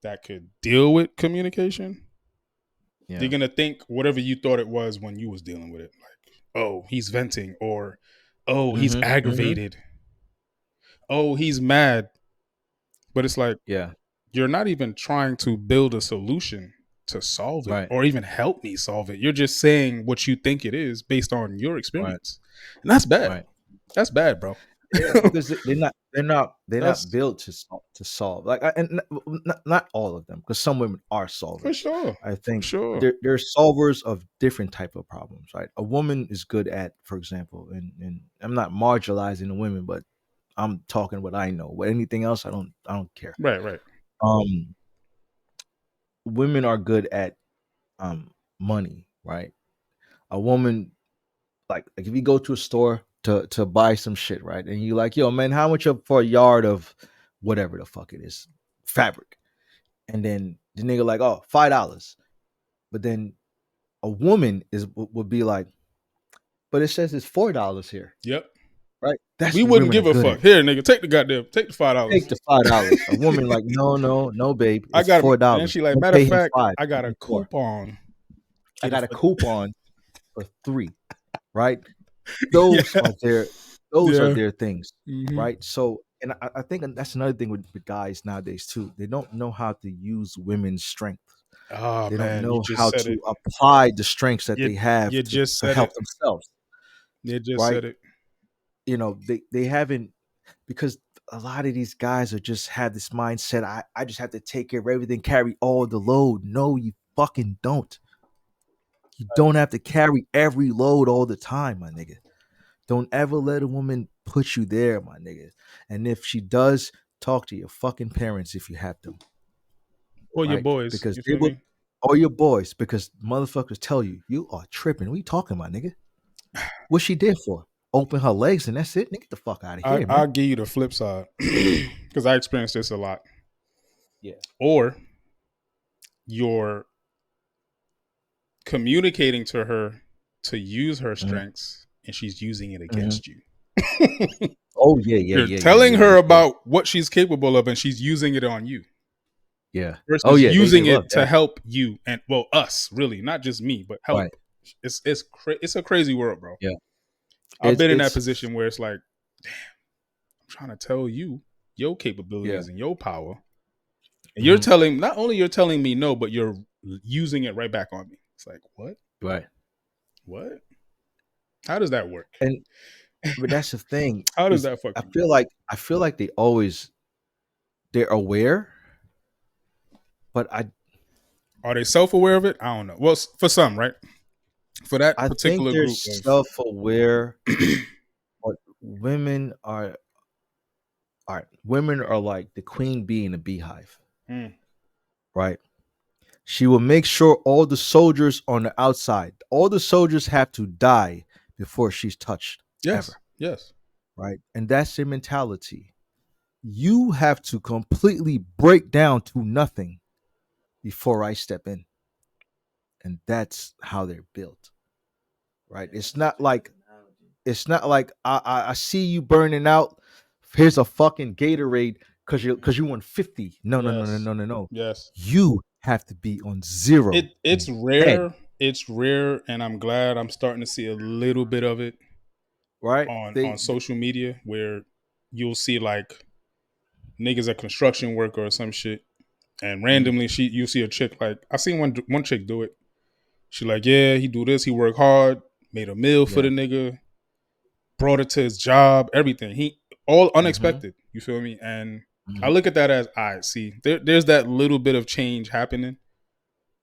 Speaker 3: that could deal with communication, you're
Speaker 1: yeah,
Speaker 3: gonna think whatever you thought it was when you was dealing with it. Like, oh, he's venting, or oh, he's
Speaker 1: hmm
Speaker 3: aggravated, oh, he's mad. But it's like
Speaker 1: yeah,
Speaker 3: you're not even trying to build a solution to solve it
Speaker 1: right,
Speaker 3: or even help me solve it. You're just saying what you think it is based on your
Speaker 1: right,
Speaker 3: experience. And that's bad.
Speaker 1: right.
Speaker 3: That's bad, bro.
Speaker 1: Yeah, because they're not
Speaker 3: That's
Speaker 1: built to solve. Like, and not all of them, because some women are
Speaker 3: for
Speaker 1: solvers.
Speaker 3: sure.
Speaker 1: I
Speaker 3: For
Speaker 1: think
Speaker 3: sure.
Speaker 1: they're solvers of different type of problems. Right, a woman is good at, for example, and I'm not marginalizing the women, but I'm talking what I know. What anything else, I don't care.
Speaker 3: Right, right.
Speaker 1: Um, women are good at money, right? A woman, like if you go to a store to buy some shit, right? And you like, yo, man, how much up for a yard of whatever the fuck it is, fabric? And then the nigga like, oh, $5. But then a woman would be like, but it says it's $4 here,
Speaker 3: Yep.
Speaker 1: right? That's
Speaker 3: We
Speaker 1: what
Speaker 3: wouldn't
Speaker 1: women are
Speaker 3: give a
Speaker 1: good
Speaker 3: fuck.
Speaker 1: at.
Speaker 3: Here, nigga, take the
Speaker 1: Take
Speaker 3: $5.
Speaker 1: the $5. A woman like, no, no, no, babe,
Speaker 3: I
Speaker 1: it's
Speaker 3: got
Speaker 1: four
Speaker 3: him. And then
Speaker 1: dollars
Speaker 3: she like,
Speaker 1: Don't
Speaker 3: matter of
Speaker 1: pay him
Speaker 3: fact,
Speaker 1: five.
Speaker 3: I
Speaker 1: Pay
Speaker 3: got a
Speaker 1: him four.
Speaker 3: coupon.
Speaker 1: I
Speaker 3: Get it
Speaker 1: got a
Speaker 3: for
Speaker 1: coupon for 3, right?
Speaker 3: yeah.
Speaker 1: Those are those are
Speaker 3: Yeah.
Speaker 1: their things,
Speaker 3: Mm-hmm.
Speaker 1: right? So, and I think that's another thing with guys nowadays too. They don't know how to use women's strength.
Speaker 3: Oh
Speaker 1: They don't
Speaker 3: man, you
Speaker 1: know
Speaker 3: just
Speaker 1: how
Speaker 3: said it.
Speaker 1: to apply the strengths that
Speaker 3: You
Speaker 1: they have
Speaker 3: you just
Speaker 1: to
Speaker 3: said
Speaker 1: help
Speaker 3: it.
Speaker 1: themselves,
Speaker 3: You just
Speaker 1: right?
Speaker 3: said it.
Speaker 1: They haven't, because a lot of these guys are just have this mindset. I just have to take care of everything, carry all the load. No, you fucking don't. You don't have to carry every load all the time, my nigga. Don't ever let a woman put you there, my nigga. And if she does, talk to your fucking parents if you have them,
Speaker 3: Or your
Speaker 1: right?
Speaker 3: boys.
Speaker 1: Because
Speaker 3: You
Speaker 1: they
Speaker 3: feel
Speaker 1: will,
Speaker 3: me?
Speaker 1: or your boys, because motherfuckers tell you, you are tripping. What you talking about, nigga? What she did for? Open her legs and that's it? Nigga, get the fuck out of here,
Speaker 3: I'll
Speaker 1: man.
Speaker 3: give you the flip side because I experienced this a lot.
Speaker 1: Yeah.
Speaker 3: Or you're communicating to her to use her
Speaker 1: Mhm,
Speaker 3: strengths and she's using it
Speaker 1: mhm.
Speaker 3: against you.
Speaker 1: Oh yeah, yeah,
Speaker 3: You're
Speaker 1: yeah, yeah,
Speaker 3: telling
Speaker 1: yeah,
Speaker 3: her
Speaker 1: yeah,
Speaker 3: about what she's capable of and she's using it on you
Speaker 1: yeah. Oh
Speaker 3: versus
Speaker 1: yeah, they
Speaker 3: using
Speaker 1: love
Speaker 3: it to
Speaker 1: that.
Speaker 3: help you and well us really, not just me, but
Speaker 1: Right.
Speaker 3: help. It's a crazy world, bro.
Speaker 1: Yeah.
Speaker 3: I've been in that
Speaker 1: It's
Speaker 3: position where it's like, damn, I'm trying to tell you your
Speaker 1: yeah.
Speaker 3: capabilities and your power. And you're
Speaker 1: Mhm.
Speaker 3: telling not only you're telling me no, but you're using it right back on me. It's like, what?
Speaker 1: Right.
Speaker 3: What? How does that work?
Speaker 1: And but that's the thing.
Speaker 3: How does
Speaker 1: Is
Speaker 3: that fuck
Speaker 1: I
Speaker 3: you?
Speaker 1: feel like they're aware, but
Speaker 3: Are they self-aware of it? I don't know. Well, for some, right? For that
Speaker 1: I think
Speaker 3: particular
Speaker 1: they're
Speaker 3: group
Speaker 1: self-aware, but women are like the queen bee in a beehive,
Speaker 3: Mm.
Speaker 1: right? She will make sure all the soldiers on the outside, all the soldiers have to die before she's touched,
Speaker 3: Yes,
Speaker 1: ever,
Speaker 3: yes.
Speaker 1: right? And that's their mentality. You have to completely break down to nothing before I step in. And that's how they're built, right?
Speaker 2: Yeah,
Speaker 1: It's
Speaker 2: that's
Speaker 1: not
Speaker 2: a good
Speaker 1: like
Speaker 2: analogy.
Speaker 1: I see you burning out. Here's a fucking Gatorade because you want 50. No, no, no, no,
Speaker 3: Yes.
Speaker 1: no, no, no.
Speaker 3: Yes.
Speaker 1: You have to be on zero
Speaker 3: It's
Speaker 1: and dead,
Speaker 3: rare. It's rare, and I'm glad I'm starting to see a little bit of it
Speaker 1: right?
Speaker 3: on social media where you'll see like niggas at construction work or some shit, and
Speaker 1: Mhm.
Speaker 3: randomly you see a chick like I seen one chick do it. She like, yeah, he do this, he work hard, made a meal for
Speaker 1: Yeah.
Speaker 3: the nigga, brought it to his job, everything. He all
Speaker 1: Hmm.
Speaker 3: unexpected. You feel me? And I
Speaker 1: Hmm.
Speaker 3: look at that as I see there's that little bit of change happening,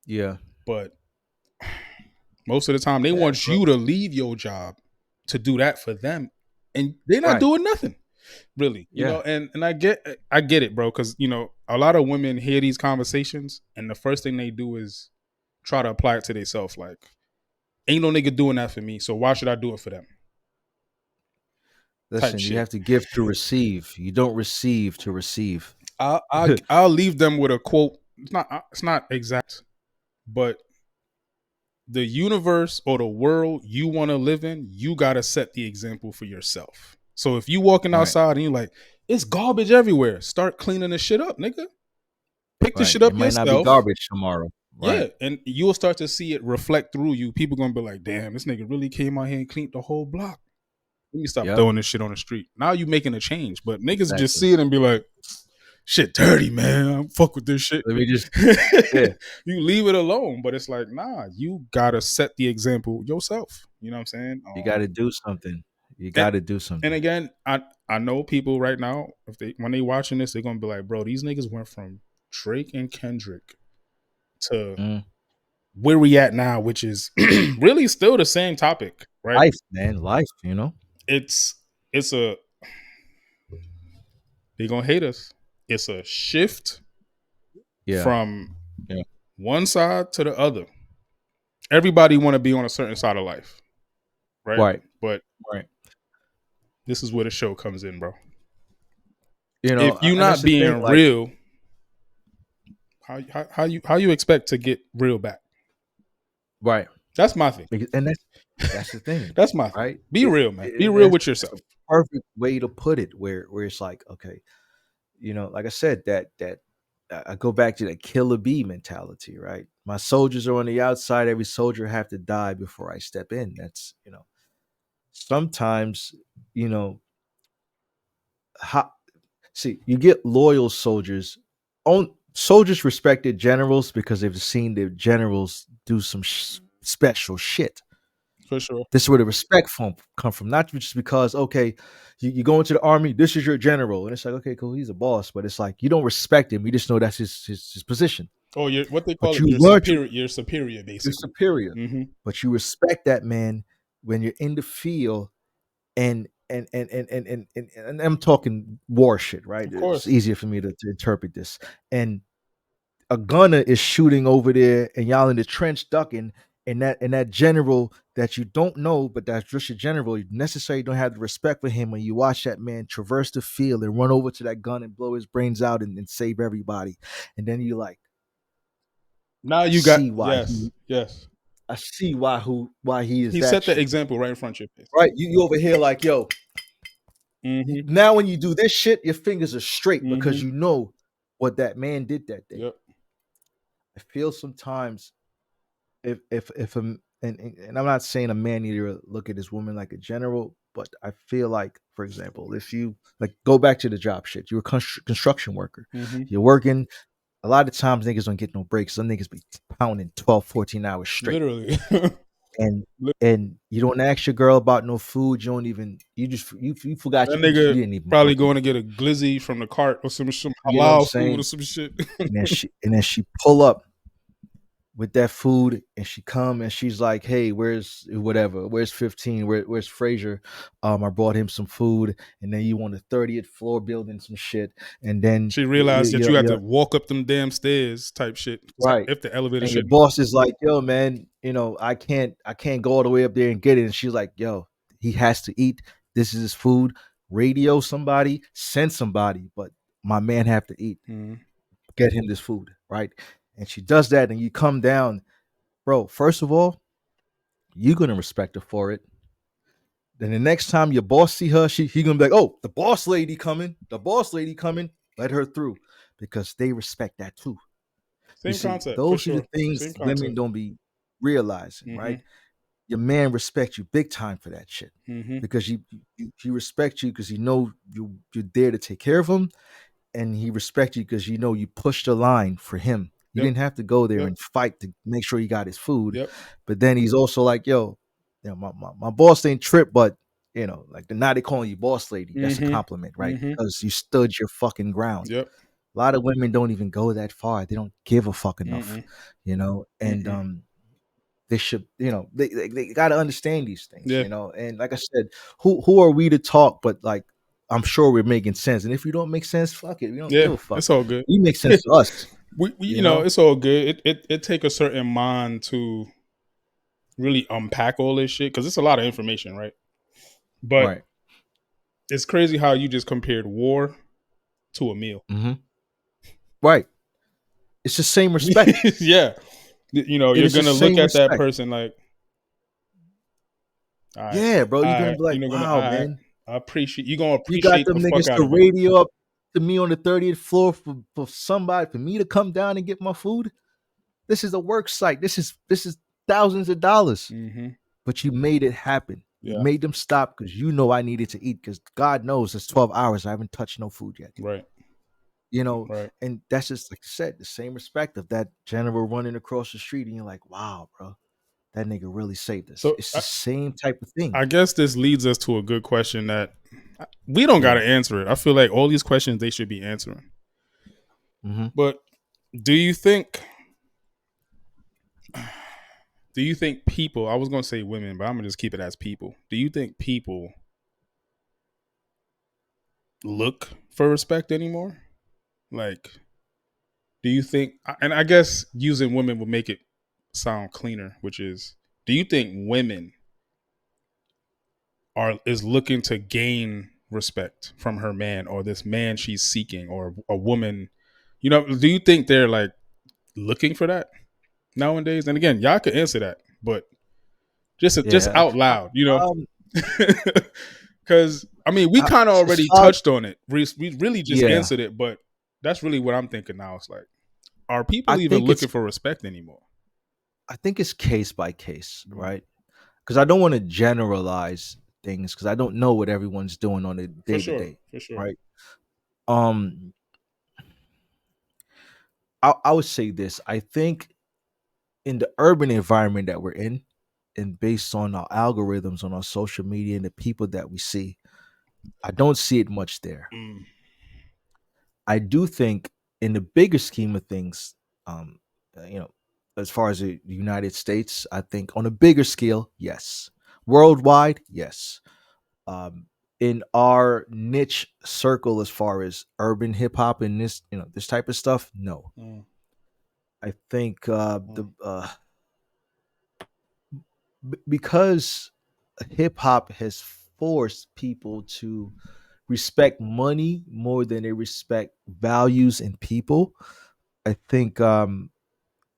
Speaker 1: Yeah.
Speaker 3: but most of the time they
Speaker 1: Yeah,
Speaker 3: want
Speaker 1: bro.
Speaker 3: you to leave your job to do that for them, and they're not
Speaker 1: Right.
Speaker 3: doing nothing really,
Speaker 1: Yeah.
Speaker 3: and I get it, bro, because a lot of women hear these conversations and the first thing they do is try to apply it to themselves. Like, ain't no nigga doing that for me, so why should I do it for them? Type
Speaker 1: Listen, you
Speaker 3: shit.
Speaker 1: have to give to receive. You don't receive to receive.
Speaker 3: I'll leave them with a quote. It's not exact, but the universe or the world you want to live in, you gotta set the example for yourself. So if you walking
Speaker 1: Right.
Speaker 3: outside and you like, it's garbage everywhere, start cleaning the shit up, nigga. Pick the
Speaker 1: Right.
Speaker 3: shit
Speaker 1: It
Speaker 3: up
Speaker 1: might not be
Speaker 3: yourself.
Speaker 1: garbage tomorrow. Right.
Speaker 3: Yeah, and you'll start to see it reflect through you. People gonna be like, damn, this nigga really came out here and cleaned the whole block. Let me stop
Speaker 1: Yep.
Speaker 3: throwing this shit on the street. Now you making a change, but niggas just
Speaker 1: Exactly.
Speaker 3: see it and be like, shit dirty, man. I don't fuck with this shit.
Speaker 1: Let me just yeah.
Speaker 3: You leave it alone, but it's like, nah, you gotta set the example yourself. You know what I'm saying?
Speaker 1: You got to do something. You
Speaker 3: And,
Speaker 1: got to do
Speaker 3: and
Speaker 1: something.
Speaker 3: again, I know people right now, if they when they watching this, they're gonna be like, bro, these niggas went from Drake and Kendrick to
Speaker 1: Mm.
Speaker 3: where we at now, which is really still the same topic, right?
Speaker 1: Life, man. Life. You know.
Speaker 3: It's a they gonna hate us. It's a shift
Speaker 1: Yeah.
Speaker 3: from
Speaker 1: Yeah.
Speaker 3: one side to the other. Everybody want to be on a certain side of life, right?
Speaker 1: Right.
Speaker 3: But
Speaker 1: Right.
Speaker 3: this is where the show comes in, bro.
Speaker 1: You know,
Speaker 3: If you
Speaker 1: and that's
Speaker 3: not
Speaker 1: the thing.
Speaker 3: being
Speaker 1: Like,
Speaker 3: real, how you expect to get real back?
Speaker 1: right.
Speaker 3: That's my thing.
Speaker 1: And that's the thing,
Speaker 3: That's my thing.
Speaker 1: right?
Speaker 3: Be real, man. Be real
Speaker 1: That's
Speaker 3: with
Speaker 1: a
Speaker 3: yourself.
Speaker 1: perfect way to put it. Where it's like, okay, like I said, that I go back to that killer bee mentality, right? My soldiers are on the outside. Every soldier have to die before I step in. That's sometimes you know how see you get loyal soldiers. On soldiers respected generals because they've seen their generals do some special shit.
Speaker 3: For sure.
Speaker 1: This is where the respect come from, not just because okay, you go into the army, this is your general, and it's like okay, cool, he's a boss, but it's like you don't respect him. You just know that's his position.
Speaker 3: Oh, you're what they call
Speaker 1: But
Speaker 3: it.
Speaker 1: you
Speaker 3: You're
Speaker 1: learn to
Speaker 3: superior. You're superior,
Speaker 1: you're
Speaker 3: basically.
Speaker 1: superior,
Speaker 3: Mm-hmm.
Speaker 1: but you respect that man when you're in the field, and I'm talking war shit, right?
Speaker 3: Of
Speaker 1: It's
Speaker 3: course.
Speaker 1: easier for me to interpret this. And a gunner is shooting over there and y'all in the trench ducking, and that general that you don't know but that's just your general, you necessarily don't have the respect for him when you watch that man traverse the field and run over to that gun and blow his brains out and save everybody. And then you like,
Speaker 3: Now
Speaker 1: i
Speaker 3: you got
Speaker 1: see why
Speaker 3: yes,
Speaker 1: he
Speaker 3: yes.
Speaker 1: I see why he is
Speaker 3: He
Speaker 1: that
Speaker 3: set the
Speaker 1: shit,
Speaker 3: example right in front of your face.
Speaker 1: right? You over here like, yo,
Speaker 3: Mm-hmm.
Speaker 1: now when you do this shit your fingers are straight because
Speaker 3: Mm-hmm.
Speaker 1: you know what that man did that day.
Speaker 3: Yep.
Speaker 1: I feel sometimes if and I'm not saying a man need to look at his woman like a general, but I feel like, for example, if you like go back to the job shit, you're a construction worker,
Speaker 3: Mm-hmm.
Speaker 1: you're working. A lot of times niggas don't get no breaks. Some niggas be pounding 12, 14 hours straight.
Speaker 3: Literally.
Speaker 1: and you don't ask your girl about no food. You don't even you forgot
Speaker 3: That
Speaker 1: you
Speaker 3: nigga
Speaker 1: didn't even
Speaker 3: probably
Speaker 1: cook it.
Speaker 3: going to get a glizzy from the cart or some
Speaker 1: You know what I'm
Speaker 3: halal food or
Speaker 1: saying?
Speaker 3: some shit.
Speaker 1: And then she pull up with that food and she come and she's like, hey, where's whatever, where's 15, where's Frazier? I brought him some food, and then you on the 30th floor building some shit, and then
Speaker 3: She realized that you had to
Speaker 1: you're
Speaker 3: walk up them damn stairs type shit.
Speaker 1: right.
Speaker 3: If the elevator
Speaker 1: And your
Speaker 3: shit.
Speaker 1: boss is like, yo, man, I can't go all the way up there and get it. And she's like, yo, he has to eat. This is his food. Radio somebody, send somebody, but my man have to eat.
Speaker 3: Mhm.
Speaker 1: Get him this food, right? And she does that, and you come down, bro. First of all, you're gonna respect her for it. Then the next time your boss see her, he gonna be like, oh, the boss lady coming, the boss lady coming, let her through, because they respect that too. You
Speaker 3: Same
Speaker 1: see,
Speaker 3: concept for
Speaker 1: those are the
Speaker 3: sure.
Speaker 1: things
Speaker 3: Same
Speaker 1: women
Speaker 3: concept.
Speaker 1: don't be realizing,
Speaker 3: Mm-hmm.
Speaker 1: right? Your man respects you big time for that shit,
Speaker 3: Mm-hmm.
Speaker 1: because he respects you because you're there to take care of him, and he respects you because you pushed the line for him. You
Speaker 3: Yep.
Speaker 1: didn't have to go there
Speaker 3: Yep.
Speaker 1: and fight to make sure he got his food.
Speaker 3: Yep.
Speaker 1: But then he's also like, yo, my boss ain't trip, but like now they calling you boss lady. That's a
Speaker 3: Mm-hmm.
Speaker 1: compliment, right?
Speaker 3: Mm-hmm.
Speaker 1: Because you stood your fucking ground.
Speaker 3: Yep.
Speaker 1: A lot of women don't even go that far. They don't give a fuck enough,
Speaker 3: Mm-mm.
Speaker 1: and
Speaker 3: Mm-mm.
Speaker 1: they should, they got to understand these things,
Speaker 3: Yeah.
Speaker 1: and like I said, who are we to talk, but like, I'm sure we're making sense, and if you don't make sense, fuck it, we don't
Speaker 3: Yeah.
Speaker 1: give a fuck.
Speaker 3: It's all good.
Speaker 1: We make sense to us,
Speaker 3: we
Speaker 1: you know.
Speaker 3: it's all good. It take a certain mind to really unpack all this shit because it's a lot of information, right? But
Speaker 1: Right.
Speaker 3: it's crazy how you just compared war to a meal.
Speaker 1: Mm-hmm. Right. It's the same respect.
Speaker 3: Yeah.
Speaker 1: It
Speaker 3: You're
Speaker 1: is the
Speaker 3: gonna look
Speaker 1: same
Speaker 3: at that
Speaker 1: respect.
Speaker 3: person like, all right,
Speaker 1: Yeah, bro,
Speaker 3: all
Speaker 1: you're gonna
Speaker 3: right,
Speaker 1: be like,
Speaker 3: gonna,
Speaker 1: wow,
Speaker 3: all right,
Speaker 1: man,
Speaker 3: I appreciate you. Gonna
Speaker 1: you got
Speaker 3: appreciate
Speaker 1: them
Speaker 3: the fuck
Speaker 1: niggas
Speaker 3: out
Speaker 1: to
Speaker 3: of me.
Speaker 1: radio up to me on the 30th floor for somebody, for me to come down and get my food. This is a work site. This is thousands of dollars.
Speaker 3: Mm-hmm.
Speaker 1: But you made it happen. You
Speaker 3: Yeah.
Speaker 1: made them stop because I needed to eat, because God knows it's 12 hours. I haven't touched no food yet.
Speaker 3: Right. Right.
Speaker 1: And that's just, like I said, the same respect of that general running across the street, and you're like, wow, bro, that nigga really saved us.
Speaker 3: So
Speaker 1: It's the same type of thing.
Speaker 3: I guess this leads us to a good question that we don't got
Speaker 1: Yeah.
Speaker 3: to answer it. I feel like all these questions they should be answering.
Speaker 1: Mm-hmm.
Speaker 3: But do you think people, I was going to say women, but I'm going to just keep it as people. Do you think people look for respect anymore? Like, do you think, and I guess using women would make it sound cleaner, which is, do you think women is looking to gain respect from her man or this man she's seeking, or a woman, do you think they're like looking for that nowadays? And again, y'all could answer that, but just
Speaker 1: Yeah.
Speaker 3: out loud,
Speaker 1: Um,
Speaker 3: because I mean, we kind of already
Speaker 1: society,
Speaker 3: touched on it. We really just
Speaker 1: yeah.
Speaker 3: answered it, but that's really what I'm thinking now. It's like, are
Speaker 1: I
Speaker 3: people even
Speaker 1: think
Speaker 3: looking
Speaker 1: it's
Speaker 3: for respect anymore?
Speaker 1: I think it's case by case, right? Because I don't want to generalize things, because I don't know what everyone's doing on a
Speaker 3: For
Speaker 1: day to
Speaker 3: sure,
Speaker 1: day,
Speaker 3: for sure.
Speaker 1: right? Um, I would say this. I think in the urban environment that we're in, and based on our algorithms on our social media and the people that we see, I don't see it much there.
Speaker 3: Mm.
Speaker 1: I do think in the bigger scheme of things, um, you know, as far as the United States, I think on a bigger scale, yes. Worldwide, yes. Um, in our niche circle, as far as urban hip hop and this type of stuff, no.
Speaker 3: Mm.
Speaker 1: I think
Speaker 3: Mm.
Speaker 1: because hip hop has forced people to respect money more than they respect values and people. I think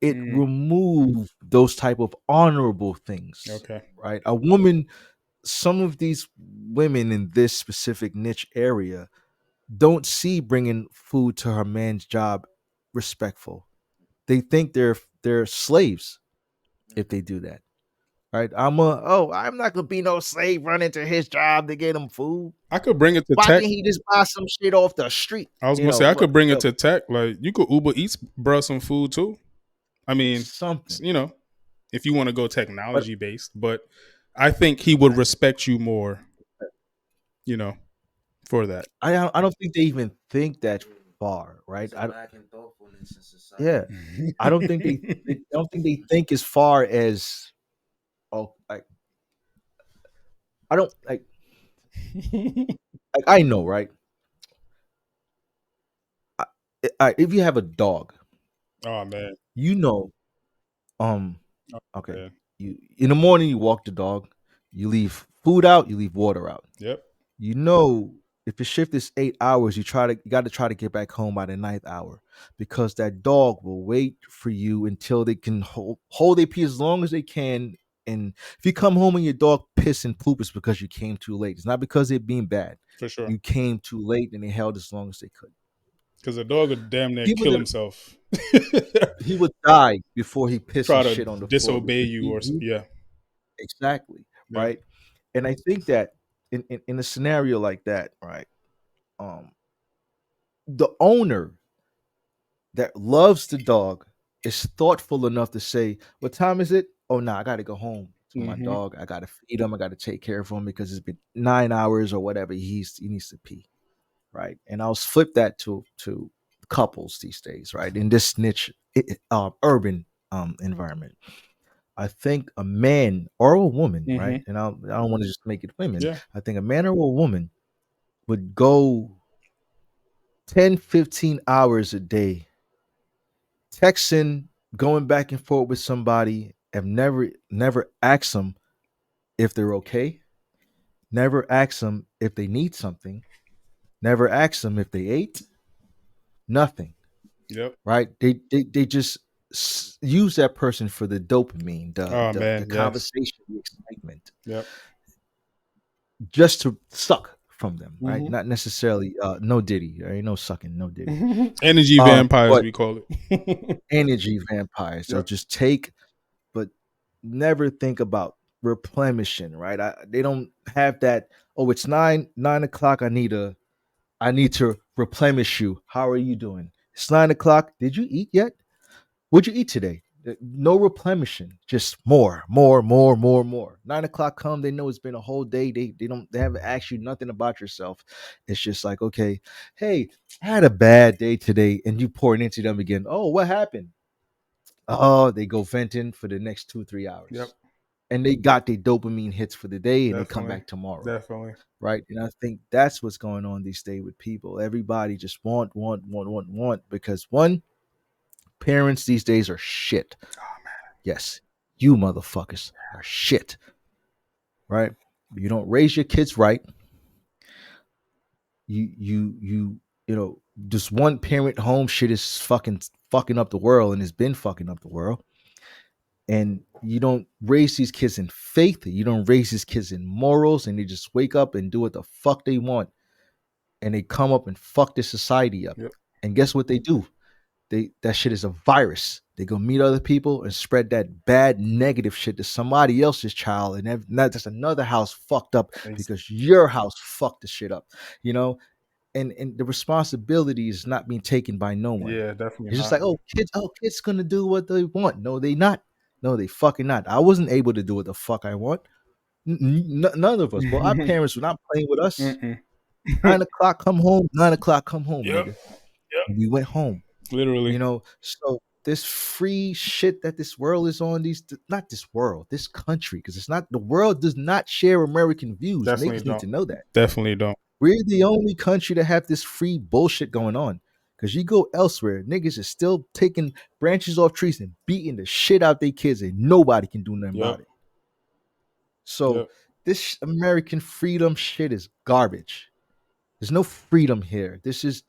Speaker 1: it
Speaker 3: Mm.
Speaker 1: removed those type of honorable things,
Speaker 3: Okay.
Speaker 1: right? A woman, some of these women in this specific niche area don't see bringing food to her man's job respectful. They think they're slaves if they do that. Right? I'm not gonna be no slave running to his job to get him food.
Speaker 3: I could bring it to
Speaker 1: Why
Speaker 3: tech.
Speaker 1: can't he just buy some shit off the street?
Speaker 3: I was gonna say I could bring it to tech. Like, you could Uber Eats, bruh, some food too. I mean,
Speaker 1: Something.
Speaker 3: you know, if you want to go
Speaker 1: But
Speaker 3: technology based. But I think he would respect you more, you know, for that.
Speaker 1: I don't think they even think that far, right?
Speaker 2: There's a lack in thoughtfulness in
Speaker 1: Yeah,
Speaker 2: society.
Speaker 1: I don't think I don't think they think as far as, oh, like I don't like I know, right? I, if you have a dog,
Speaker 3: Oh man.
Speaker 1: you know, um,
Speaker 3: Oh,
Speaker 1: okay,
Speaker 3: man.
Speaker 1: you in the morning you walk the dog, you leave food out, you leave water out.
Speaker 3: Yep.
Speaker 1: You know, if your shift is 8 hours, you got to try to get back home by the ninth hour, because that dog will wait for you until they can hold their peace as long as they can. And if you come home and your dog piss and poop, it's because you came too late. It's not because they're being bad.
Speaker 3: For sure.
Speaker 1: You came too late and they held as long as they could.
Speaker 3: Because the dog would damn near
Speaker 1: People
Speaker 3: kill
Speaker 1: that
Speaker 3: himself.
Speaker 1: he would die before he piss
Speaker 3: Try
Speaker 1: and
Speaker 3: to
Speaker 1: shit on the floor
Speaker 3: disobey
Speaker 1: because
Speaker 3: you or yeah.
Speaker 1: exactly,
Speaker 3: Yeah.
Speaker 1: right. And I think that in a scenario like that, right, um, the owner that loves the dog is thoughtful enough to say, "What time is it? Oh, no, I got to go home to my
Speaker 3: Mm-hmm.
Speaker 1: dog. I got to feed him. I got to take care of him because it's been 9 hours or whatever. He needs to pee." Right. And I'll flip that to couples these days, right? In this niche, urban environment, I think a man or a woman, right?
Speaker 3: Mm-hmm.
Speaker 1: And I don't want to just make it women.
Speaker 3: Yeah.
Speaker 1: I think a man or a woman would go 10, 15 hours a day texting, going back and forth with somebody, and never ask them if they're okay, never ask them if they need something, never ask them if they ate, nothing,
Speaker 3: Yep.
Speaker 1: right? They just use that person for the dopamine,
Speaker 3: Oh
Speaker 1: the
Speaker 3: man. Yes.
Speaker 1: conversation, the excitement,
Speaker 3: Yep.
Speaker 1: just to suck from them, right?
Speaker 3: Mm-hmm.
Speaker 1: Not necessarily no diddy, right? No sucking, no diddy.
Speaker 3: Energy vampires,
Speaker 1: But
Speaker 3: we call it.
Speaker 1: energy vampires, they'll
Speaker 3: Yep.
Speaker 1: just take, but never think about replenishing, right? They don't have that. Oh, it's 9 o'clock. I need to replenish you. How are you doing? It's 9 o'clock. Did you eat yet? What'd you eat today? No replenishing, just more, more, more, more, more. 9 o'clock come, they know it's been a whole day. They haven't asked you nothing about yourself. It's just like, okay, hey, I had a bad day today, and you pouring into them again. Oh, what happened? Oh, they go venting for the next 2, 3 hours,
Speaker 3: Yep.
Speaker 1: and they got their dopamine hits for the day, and they come
Speaker 3: Definitely.
Speaker 1: back tomorrow,
Speaker 3: Definitely.
Speaker 1: right? And I think that's what's going on these days with people. Everybody just want, because one, parents these days are shit. Yes, you motherfuckers are shit, right? You don't raise your kids right. You know, just one parent home shit is fucking up the world, and has been fucking up the world. And you don't raise these kids in faith. You don't raise these kids in morals, and they just wake up and do what the fuck they want, and they come up and fuck this society up.
Speaker 3: Yep.
Speaker 1: And guess what they do? That shit is a virus. They go meet other people and spread that bad negative shit to somebody else's child, and not just another house fucked up
Speaker 3: Ex-
Speaker 1: because your house fucked the shit up, you know. And the responsibility is not being taken by no one.
Speaker 3: Yeah, definitely
Speaker 1: It's just
Speaker 3: not.
Speaker 1: like, kids gonna do what they want. No, they not. No, they fucking not. I wasn't able to do what the fuck I want. None of us. Well, our parents were not playing with us.
Speaker 3: Mm-mm.
Speaker 1: 9 o'clock, come home. 9 o'clock, come home,
Speaker 3: Yep.
Speaker 1: nigga.
Speaker 3: Yep.
Speaker 1: And we went home.
Speaker 3: Literally.
Speaker 1: So this free shit that this world is on, not this world, this country, because it's not, the world does not share American views.
Speaker 3: Definitely
Speaker 1: Niggas need
Speaker 3: don't.
Speaker 1: to know that.
Speaker 3: Definitely don't.
Speaker 1: We're the only country to have this free bullshit going on. Because you go elsewhere, niggas is still taking branches off trees and beating the shit out their kids, and nobody can do nothing
Speaker 3: Yep.
Speaker 1: about it. So
Speaker 3: Yep.
Speaker 1: this American freedom shit is garbage. There's no freedom here. This is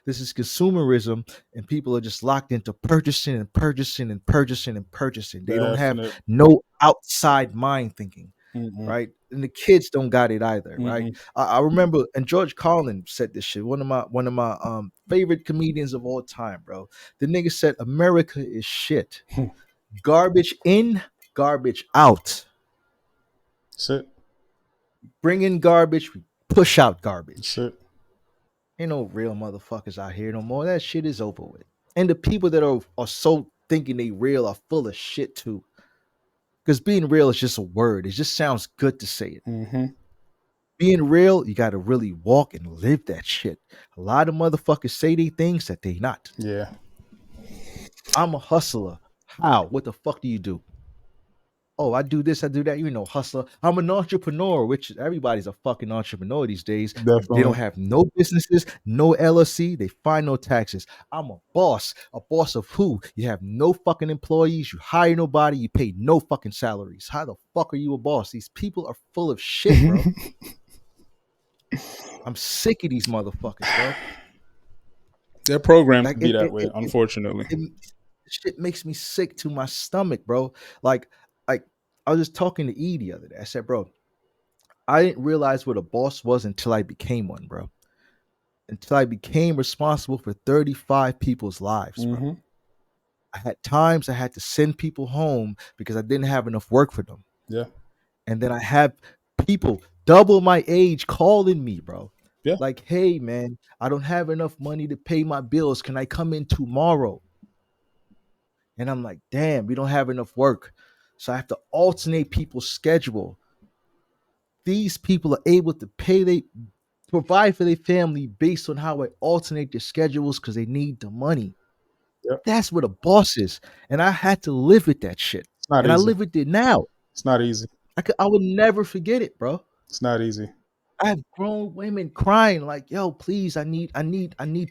Speaker 1: consumerism, and people are just locked into purchasing and purchasing and purchasing and purchasing. They don't have
Speaker 3: Definite.
Speaker 1: no outside mind thinking,
Speaker 3: Mm-mm.
Speaker 1: right? And the kids don't got it either, right?
Speaker 3: Mm-mm.
Speaker 1: I remember, and George Carlin said this shit. One of my favorite comedians of all time, bro. The nigga said, "America is shit. Garbage in, garbage out.
Speaker 3: That's it.
Speaker 1: Bring in garbage, we push out
Speaker 3: That's
Speaker 1: garbage."
Speaker 3: it.
Speaker 1: Ain't no real motherfuckers out here no more. That shit is over with. And the people that are so thinking they real are full of shit too. Because being real is just a word. It just sounds good to say it.
Speaker 3: Mm-hmm.
Speaker 1: Being real, you got to really walk and live that shit. A lot of motherfuckers say they things that they not.
Speaker 3: Yeah.
Speaker 1: I'm a hustler. How? What the fuck do you do? Oh, I do this, I do that. You know, hustler. I'm an entrepreneur, which everybody's a fucking entrepreneur these days. They don't
Speaker 3: Definitely.
Speaker 1: have no businesses, no LLC. They find no taxes. I'm a boss. A boss of who? You have no fucking employees. You hire nobody. You pay no fucking salaries. How the fuck are you a boss? These people are full of shit, bro. I'm sick of these motherfuckers, bro.
Speaker 3: They're programmed to
Speaker 1: Like
Speaker 3: be that way, unfortunately.
Speaker 1: it shit makes me sick to my stomach, bro. Like, like I was just talking to E the other day. I said, bro, I didn't realize what a boss was until I became one, bro. Until I became responsible for 35 people's lives, bro.
Speaker 3: Mm-hmm.
Speaker 1: I had times I had to send people home because I didn't have enough work for them.
Speaker 3: Yeah.
Speaker 1: And then I have people double my age calling me, bro.
Speaker 3: Yeah.
Speaker 1: Like, hey, man, I don't have enough money to pay my bills. Can I come in tomorrow? And I'm like, damn, we don't have enough work. So I have to alternate people's schedule. These people are able to provide for their family based on how I alternate their schedules because they need the money.
Speaker 3: Yep.
Speaker 1: That's what a boss is. And I had to live with that shit.
Speaker 3: It's not
Speaker 1: And I
Speaker 3: easy.
Speaker 1: live with it now.
Speaker 3: It's not easy.
Speaker 1: I would never forget it, bro.
Speaker 3: It's not easy.
Speaker 1: I have grown women crying like, yo, please, I need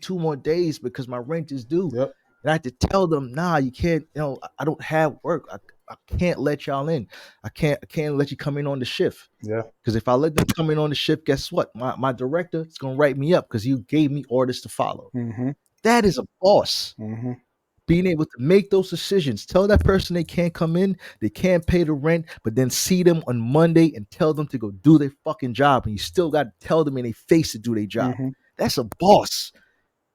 Speaker 1: 2 more days because my rent is due.
Speaker 3: Yep.
Speaker 1: And I had to tell them, nah, you can't, I don't have work. I can't let y'all in. I can't let you come in on the shift.
Speaker 3: Yeah.
Speaker 1: Because if I let them come in on the shift, guess what? My director is gonna write me up because you gave me orders to follow.
Speaker 3: Mm-hmm.
Speaker 1: That is a boss.
Speaker 3: Mm-hmm.
Speaker 1: Being able to make those decisions. Tell that person they can't come in, they can't pay the rent, but then see them on Monday and tell them to go do their fucking job. And you still got to tell them in their face to do their job.
Speaker 3: Mm-hmm.
Speaker 1: That's a boss.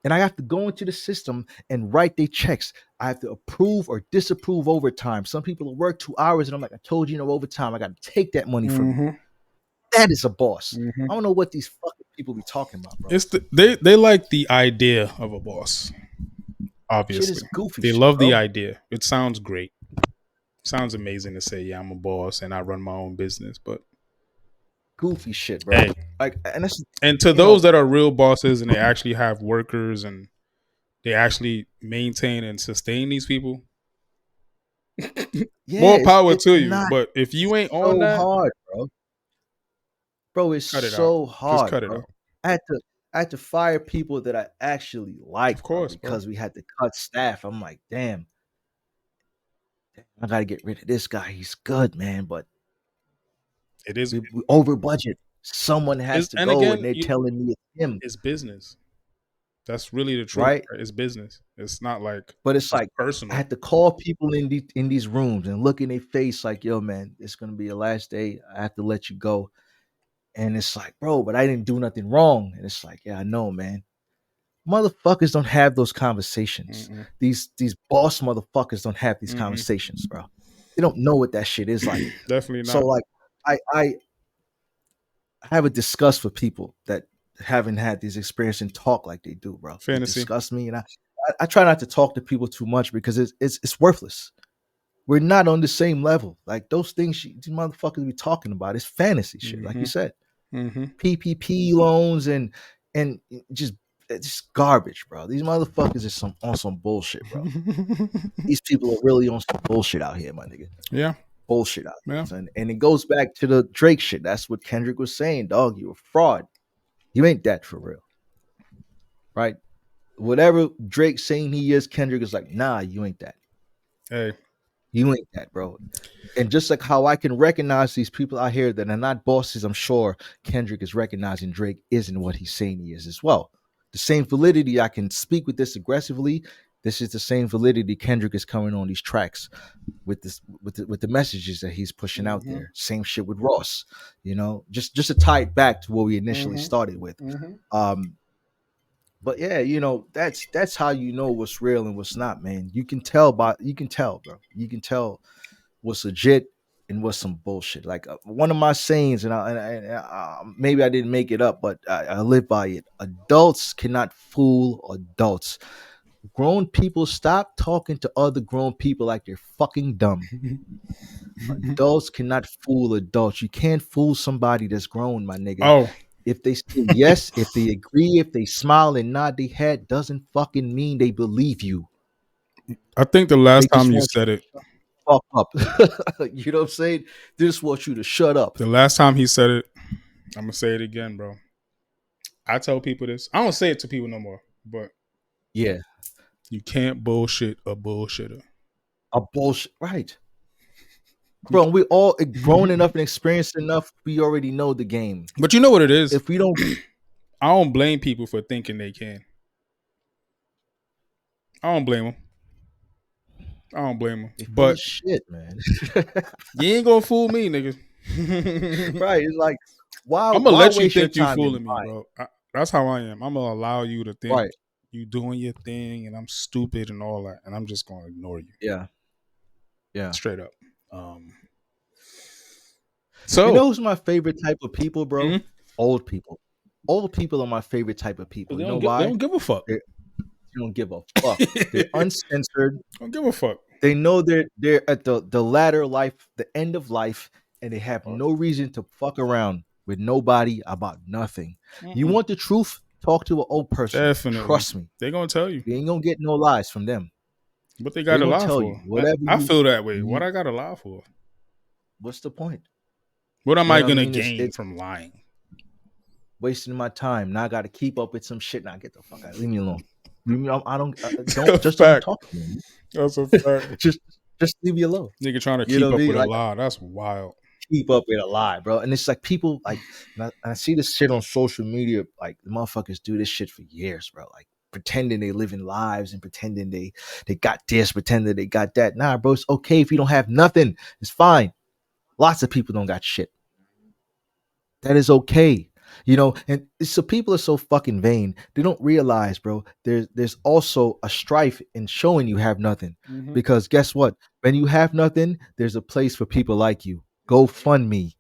Speaker 1: And I have to go into the system and write their checks. I have to approve or disapprove overtime. Some people will work 2 hours and I'm like, I told you no overtime. I got to take that money from you.
Speaker 3: Mm-hmm.
Speaker 1: That is a boss.
Speaker 3: Mm-hmm.
Speaker 1: I don't know what these fucking people be talking about, bro.
Speaker 3: It's they like the idea of a boss. Obviously,
Speaker 1: Shit is goofy.
Speaker 3: they
Speaker 1: shit,
Speaker 3: love
Speaker 1: bro.
Speaker 3: the idea. It sounds great. Sounds amazing to say, yeah, I'm a boss and I run my own business. But
Speaker 1: Goofy shit, bro.
Speaker 3: hey,
Speaker 1: Like, and that's
Speaker 3: and to those that are real bosses and they actually have workers and they actually maintain and sustain these people,
Speaker 1: yeah,
Speaker 3: more power
Speaker 1: it's
Speaker 3: to you.
Speaker 1: not
Speaker 3: But if you ain't on
Speaker 1: so
Speaker 3: that,
Speaker 1: hard, bro. Bro, it's
Speaker 3: cut it out.
Speaker 1: so
Speaker 3: Just
Speaker 1: hard,
Speaker 3: cut it
Speaker 1: bro.
Speaker 3: out.
Speaker 1: I had to fire people that I actually
Speaker 3: Of
Speaker 1: liked, bro,
Speaker 3: course, bro.
Speaker 1: because we had to cut staff. I'm like, damn, I gotta get rid of this guy. He's good, man, but
Speaker 3: It is,
Speaker 1: we over budget. Someone has to
Speaker 3: and
Speaker 1: go, and
Speaker 3: again,
Speaker 1: they're telling me it's him,
Speaker 3: it's business. That's really the truth.
Speaker 1: right?
Speaker 3: Right? It's business. It's not like
Speaker 1: But it's like I
Speaker 3: personal.
Speaker 1: had to call people in these rooms and look in their face like, yo, man, it's gonna be your last day. I have to let you go. And it's like, bro, but I didn't do nothing wrong. And it's like, yeah, I know, man. Motherfuckers don't have those conversations.
Speaker 3: Mm-mm.
Speaker 1: These boss motherfuckers don't have these
Speaker 3: Mm-mm.
Speaker 1: conversations, bro. They don't know what that shit is like.
Speaker 3: Definitely
Speaker 1: So
Speaker 3: not.
Speaker 1: like I have a disgust for people that haven't had these experiences and talk like they do, bro. It
Speaker 3: Fantasy.
Speaker 1: disgusts me, and I try not to talk to people too much because it's worthless. We're not on the same level. Like those things these motherfuckers be talking about, it's fantasy shit, like you said.
Speaker 3: Mm-hmm.
Speaker 1: PPP loans and just it's just garbage, bro. These motherfuckers is on some bullshit, bro. These people are really on some bullshit out here, my nigga.
Speaker 3: Yeah.
Speaker 1: Bullshit out here.
Speaker 3: Yeah.
Speaker 1: And it goes back to the Drake shit. That's what Kendrick was saying, dog. You a fraud. You ain't that for real. Right? Whatever Drake saying he is, Kendrick is like, nah, you ain't that.
Speaker 3: Hey.
Speaker 1: You ain't that, bro. And just like how I can recognize these people out here that are not bosses, I'm sure Kendrick is recognizing Drake isn't what he's saying he is as well. The same validity I can speak with this aggressively. This is the same validity Kendrick is coming on these tracks with this with the messages that he's pushing out there. Same shit with Ross, just to tie it back to what we initially started with. But yeah, that's how you know what's real and what's not, man. You can tell, bro. You can tell what's legit and what's some bullshit. Like one of my sayings, and maybe I didn't make it up, but I live by it. Adults cannot fool adults. Grown people, stop talking to other grown people like they're fucking dumb. Adults cannot fool adults. You can't fool somebody that's grown, my nigga.
Speaker 3: Oh,
Speaker 1: If they say yes, if they agree, if they smile and nod their head, doesn't fucking mean they believe you.
Speaker 3: I think the
Speaker 1: They
Speaker 3: last
Speaker 1: just
Speaker 3: time you
Speaker 1: want you
Speaker 3: said it,
Speaker 1: to fuck up. You know what I'm saying? They just want you to shut up.
Speaker 3: the last time he said it, I'm gonna say it again, bro. I tell people this. I don't say it to people no more, but
Speaker 1: Yeah.
Speaker 3: you can't bullshit a bullshitter.
Speaker 1: A bullshit. Right. Bro, we all grown enough and experienced enough. We already know the game.
Speaker 3: But you know what it is?
Speaker 1: If we don't,
Speaker 3: I don't blame people for thinking they can. I don't blame them. I don't blame them.
Speaker 1: they full
Speaker 3: But
Speaker 1: of shit, man.
Speaker 3: you ain't gonna fool me, nigga.
Speaker 1: Right. It's like,
Speaker 3: I'm gonna
Speaker 1: why
Speaker 3: let you
Speaker 1: waste your
Speaker 3: think you
Speaker 1: time in
Speaker 3: fooling me,
Speaker 1: mine?
Speaker 3: bro. That's how I am. I'm gonna allow you to think
Speaker 1: Right.
Speaker 3: you doing your thing and I'm stupid and all that, and I'm just gonna ignore you
Speaker 1: Yeah. Yeah.
Speaker 3: straight up.
Speaker 1: You
Speaker 3: So
Speaker 1: know who's my favorite type of people, bro?
Speaker 3: mhm.
Speaker 1: Old people. Old people are my favorite type of people.
Speaker 3: they
Speaker 1: You know
Speaker 3: they
Speaker 1: why?
Speaker 3: don't give a fuck.
Speaker 1: They don't give a fuck. They're uncensored.
Speaker 3: Don't give a fuck.
Speaker 1: They know they're at the latter life, the end of life, and they have no reason to fuck around with nobody about nothing. You
Speaker 3: Mm-mm.
Speaker 1: want the truth? Talk to an old person.
Speaker 3: Definitely.
Speaker 1: Trust me.
Speaker 3: They're gonna tell you
Speaker 1: You ain't gonna get no lies from them.
Speaker 3: what they
Speaker 1: They're
Speaker 3: gotta
Speaker 1: gonna
Speaker 3: lie
Speaker 1: tell
Speaker 3: for.
Speaker 1: you whatever
Speaker 3: I feel that way. What
Speaker 1: you
Speaker 3: I gotta lie for?
Speaker 1: what's the point?
Speaker 3: What am
Speaker 1: You
Speaker 3: I
Speaker 1: know what I
Speaker 3: gonna
Speaker 1: mean?
Speaker 3: gain
Speaker 1: It's
Speaker 3: from lying?
Speaker 1: wasting my time. Now I got to keep up with some shit. Now get the fuck out. Leave me alone. Leave me, I don't just don't
Speaker 3: Fact.
Speaker 1: talk to me.
Speaker 3: That's a fact.
Speaker 1: just leave me alone.
Speaker 3: Nigga trying to
Speaker 1: You
Speaker 3: keep
Speaker 1: know what
Speaker 3: up
Speaker 1: I mean?
Speaker 3: with a
Speaker 1: Like
Speaker 3: lie. That's wild.
Speaker 1: keep up with a lie, bro. And it's like people like and I see this shit on social media. Like the motherfuckers do this shit for years, bro. Like pretending they living lives and pretending they got this, pretending they got that. Nah, bro. It's okay if you don't have nothing. It's fine. Lots of people don't got shit. That is okay. You know, and so people are so fucking vain. They don't realize, bro, there's also a strife in showing you have nothing.
Speaker 3: Mm-hmm.
Speaker 1: Because guess what? When you have nothing, there's a place for people like you. Go fund me,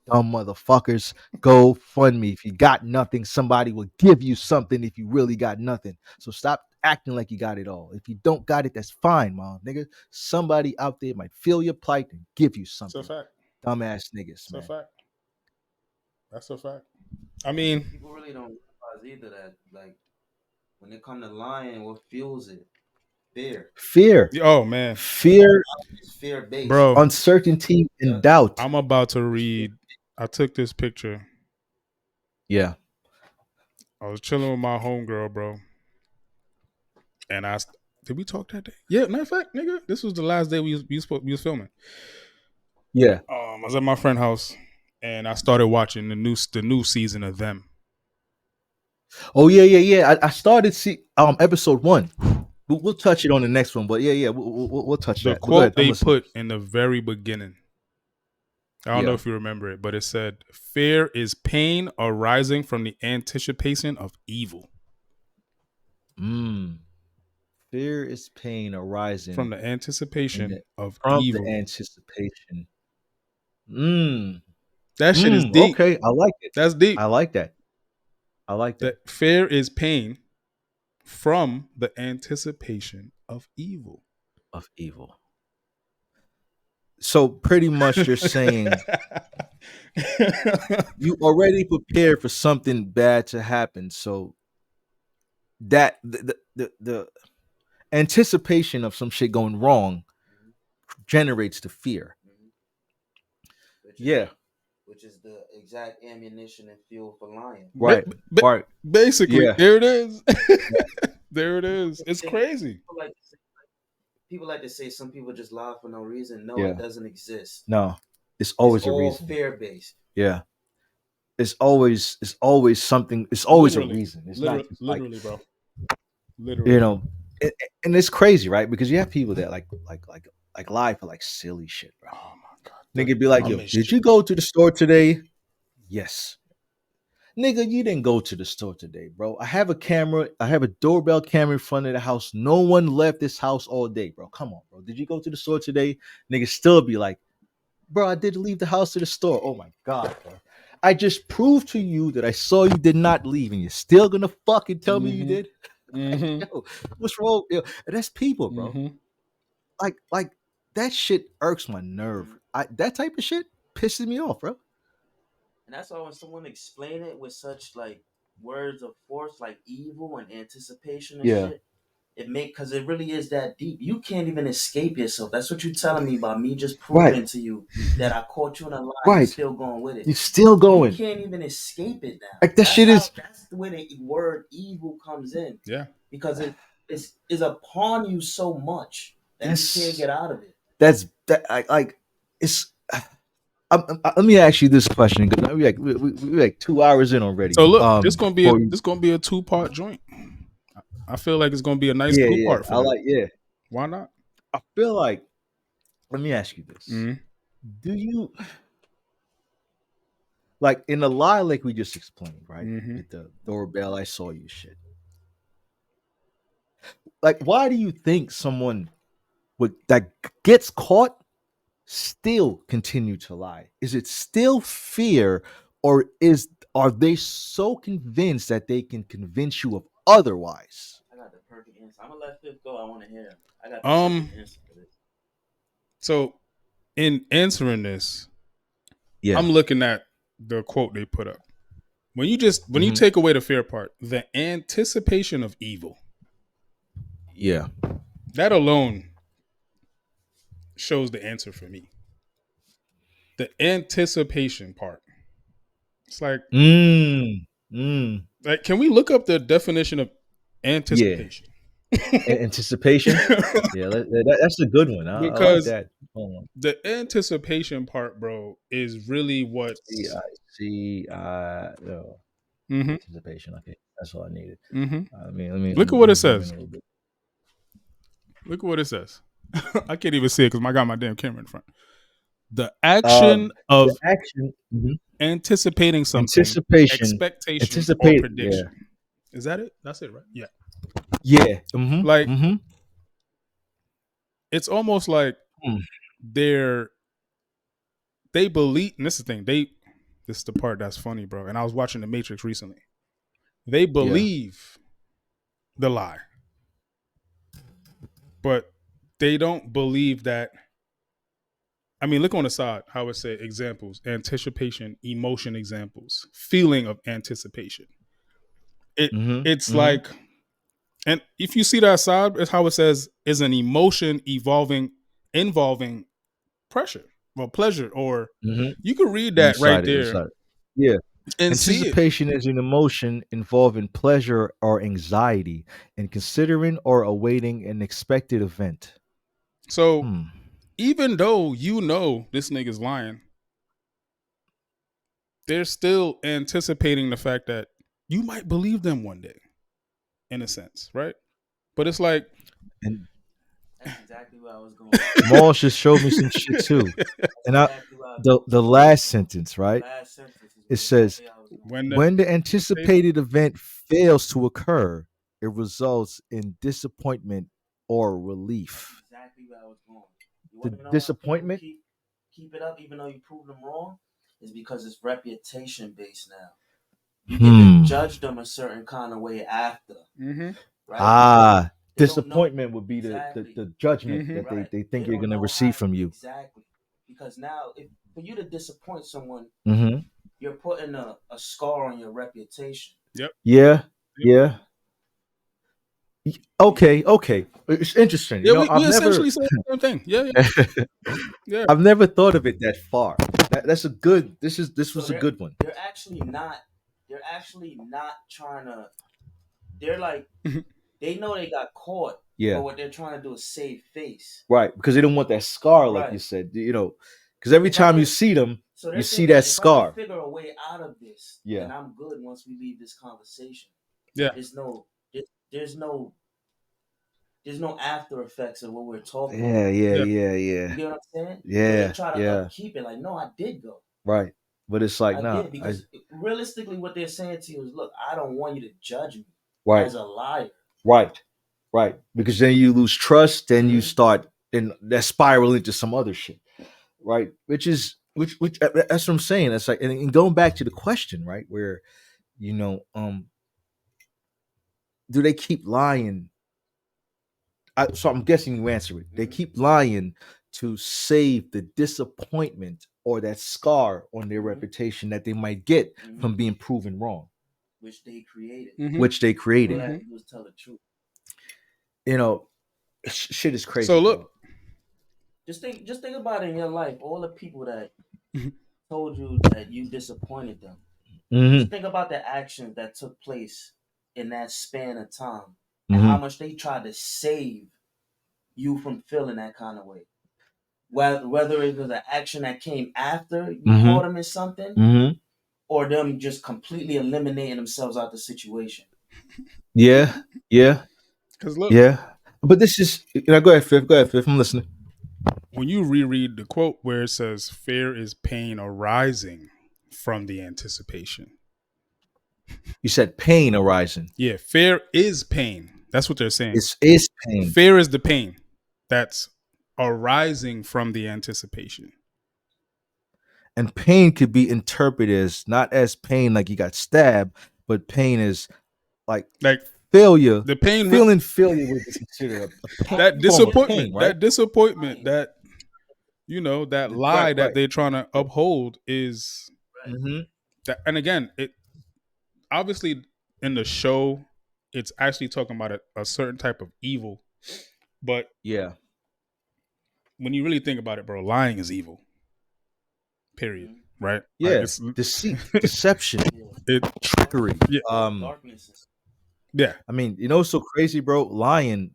Speaker 1: dumb motherfuckers. Go fund me. If you got nothing, somebody will give you something if you really got nothing. So stop acting like you got it all. If you don't got it, that's fine, mom. Nigga. Somebody out there might feel your plight and give you
Speaker 3: It's a
Speaker 1: something.
Speaker 3: fact.
Speaker 1: Dumbass niggas,
Speaker 3: It's a
Speaker 1: man.
Speaker 3: fact. That's a fact. I mean,
Speaker 2: People really don't realize either that, like, when it comes to lying, what fuels it? Fear.
Speaker 1: Fear.
Speaker 3: oh man,
Speaker 1: Fear,
Speaker 2: It's fear based.
Speaker 3: bro,
Speaker 1: uncertainty, and doubt.
Speaker 3: I'm about to read. I took this picture.
Speaker 1: Yeah.
Speaker 3: I was chilling with my homegirl, bro, and did we talk that day? Yeah, matter of fact, nigga, this was the last day we was filming.
Speaker 1: Yeah.
Speaker 3: I was at my friend's house, and I started watching the new season of Them.
Speaker 1: Oh yeah. I started episode 1. We'll touch it on the next one, but yeah, we'll touch
Speaker 3: The
Speaker 1: that. But go ahead,
Speaker 3: quote
Speaker 1: I'm
Speaker 3: they
Speaker 1: listening.
Speaker 3: put in the very beginning. I don't know
Speaker 1: Yeah.
Speaker 3: if you remember it, but it said, "Fear is pain arising from the anticipation of evil."
Speaker 1: Fear is pain arising
Speaker 3: From the anticipation of
Speaker 1: from the
Speaker 3: evil.
Speaker 1: anticipation.
Speaker 3: That shit is deep.
Speaker 1: Okay, I like it.
Speaker 3: That's deep.
Speaker 1: I like that. I like that.
Speaker 3: That fear is pain from the anticipation of evil.
Speaker 1: Of evil. So pretty much you're saying you already prepared for something bad to happen. So that the anticipation of some shit going wrong generates the fear. Yeah.
Speaker 2: Which is the exact ammunition and fuel for lying.
Speaker 1: Right. Right.
Speaker 3: Basically,
Speaker 1: Yeah.
Speaker 3: there it is. There it is. It's crazy.
Speaker 2: People like to say some people just lie for no reason. No,
Speaker 1: Yeah.
Speaker 2: it doesn't exist.
Speaker 1: No. It's always
Speaker 2: It's
Speaker 1: a
Speaker 2: all
Speaker 1: reason.
Speaker 2: fear based.
Speaker 1: Yeah. It's always something. It's always
Speaker 3: Literally.
Speaker 1: a reason. It's
Speaker 3: Literally,
Speaker 1: not just
Speaker 3: literally,
Speaker 1: like,
Speaker 3: bro. Literally.
Speaker 1: you know, and it's crazy, right? Because you have people that like lie for like silly shit, bro.
Speaker 3: Oh my god.
Speaker 1: Nigga be like,
Speaker 3: I
Speaker 1: yo,
Speaker 3: missed
Speaker 1: did you go to the store today? Yes. Nigga, you didn't go to the store today, bro. I have a camera. I have a doorbell camera in front of the house. No one left this house all day, bro. Come on, bro. Did you go to the store today? Nigga still be like, bro, I did leave the house to the store. Oh my God, bro. I just proved to you that I saw you did not leave, and you're still gonna fucking tell me you did?
Speaker 3: Mm-hmm.
Speaker 1: Yo, what's wrong? Yo, and that's people, bro.
Speaker 3: Mm-hmm.
Speaker 1: Like that shit irks my nerve. That type of shit pisses me off, bro.
Speaker 2: And that's why when someone explain it with such like words of force, like evil and anticipation and
Speaker 1: Yeah,
Speaker 2: shit, it make because it really is that deep. You can't even escape yourself. That's what you're telling me about me just
Speaker 1: right,
Speaker 2: proving to you that I caught you in a lie. You
Speaker 1: right.
Speaker 2: still going with it.
Speaker 1: You still
Speaker 2: You
Speaker 1: going.
Speaker 2: can't even escape it now.
Speaker 1: Like that shit is.
Speaker 2: That's the way the word evil comes in
Speaker 3: Yeah.
Speaker 2: because it is upon you so much that you can't
Speaker 1: That's
Speaker 2: get out of it.
Speaker 1: that. I like. It's. Let me ask you this question because we like 2 hours in already.
Speaker 3: So look, this gonna be a
Speaker 1: For you.
Speaker 3: this gonna be a 2-part joint. I feel like it's gonna be a nice
Speaker 1: Yeah,
Speaker 3: 2-part for
Speaker 1: I
Speaker 3: me.
Speaker 1: like. Yeah,
Speaker 3: Why not?
Speaker 1: I feel like. Let me ask you this:
Speaker 3: Mm-hmm.
Speaker 1: Do you like in the lie like we just explained, right?
Speaker 3: Mm-hmm.
Speaker 1: With the doorbell, I saw you shit. Like, why do you think someone would that gets caught still continue to lie? Is it still fear, or are they so convinced that they can convince you of otherwise?
Speaker 2: I got the perfect answer. I'm gonna let Fifth go. I want to hear him. I got the
Speaker 3: Um.
Speaker 2: perfect answer for this.
Speaker 3: So in answering this,
Speaker 1: Yeah.
Speaker 3: I'm looking at the quote they put up. When you
Speaker 1: Mhm.
Speaker 3: take away the fear part, the anticipation of evil,
Speaker 1: Yeah.
Speaker 3: that alone shows the answer for me. The anticipation part. It's
Speaker 1: Mm. Mm.
Speaker 3: like can we look up the definition of
Speaker 1: Yeah.
Speaker 3: anticipation?
Speaker 1: Anticipation. Yeah, that's a good one. I like
Speaker 3: Because
Speaker 1: that. Hold on.
Speaker 3: the anticipation part, bro, is really
Speaker 1: See,
Speaker 3: what's.
Speaker 1: I see. No.
Speaker 3: Mm-hmm,
Speaker 1: Anticipation. Okay, that's all I needed.
Speaker 3: mm-hmm.
Speaker 1: I mean, let
Speaker 3: Look at
Speaker 1: me,
Speaker 3: what
Speaker 1: let
Speaker 3: it
Speaker 1: me zoom in
Speaker 3: says.
Speaker 1: a little bit.
Speaker 3: Look at what it says. I can't even see it because I got my damn camera in front. The action
Speaker 1: The
Speaker 3: of
Speaker 1: action. Mhm.
Speaker 3: anticipating something,
Speaker 1: Anticipation.
Speaker 3: expectation, or
Speaker 1: Anticipate. Yeah.
Speaker 3: prediction. Is that it? That's it, right? Yeah.
Speaker 1: Yeah. Mm-hmm.
Speaker 3: Like
Speaker 1: Mm-hmm.
Speaker 3: it's almost like
Speaker 1: Mm.
Speaker 3: they're they believe. And this is the thing. This is the part that's funny, bro. And I was watching The Matrix recently. They
Speaker 1: Yeah.
Speaker 3: believe the lie, but they don't believe that. I mean, look on the side how it say examples, anticipation, emotion examples, feeling of anticipation. It
Speaker 1: Mm-hmm.
Speaker 3: it's
Speaker 1: Mm-hmm.
Speaker 3: like, and if you see that side, it's how it says is an emotion involving pressure or pleasure, or
Speaker 1: Mm-hmm.
Speaker 3: you can read
Speaker 1: Let me
Speaker 3: that right
Speaker 1: cite it. Let's
Speaker 3: there
Speaker 1: cite it. Yeah.
Speaker 3: and see it.
Speaker 1: Anticipation is an emotion involving pleasure or anxiety in considering or awaiting an expected event.
Speaker 3: So
Speaker 1: Hmm.
Speaker 3: even though you know this nigga's lying, they're still anticipating the fact that you might believe them one day, in a sense, right? But it's like,
Speaker 1: And
Speaker 2: That's exactly where I was going.
Speaker 1: Moss just showed me some shit too.
Speaker 2: That's
Speaker 1: And
Speaker 2: exactly where I was
Speaker 1: the
Speaker 2: going.
Speaker 1: last sentence,
Speaker 2: The
Speaker 1: right?
Speaker 2: last sentence is
Speaker 1: It
Speaker 2: what
Speaker 1: says,
Speaker 2: exactly I was going.
Speaker 3: when the
Speaker 1: when the
Speaker 3: say that,
Speaker 1: anticipated event fails to occur, it results in disappointment or relief.
Speaker 2: Exactly where I was going. You
Speaker 1: The
Speaker 2: want to know why people
Speaker 1: disappointment?
Speaker 2: keep it up even though you prove them wrong? Is because it's reputation based now. You get to
Speaker 1: Hmm.
Speaker 2: judge them a certain kind of way after,
Speaker 3: mm-hmm,
Speaker 2: right?
Speaker 1: Ah,
Speaker 2: They don't know
Speaker 1: disappointment would be
Speaker 2: exactly,
Speaker 1: the judgment
Speaker 3: mm-hmm,
Speaker 1: that
Speaker 2: right?
Speaker 1: they
Speaker 2: They
Speaker 1: think you're
Speaker 2: don't
Speaker 1: gonna
Speaker 2: know
Speaker 1: receive
Speaker 2: how
Speaker 1: from you.
Speaker 2: exactly because now if for you to disappoint someone,
Speaker 1: Mm-hmm.
Speaker 2: you're putting a scar on your reputation.
Speaker 3: yep,
Speaker 1: Yeah,
Speaker 3: yep.
Speaker 1: yeah. Okay, okay. It's interesting.
Speaker 3: Yeah, we essentially said the same thing. Yeah, yeah, yeah.
Speaker 1: I've never thought of it that far. That's a good. This
Speaker 2: So
Speaker 1: was a good one.
Speaker 2: they're actually not trying to. They're like they know they got caught,
Speaker 1: Yeah,
Speaker 2: but what they're trying to do is save face.
Speaker 1: right. Because they don't want that scar, like you
Speaker 2: Right.
Speaker 1: said. Because every
Speaker 2: If I
Speaker 1: time you
Speaker 2: could,
Speaker 1: see them,
Speaker 2: so
Speaker 1: you
Speaker 2: they're
Speaker 1: see
Speaker 2: thinking
Speaker 1: that
Speaker 2: if I could
Speaker 1: scar.
Speaker 2: figure a way out of this,
Speaker 1: Yeah,
Speaker 2: then I'm good once we leave this conversation.
Speaker 3: Yeah.
Speaker 2: There's no, there- there's no, there's no after effects of what we're talking
Speaker 1: yeah,
Speaker 2: about.
Speaker 1: yeah,
Speaker 3: Yeah.
Speaker 1: yeah,
Speaker 2: You
Speaker 1: yeah,
Speaker 2: get what I'm saying? So they
Speaker 1: yeah,
Speaker 2: try to
Speaker 1: yeah.
Speaker 2: upkeep it, like, no, I did go.
Speaker 1: Right. But it's like,
Speaker 2: I
Speaker 1: nah.
Speaker 2: did because realistically, what they're saying to you is, look, I don't want you to judge me
Speaker 1: Right,
Speaker 2: as a liar.
Speaker 1: right, right. Because then you lose trust, then you
Speaker 2: Mhm.
Speaker 1: start, and that spiral into some other shit. Right. Which that's what I'm saying. That's like, and going back to the question, right, where you know, do they keep lying? So I'm guessing you answer it. They
Speaker 2: Mhm.
Speaker 1: keep lying to save the disappointment or that scar on their
Speaker 2: Mhm.
Speaker 1: reputation that they might get
Speaker 2: Mhm.
Speaker 1: from being proven wrong,
Speaker 2: Which they created.
Speaker 3: Mhm.
Speaker 1: which they
Speaker 2: All
Speaker 1: created.
Speaker 2: they have to do is tell the truth.
Speaker 1: You know, shit is
Speaker 3: So
Speaker 1: crazy,
Speaker 3: look,
Speaker 1: bro.
Speaker 2: Just think about it in your life. All the people that told you that you disappointed them.
Speaker 1: Mm-hmm.
Speaker 2: Just think about the actions that took place in that span of time and
Speaker 1: Mm-hmm.
Speaker 2: how much they tried to save you from feeling that kind of way. Whether it was an action that came after you
Speaker 1: Mm-hmm.
Speaker 2: caught them in something
Speaker 1: Mm-hmm.
Speaker 2: or them just completely eliminating themselves out the situation.
Speaker 1: Yeah. Yeah.
Speaker 3: because look,
Speaker 1: Yeah. But this is, go ahead, Fifth. Go ahead, Fifth. I'm listening.
Speaker 3: when you reread the quote where it says fear is pain arising from the anticipation.
Speaker 1: You said pain arising.
Speaker 3: Yeah, fear is pain. That's what they're saying.
Speaker 1: It's pain.
Speaker 3: Fear is the pain that's arising from the anticipation.
Speaker 1: And pain could be interpreted as not as pain like you got stabbed, but pain is like
Speaker 3: Like
Speaker 1: failure.
Speaker 3: the pain,
Speaker 1: Feeling failure would be considered a pain,
Speaker 3: that
Speaker 1: form of pain,
Speaker 3: disappointment,
Speaker 1: right?
Speaker 3: that that
Speaker 1: Right,
Speaker 3: lie that
Speaker 1: right.
Speaker 3: they're trying to uphold is
Speaker 2: Right.
Speaker 1: Mm-hmm.
Speaker 3: that. And again, it obviously in the show, it's actually talking about a certain type of evil. But
Speaker 1: Yeah.
Speaker 3: when you really think about it, bro, lying is evil. Period.
Speaker 2: Mhm.
Speaker 3: Right? Like
Speaker 1: Yeah.
Speaker 3: it's
Speaker 1: Deceit, deception,
Speaker 2: Yeah.
Speaker 3: it.
Speaker 1: trickery.
Speaker 3: Yeah.
Speaker 2: All darkness.
Speaker 3: Yeah.
Speaker 1: I mean, what's so crazy, bro? Lying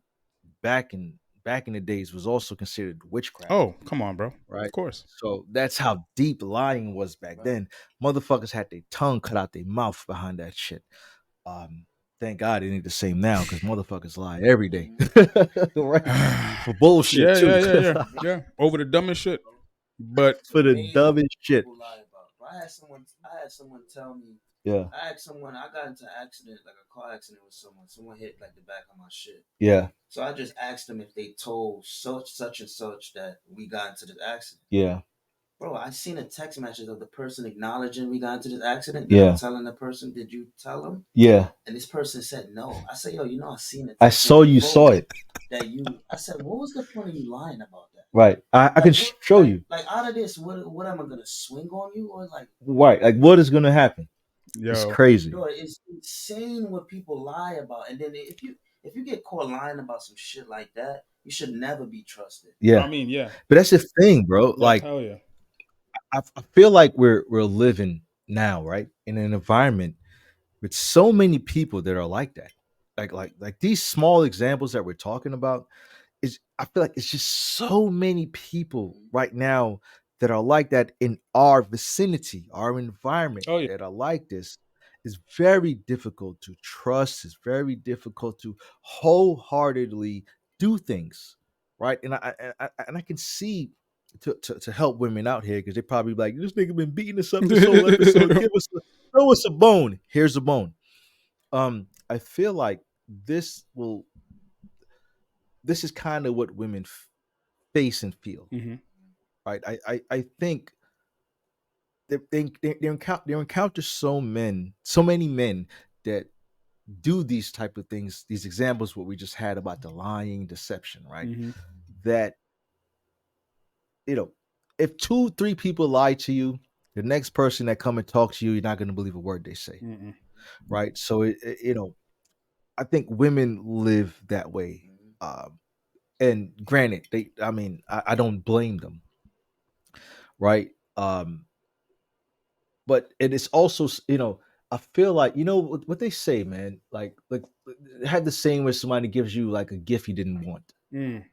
Speaker 1: back in the days was also considered witchcraft,
Speaker 3: Oh, come on, bro.
Speaker 1: right?
Speaker 3: Of course.
Speaker 1: So that's how deep lying was back
Speaker 2: Right.
Speaker 1: then. Motherfuckers had their tongue cut out their mouth behind that shit. Thank God it ain't the same now because motherfuckers lie every day,
Speaker 2: Mhm.
Speaker 1: right?
Speaker 3: Yeah,
Speaker 1: For bullshit too,
Speaker 3: yeah, yeah, yeah, yeah. Over the dumbest shit. But
Speaker 2: It's
Speaker 1: for the
Speaker 2: amazing
Speaker 1: dumbest
Speaker 2: what
Speaker 1: shit.
Speaker 2: people lie about. I had someone tell me.
Speaker 1: Yeah,
Speaker 2: I got into an accident, like a car accident with someone. Someone hit like the back of my shit.
Speaker 1: yeah,
Speaker 2: So I just asked them if they told such and such that we got into this accident.
Speaker 1: yeah,
Speaker 2: Bro, I seen a text message of the person acknowledging we got into this accident. Then I'm
Speaker 1: yeah,
Speaker 2: telling the person, "Did you tell them?"
Speaker 1: yeah.
Speaker 2: And this person said no. I said, "Yo, I seen a
Speaker 1: I
Speaker 2: text
Speaker 1: saw
Speaker 2: message
Speaker 1: you saw
Speaker 2: forward
Speaker 1: it,
Speaker 2: that you." I said, "What was the point of you lying about that?
Speaker 1: right? I can
Speaker 2: Like, what?
Speaker 1: show you,
Speaker 2: Like out of this, what am I gonna swing on you or like?"
Speaker 1: right? Like what is gonna happen? It's
Speaker 3: yo,
Speaker 1: crazy.
Speaker 2: Bro, it's insane what people lie about. And then if you get caught lying about some shit like that, you should never be trusted.
Speaker 3: I
Speaker 1: Yeah,
Speaker 3: mean, yeah,
Speaker 1: but that's the thing, bro.
Speaker 3: yeah,
Speaker 1: Like
Speaker 3: hell yeah.
Speaker 1: I feel like we're living now, right, in an environment with so many people that are like that. Like these small examples that we're talking about is I feel like it's just so many people
Speaker 2: Mhm.
Speaker 1: right now that are like that in our vicinity, our environment
Speaker 3: Oh yeah.
Speaker 1: that are like this. It's very difficult to trust. It's very difficult to wholeheartedly do things, right? And I can see to help women out here because they probably be like this nigga been beating us up this whole episode. Throw us a bone. Here's a bone. I feel like this will this is kind of what women face and feel,
Speaker 3: hmm
Speaker 1: right? I think they encounter so many men that do these type of things, these examples what we just had about the lying, deception, right?
Speaker 3: hmm
Speaker 1: That you know, if two, three people lie to you, the next person that come and talk to you, you're not going to believe a word they say,
Speaker 3: Mm-mm.
Speaker 1: right? So I think women live that way.
Speaker 2: Mhm.
Speaker 1: And granted, I mean, I don't blame them, right? But it is also, I feel like, what they say, man, like it had the same where somebody gives you like a gift you didn't want,
Speaker 3: Mm.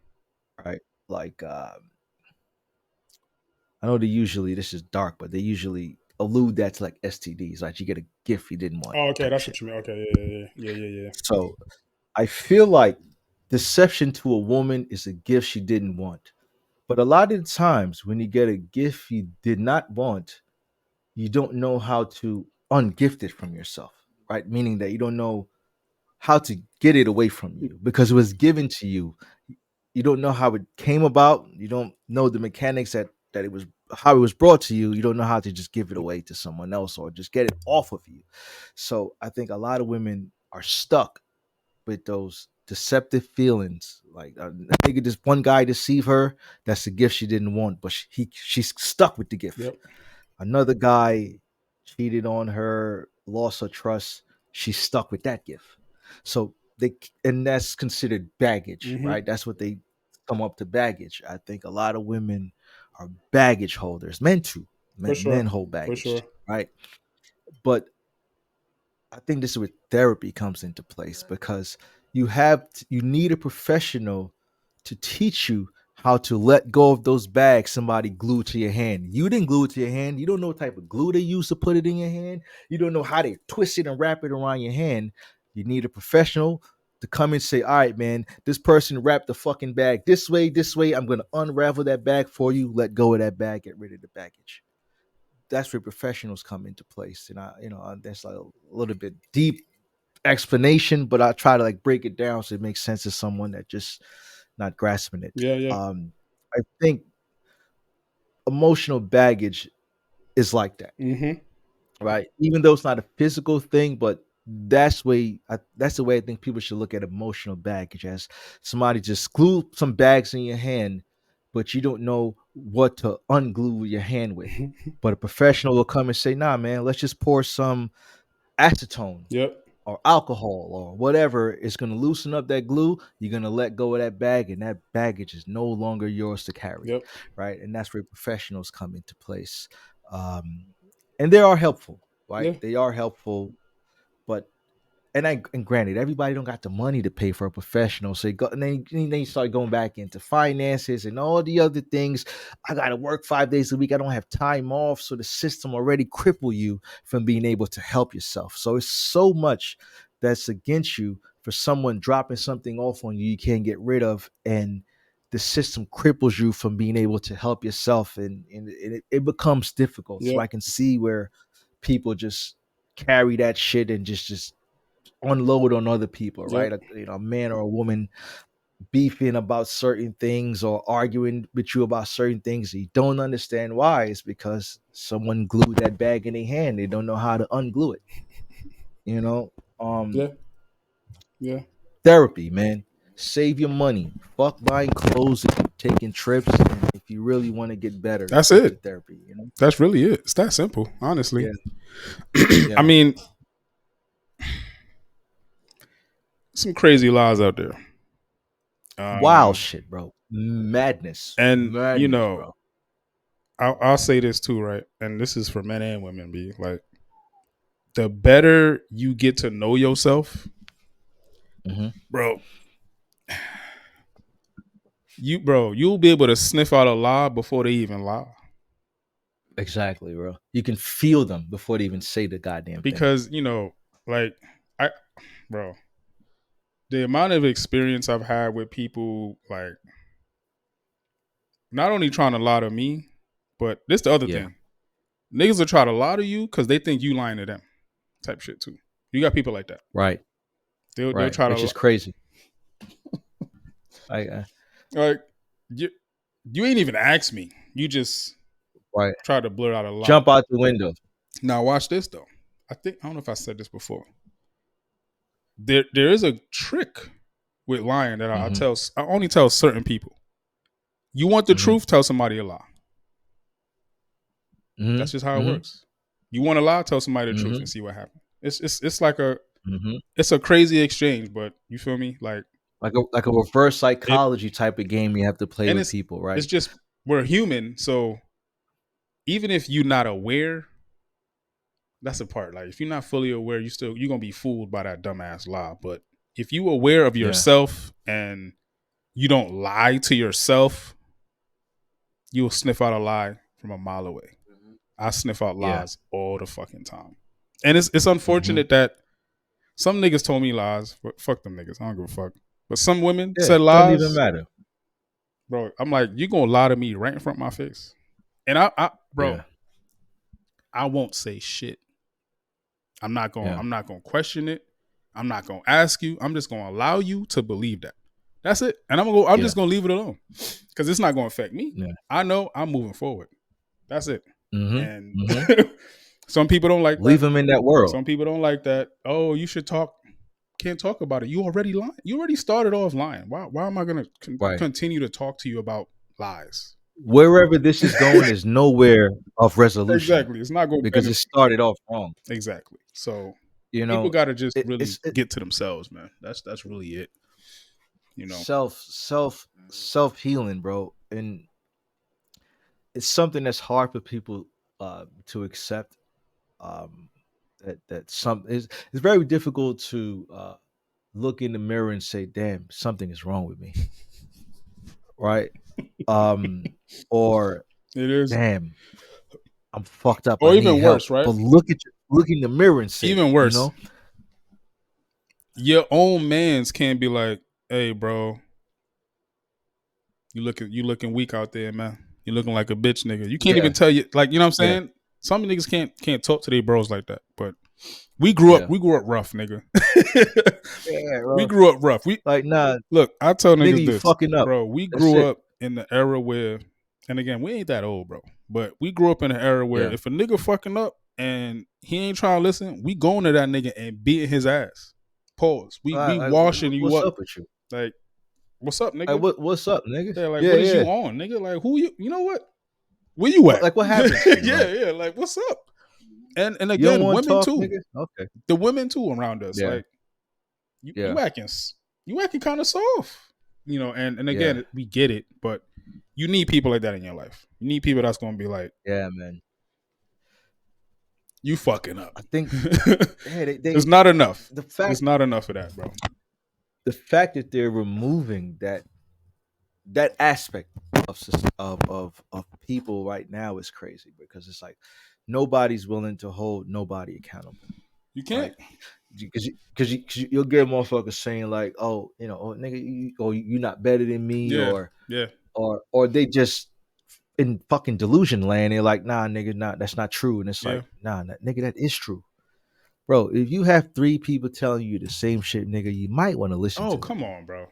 Speaker 1: right? Like, I know this is dark, but they usually allude that to like STDs, like you get a gift you didn't want
Speaker 3: Oh, okay,
Speaker 1: type
Speaker 3: that's
Speaker 1: shit.
Speaker 3: what you mean. Okay, yeah.
Speaker 1: So I feel like deception to a woman is a gift she didn't want. But a lot of the times when you get a gift you did not want, you don't know how to ungift it from yourself, right? Meaning that you don't know how to get it away from you because it was given to you. You don't know how it came about. You don't know the mechanics that it was how it was brought to you. You don't know how to just give it away to someone else or just get it off of you. So I think a lot of women are stuck with those deceptive feelings. Like a nigga, this one guy deceive her. That's the gift she didn't want, but she's stuck with the gift.
Speaker 3: Yep.
Speaker 1: Another guy cheated on her, lost her trust. She's stuck with that gift. So and that's considered baggage,
Speaker 3: Mm-hmm.
Speaker 1: right? That's what they come up to baggage. I think a lot of women are baggage holders, men too.
Speaker 3: For
Speaker 1: Men
Speaker 3: sure.
Speaker 1: hold
Speaker 3: For
Speaker 1: baggage,
Speaker 3: sure.
Speaker 1: right? But I think this is where therapy comes into place because you need a professional to teach you how to let go of those bags somebody glued to your hand. You didn't glue it to your hand. You don't know what type of glue they use to put it in your hand. You don't know how they twist it and wrap it around your hand. You need a professional to come and say, all right, man, this person wrapped the fucking bag this way, this way. I'm going to unravel that bag for you. Let go of that bag, get rid of the baggage. That's where professionals come into place. And that's like a little bit deep explanation, but I try to like break it down so it makes sense to someone that just not grasping it.
Speaker 3: Yeah, yeah.
Speaker 1: I think emotional baggage is like that,
Speaker 3: Mm-hmm.
Speaker 1: right? Even though it's not a physical thing, but that's the way I think people should look at emotional baggage as somebody just glue some bags in your hand, but you don't know what to unglue your hand with. But a professional will come and say, "Nah, man, let's just pour some acetone
Speaker 3: Yep.
Speaker 1: or alcohol or whatever is going to loosen up that glue. You're going to let go of that bag, and that baggage is no longer yours to carry,
Speaker 3: Yep.
Speaker 1: right? And that's where professionals come into place. um, and they are helpful, right?
Speaker 3: Yeah.
Speaker 1: They are helpful, but and granted, everybody don't got the money to pay for a professional. So then you start going back into finances and all the other things. I got to work 5 days a week. I don't have time off. So the system already cripple you from being able to help yourself. So it's so much that's against you for someone dropping something off on you you can't get rid of, and the system cripples you from being able to help yourself, and it becomes difficult. So
Speaker 3: Yep.
Speaker 1: I can see where people just carry that shit and just unload on other people,
Speaker 3: Yep.
Speaker 1: right? A man or a woman beefing about certain things or arguing with you about certain things. You don't understand why. It's because someone glued that bag in their hand. They don't know how to unglue it. You know, um,
Speaker 3: Yeah. Yeah.
Speaker 1: therapy, man. Save your money. Fuck buying clothes and taking trips. And if you really want to get better,
Speaker 3: That's
Speaker 1: go to
Speaker 3: it.
Speaker 1: therapy.
Speaker 3: That's really it. It's that simple, honestly.
Speaker 1: Yeah,
Speaker 3: I
Speaker 1: yeah.
Speaker 3: mean, some crazy lies out there.
Speaker 1: Wild
Speaker 3: Um,
Speaker 1: shit, bro. Madness,
Speaker 3: and
Speaker 1: bro.
Speaker 3: I'll say this too, right? And this is for men and women. Be like, the better you get to know yourself,
Speaker 1: Mm-hmm.
Speaker 3: bro. You'll be able to sniff out a lie before they even lie.
Speaker 1: Exactly, bro. You can feel them before they even say the goddamn thing.
Speaker 3: Because like I, bro, the amount of experience I've had with people, like, not only trying to lie to me, but this the other
Speaker 1: Yeah,
Speaker 3: thing. Niggas will try to lie to you because they think you lying to them. Type shit too. You got people like that.
Speaker 1: right,
Speaker 3: They'll
Speaker 1: right.
Speaker 3: try
Speaker 1: Which
Speaker 3: to
Speaker 1: is crazy. I
Speaker 3: like you ain't even ask me. You just
Speaker 1: right.
Speaker 3: try to blur out a lie.
Speaker 1: Jump out the window.
Speaker 3: Now watch this though. I don't know if I said this before. There is a trick with lying that
Speaker 1: Mm-hmm.
Speaker 3: I only tell certain people. You want the
Speaker 1: Mm-hmm.
Speaker 3: truth? Tell somebody a lie. That's just how it
Speaker 1: Mm-hmm.
Speaker 3: works. You want to lie? Tell somebody the truth
Speaker 1: Mm-hmm.
Speaker 3: and see what happens. It's like
Speaker 1: Mm-hmm.
Speaker 3: it's a crazy exchange, but you feel me? Like
Speaker 1: Like a reverse
Speaker 3: it,
Speaker 1: psychology type of game you have to play
Speaker 3: and
Speaker 1: with people,
Speaker 3: it's
Speaker 1: right?
Speaker 3: just we're human, so even if you're not aware, that's the part. Like if you're not fully aware, you're gonna be fooled by that dumbass lie. But if you aware of
Speaker 1: Yeah,
Speaker 3: yourself and you don't lie to yourself, you'll sniff out a lie from a mile away.
Speaker 2: Mhm.
Speaker 3: I sniff out
Speaker 1: yeah.
Speaker 3: lies all the fucking time. And it's
Speaker 1: Mm-hmm.
Speaker 3: unfortunate that some niggas told me lies, but fuck them niggas. I don't give a fuck. But some women
Speaker 1: Yeah,
Speaker 3: said
Speaker 1: don't even
Speaker 3: lies,
Speaker 1: matter.
Speaker 3: bro. I'm like, you gonna lie to me right in front of my face. And bro,
Speaker 1: Yeah,
Speaker 3: I won't say shit.
Speaker 1: yeah,
Speaker 3: I'm not gonna question it. I'm not gonna ask you. I'm just gonna allow you to believe that. That's it. And I'm
Speaker 1: yeah,
Speaker 3: just gonna leave it alone. Because it's not gonna affect me.
Speaker 1: yeah.
Speaker 3: I know I'm moving forward. That's it.
Speaker 1: Mm-hmm.
Speaker 3: And
Speaker 1: Mm-hmm.
Speaker 3: some people don't like
Speaker 1: Leave
Speaker 3: that.
Speaker 1: them in that world.
Speaker 3: Some people don't like that. Oh, you should talk. can't talk about it. You already lying. You already started off lying. Why am I gonna
Speaker 1: Right.
Speaker 3: continue to talk to you about lies?
Speaker 1: Wherever this is going is nowhere of resolution
Speaker 3: Exactly. It's not going to
Speaker 1: because it
Speaker 3: benefit.
Speaker 1: started off wrong.
Speaker 3: Exactly. So
Speaker 1: You
Speaker 3: people
Speaker 1: know,
Speaker 3: got to just
Speaker 1: it,
Speaker 3: really
Speaker 1: it's it,
Speaker 3: get to themselves, man. That's really it. You know.
Speaker 1: self healing, bro, and it's something that's hard for people to accept. Um, that some is it's very difficult to look in the mirror and say, "Damn, something is wrong with me," right? Um, or
Speaker 3: It is.
Speaker 1: "Damn, I'm fucked up.
Speaker 3: Or
Speaker 1: I need
Speaker 3: even
Speaker 1: help."
Speaker 3: worse, right?
Speaker 1: But look in the mirror and say it.
Speaker 3: Even
Speaker 1: You
Speaker 3: worse.
Speaker 1: know,
Speaker 3: Your own mans can't be like, "Hey, bro, you looking weak out there, man. You looking like a bitch, nigga." You can't
Speaker 1: yeah,
Speaker 3: even tell you, like, you know what I'm
Speaker 1: yeah,
Speaker 3: saying? Some niggas can't talk to their bros like that. But we grew up
Speaker 1: yeah,
Speaker 3: rough, nigga.
Speaker 1: yeah,
Speaker 3: We
Speaker 1: bro.
Speaker 3: grew up rough. We
Speaker 1: Like, nah,
Speaker 3: look, I tell
Speaker 1: nigga,
Speaker 3: niggas
Speaker 1: you
Speaker 3: this,
Speaker 1: fucking up.
Speaker 3: bro. We
Speaker 1: That's
Speaker 3: grew
Speaker 1: it.
Speaker 3: up in the era where, and again, we ain't that old, bro. But we grew up in an era where
Speaker 1: Yeah.
Speaker 3: if a nigga fucking up and he ain't trying to listen, we going to that nigga and beating his ass. Pause. We washing you
Speaker 1: What's
Speaker 3: up.
Speaker 1: up with you?
Speaker 3: Like, what's up,
Speaker 1: Like,
Speaker 3: nigga?
Speaker 1: what's up, nigga?
Speaker 3: Yeah, like,
Speaker 1: Yeah,
Speaker 3: what is you
Speaker 1: yeah.
Speaker 3: on, nigga? Like, who you? You know what? Where you at?
Speaker 1: Like, what happened to you?
Speaker 3: Yeah,
Speaker 1: Like,
Speaker 3: yeah. Like, what's up? And
Speaker 1: you don't
Speaker 3: again,
Speaker 1: want to
Speaker 3: women
Speaker 1: talk,
Speaker 3: too.
Speaker 1: nigga? Okay.
Speaker 3: The women too around us.
Speaker 1: Yeah,
Speaker 3: Like, you
Speaker 1: yeah,
Speaker 3: you acting kind of soft, you know. And
Speaker 1: yeah,
Speaker 3: again, we get it, but you need people like that in your life. You need people that's gonna be like,
Speaker 1: yeah, man.
Speaker 3: you fucking up.
Speaker 1: I think, yeah,
Speaker 3: It's not enough.
Speaker 1: the fact
Speaker 3: It's not enough of that, bro.
Speaker 1: the fact that they're removing that aspect of of people right now is crazy because it's like nobody's willing to hold nobody accountable,
Speaker 3: You can't.
Speaker 1: right? Because you'll get motherfuckers saying like, oh, oh, nigga, you're not better than me,
Speaker 3: Yeah, yeah,
Speaker 1: or they just in fucking delusion land. They're like, nah, nigga, nah, that's not true, and it's
Speaker 3: yeah.
Speaker 1: like, nah, nigga, that is true, bro. If you have three people telling you the same shit, nigga, you might want to listen
Speaker 3: Oh,
Speaker 1: to it.
Speaker 3: come on, bro.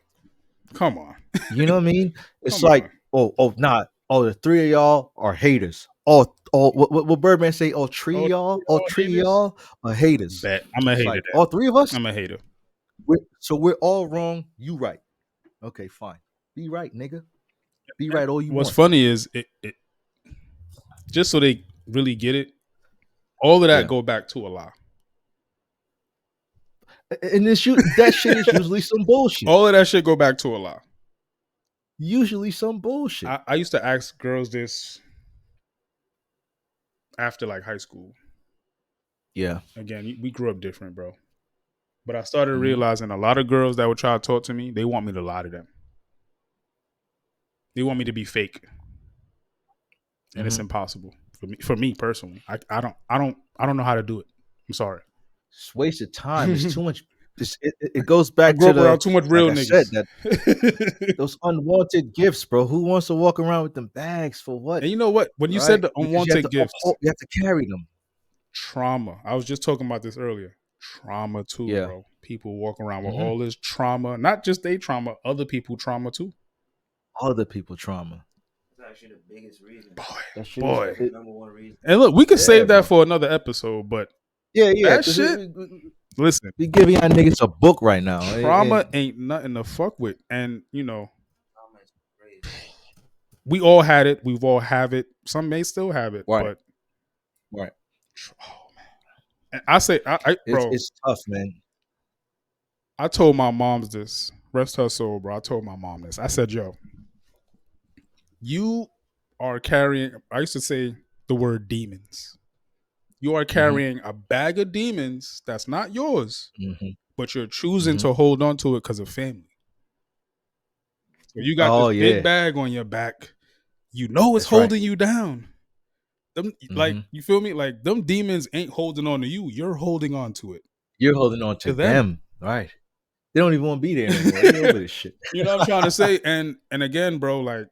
Speaker 3: Come on.
Speaker 1: You know what I mean? It's
Speaker 3: Come on.
Speaker 1: like, nah, the three of y'all are haters. What Birdman say?
Speaker 3: Oh,
Speaker 1: All
Speaker 3: y'all
Speaker 1: three of
Speaker 3: haters?
Speaker 1: y'all are haters.
Speaker 3: Bet. I'm a
Speaker 1: It's
Speaker 3: hater
Speaker 1: like all three of us.
Speaker 3: I'm a hater.
Speaker 1: So we're all wrong. You right. Okay, fine. Be right, nigga. Be
Speaker 3: And
Speaker 1: right all you
Speaker 3: what's
Speaker 1: want.
Speaker 3: funny is it just so they really get it, all of that
Speaker 1: Yeah.
Speaker 3: go back to a lie.
Speaker 1: And that shit is usually some bullshit.
Speaker 3: All of that shit go back to a lie.
Speaker 1: Usually some bullshit.
Speaker 3: I used to ask girls this after like high school.
Speaker 1: Yeah.
Speaker 3: Again, we grew up different, bro. But I started
Speaker 1: Mhm.
Speaker 3: realizing a lot of girls that would try to talk to me, they want me to lie to them. They want me to be fake, and it's
Speaker 1: Mhm.
Speaker 3: impossible for me. For me personally, I don't know how to do it. I'm sorry.
Speaker 1: It's wasted time. It's too much. It goes
Speaker 3: I
Speaker 1: back
Speaker 3: grew
Speaker 1: to
Speaker 3: up around
Speaker 1: the
Speaker 3: too much
Speaker 1: like
Speaker 3: real
Speaker 1: I said
Speaker 3: niggas.
Speaker 1: that those unwanted gifts, bro. Who wants to walk around with them bags for what?
Speaker 3: And you know what? When you said
Speaker 1: Right?
Speaker 3: the
Speaker 1: Because you have
Speaker 3: unwanted
Speaker 1: to
Speaker 3: gifts,
Speaker 1: you have to carry them.
Speaker 3: trauma. I was just talking about this earlier. Trauma too,
Speaker 1: Yeah.
Speaker 3: bro. People walk around with
Speaker 1: Hmm.
Speaker 3: all this trauma, not just their trauma, other people trauma too.
Speaker 1: Other people trauma.
Speaker 2: That's actually the biggest reason.
Speaker 1: That shit is
Speaker 3: Boy.
Speaker 2: That's the number one reason.
Speaker 3: And look, we could
Speaker 1: yeah,
Speaker 3: save that
Speaker 1: bro.
Speaker 3: for another episode, but
Speaker 1: Yeah,
Speaker 3: that
Speaker 1: because
Speaker 3: shit, listen,
Speaker 1: we giving y'all niggas a book right now.
Speaker 3: trauma
Speaker 1: And
Speaker 3: ain't nothing to fuck with. And you know,
Speaker 2: Trauma is crazy.
Speaker 3: we all had it. We've all have it. Some may still have it,
Speaker 1: right,
Speaker 3: but
Speaker 1: right.
Speaker 3: oh man. And I say, bro,
Speaker 1: It's tough, man.
Speaker 3: I told my mom's this. Rest her soul, bro. I told my mom this. I said, yo, you are carrying, I used to say the word demons. You are
Speaker 1: Hmm.
Speaker 3: carrying a bag of demons that's not yours,
Speaker 1: Hmm.
Speaker 3: but you're choosing
Speaker 1: Hmm.
Speaker 3: to hold on to it because of family. So you got
Speaker 1: Oh
Speaker 3: this big
Speaker 1: yeah,
Speaker 3: bag on your back. You know it's
Speaker 1: that's right.
Speaker 3: holding you down. Them, like,
Speaker 1: Hmm.
Speaker 3: you feel me? Like, them demons ain't holding on to you. You're holding on to it.
Speaker 1: You're holding on to
Speaker 3: To them.
Speaker 1: them, right? They don't even want to be there no more. They over this shit.
Speaker 3: You know what I'm trying to say? And again, bro, like,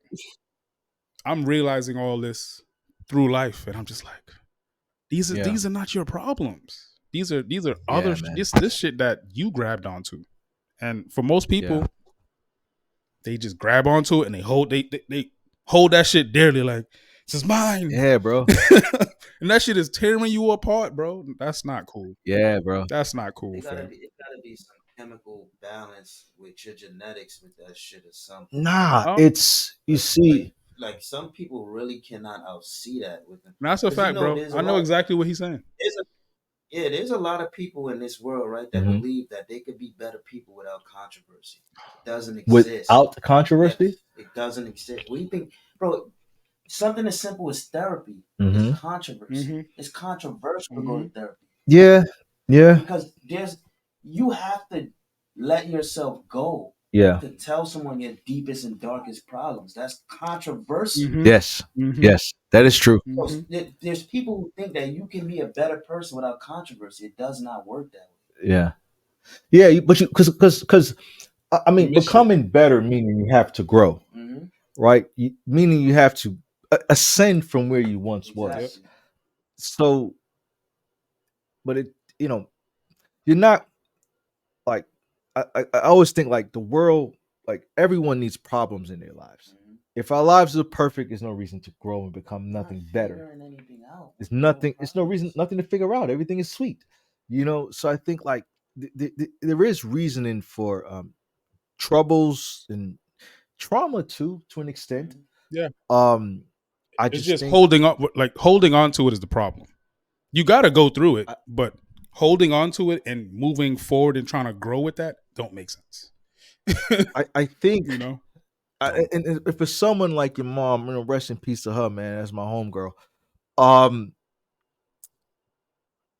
Speaker 3: I'm realizing all this through life, and I'm just like, these
Speaker 1: Yeah,
Speaker 3: are not your problems. These are other
Speaker 1: yeah, man.
Speaker 3: this shit that you grabbed onto. And for most people,
Speaker 1: Yeah,
Speaker 3: they just grab onto it and they hold that shit dearly, like, this is mine.
Speaker 1: yeah, bro.
Speaker 3: And that shit is tearing you apart, bro. That's not cool.
Speaker 1: Yeah, bro.
Speaker 3: That's not cool,
Speaker 2: It gotta
Speaker 3: fam.
Speaker 2: be. It gotta be some. chemical balance with your genetics with that shit or something.
Speaker 1: Nah,
Speaker 3: Oh,
Speaker 1: it's you
Speaker 2: Like
Speaker 1: see.
Speaker 2: like some people really cannot outsee that with them.
Speaker 3: that's a
Speaker 2: Because
Speaker 3: fact, bro.
Speaker 2: there's a
Speaker 3: I know
Speaker 2: lot
Speaker 3: exactly what he's saying.
Speaker 2: there's a yeah, there's a lot of people in this world, right, that
Speaker 1: Mhm.
Speaker 2: believe that they could be better people without controversy. It doesn't exist.
Speaker 1: Without controversy.
Speaker 2: Yes, it doesn't exist. We think, bro, something as simple as therapy is
Speaker 1: Hmm.
Speaker 2: controversy.
Speaker 3: Mm-hmm.
Speaker 2: It's controversial to go
Speaker 3: Mm-hmm.
Speaker 2: to therapy
Speaker 1: Yeah, yeah,
Speaker 2: because you have to let yourself go
Speaker 1: yeah.
Speaker 2: to tell someone your deepest and darkest problems. That's controversial.
Speaker 3: Mm-hmm.
Speaker 1: Yes,
Speaker 3: Mm-hmm.
Speaker 1: yes. That is true.
Speaker 2: So
Speaker 3: Mm-hmm.
Speaker 2: there's people who think that you can be a better person without controversy. It does not work that
Speaker 1: Yeah, yeah. But you because I
Speaker 3: You
Speaker 1: mean,
Speaker 3: miss shit.
Speaker 1: becoming better meaning you have to grow,
Speaker 2: way.
Speaker 1: right? Meaning you have to ascend from where you once
Speaker 3: Yep.
Speaker 1: was.
Speaker 2: Exactly.
Speaker 1: So, but it, you know, you're not like I always think like the world, like everyone needs problems in their lives.
Speaker 2: Mhm.
Speaker 1: If our lives are perfect, there's no reason to grow and become
Speaker 2: You're not
Speaker 1: nothing better.
Speaker 2: figuring anything out
Speaker 1: It's
Speaker 2: when there's no
Speaker 1: nothing. It's no reason.
Speaker 2: problems.
Speaker 1: Nothing to figure out. Everything is sweet, you know. So I think like there is reasoning for troubles and trauma too, to an extent.
Speaker 2: Mhm.
Speaker 3: Yeah.
Speaker 1: Um, I
Speaker 3: It's
Speaker 1: just
Speaker 3: just
Speaker 1: think
Speaker 3: holding on to it is the problem. You got to go through it,
Speaker 1: I,
Speaker 3: but holding on to it and moving forward and trying to grow with that don't make sense.
Speaker 1: I think
Speaker 3: You know?
Speaker 1: and if it's someone like your mom, you know, rest in peace to her, man. That's my homegirl. Um,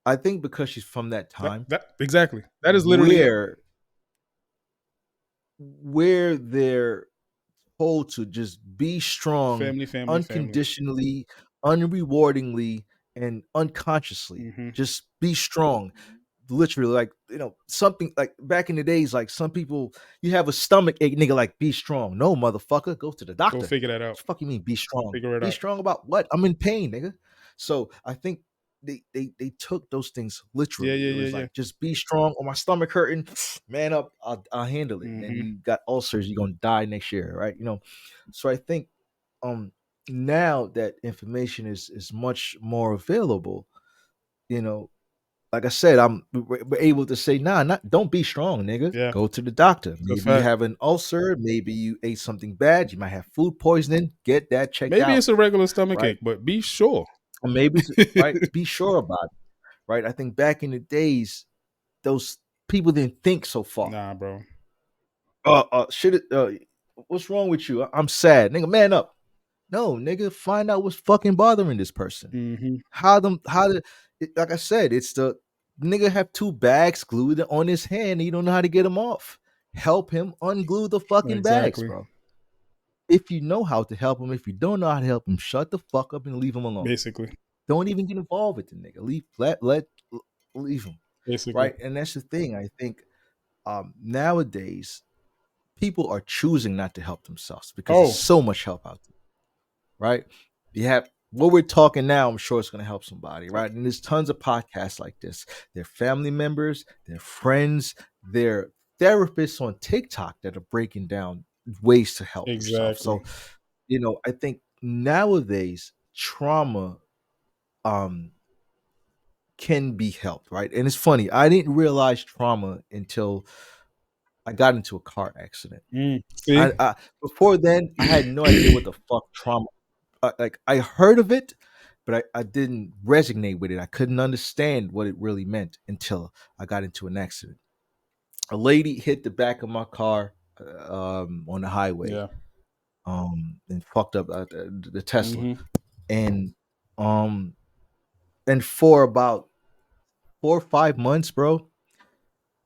Speaker 1: I think because she's from that time
Speaker 3: That exactly. That is literally it.
Speaker 1: where they're told to just be strong
Speaker 3: Family, family, family.
Speaker 1: unconditionally, unrewardingly, and unconsciously.
Speaker 3: Mm-hmm.
Speaker 1: Just be strong.
Speaker 2: Mhm.
Speaker 1: Literally, like, you know, something like back in the days, like some people, you have a stomach ache, nigga, like be strong. No, motherfucker, go to the
Speaker 3: Go
Speaker 1: doctor. What
Speaker 3: figure that out.
Speaker 1: the fuck you mean be strong?
Speaker 3: Figure it
Speaker 1: Be
Speaker 3: out.
Speaker 1: strong about what? I'm in pain, nigga. So I think they took those things
Speaker 3: Yeah,
Speaker 1: literally.
Speaker 3: yeah,
Speaker 1: It
Speaker 3: yeah,
Speaker 1: was
Speaker 3: yeah.
Speaker 1: like just be strong. Or my stomach hurting, man up. I'll handle it. And
Speaker 3: Mm-hmm.
Speaker 1: you got ulcers, you're gonna die next year, right? You know. So I think um now that information is much more available, you know, like I said, we're able to say, nah, not don't be strong, nigga.
Speaker 3: Yeah.
Speaker 1: Go to the doctor.
Speaker 3: It's a
Speaker 1: Maybe you
Speaker 3: fact.
Speaker 1: have an ulcer. Maybe you ate something bad. You might have food poisoning. Get that checked
Speaker 3: Maybe
Speaker 1: out,
Speaker 3: it's a regular stomach
Speaker 1: right?
Speaker 3: ache, but be sure.
Speaker 1: Or maybe right. Be sure about it, right? I think back in the days, those people didn't think so far.
Speaker 3: Nah, bro.
Speaker 1: Shit. What's wrong with you? I'm sad, nigga. Man up. No, nigga. Find out what's fucking bothering this person.
Speaker 3: Mm-hmm.
Speaker 1: How to like I said, it's the nigga have two bags glued on his hand and you don't know how to get them off. Help him unglue the fucking bags,
Speaker 3: Exactly.
Speaker 1: bro. If you know how to help him, if you don't know how to help him, shut the fuck up and leave him alone.
Speaker 3: Basically.
Speaker 1: Don't even get involved with the nigga. Leave him.
Speaker 3: Basically.
Speaker 1: Right. And that's the thing. I think nowadays people are choosing not to help themselves because there's
Speaker 3: Oh,
Speaker 1: so much help out there. Right? You have what we're talking now, I'm sure it's going to help somebody, right? And there's tons of podcasts like this. They're family members, they're friends, they're therapists on TikTok that are breaking down ways to help yourself.
Speaker 3: exactly.
Speaker 1: So, you know, I think nowadays trauma um can be helped, right? And it's funny, I didn't realize trauma until I got into a car accident.
Speaker 3: See?
Speaker 1: I before then I had no idea what the fuck trauma like I heard of it, but I didn't resonate with it. I couldn't understand what it really meant until I got into an accident. A lady hit the back of my car on the highway,
Speaker 3: Yeah.
Speaker 1: and fucked up the Tesla,
Speaker 3: Mm-hmm.
Speaker 1: and um, and for about 4 or 5 months, bro,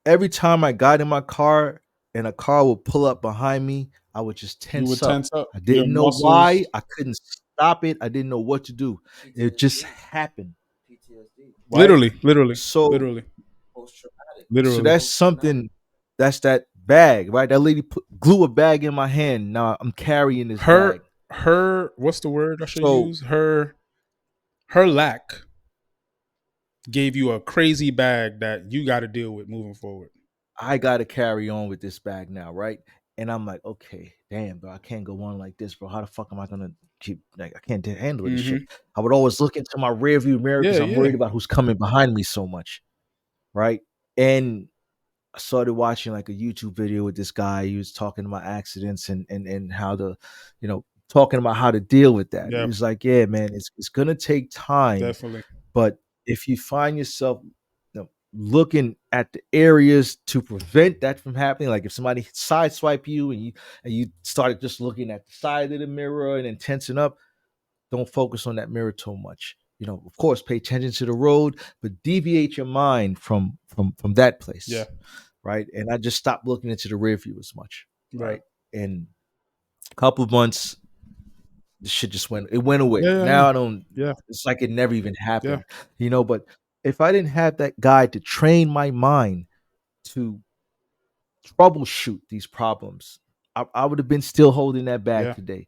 Speaker 1: every time I got in my car and a car would pull up behind me, I would just
Speaker 3: You would
Speaker 1: tense up.
Speaker 3: tense up
Speaker 1: I
Speaker 3: your
Speaker 1: didn't know why.
Speaker 3: muscles.
Speaker 1: I couldn't stop it. I didn't know what to do. It just
Speaker 2: PTSD.
Speaker 1: happened,
Speaker 2: PTSD.
Speaker 1: right?
Speaker 3: Literally, literally,
Speaker 1: So,
Speaker 3: literally,
Speaker 2: Post traumatic.
Speaker 1: so
Speaker 3: literally.
Speaker 1: that's
Speaker 2: Post traumatic.
Speaker 1: something. That's that bag, right? That lady glue a bag in my hand. Now I'm carrying this
Speaker 3: Her,
Speaker 1: bag.
Speaker 3: what's the word I should
Speaker 1: So
Speaker 3: use? Her lack gave you a crazy bag that you got to deal with moving forward.
Speaker 1: I got to carry on with this bag now, right? And I'm like, okay, damn, bro, I can't go on like this, bro. How the fuck am I gonna keep? Like, I can't handle this
Speaker 3: Mm-hmm.
Speaker 1: shit. I would always look into my rearview mirror
Speaker 3: Yeah,
Speaker 1: because I'm
Speaker 3: yeah.
Speaker 1: worried about who's coming behind me so much, right? And I started watching like a YouTube video with this guy. He was talking about accidents and how to, talking about how to deal with that. He
Speaker 3: Yeah,
Speaker 1: was like, "Yeah, man, it's gonna take time,
Speaker 3: definitely.
Speaker 1: but if you find yourself, looking at the areas to prevent that from happening, like if somebody sideswipe you and you started just looking at the side of the mirror and then tensing up, don't focus on that mirror too much. Of course, pay attention to the road, but deviate your mind from that
Speaker 3: Yeah,
Speaker 1: place, right? And I just stopped looking into the rear view as much,
Speaker 3: right.
Speaker 1: right? And a couple of months, the shit just went away.
Speaker 3: Yeah, yeah,
Speaker 1: Now I don't.
Speaker 3: yeah,
Speaker 1: It's like it never even
Speaker 3: yeah,
Speaker 1: happened, But if I didn't have that guy to train my mind to troubleshoot these problems, I would have been still holding that bag
Speaker 3: yeah,
Speaker 1: today,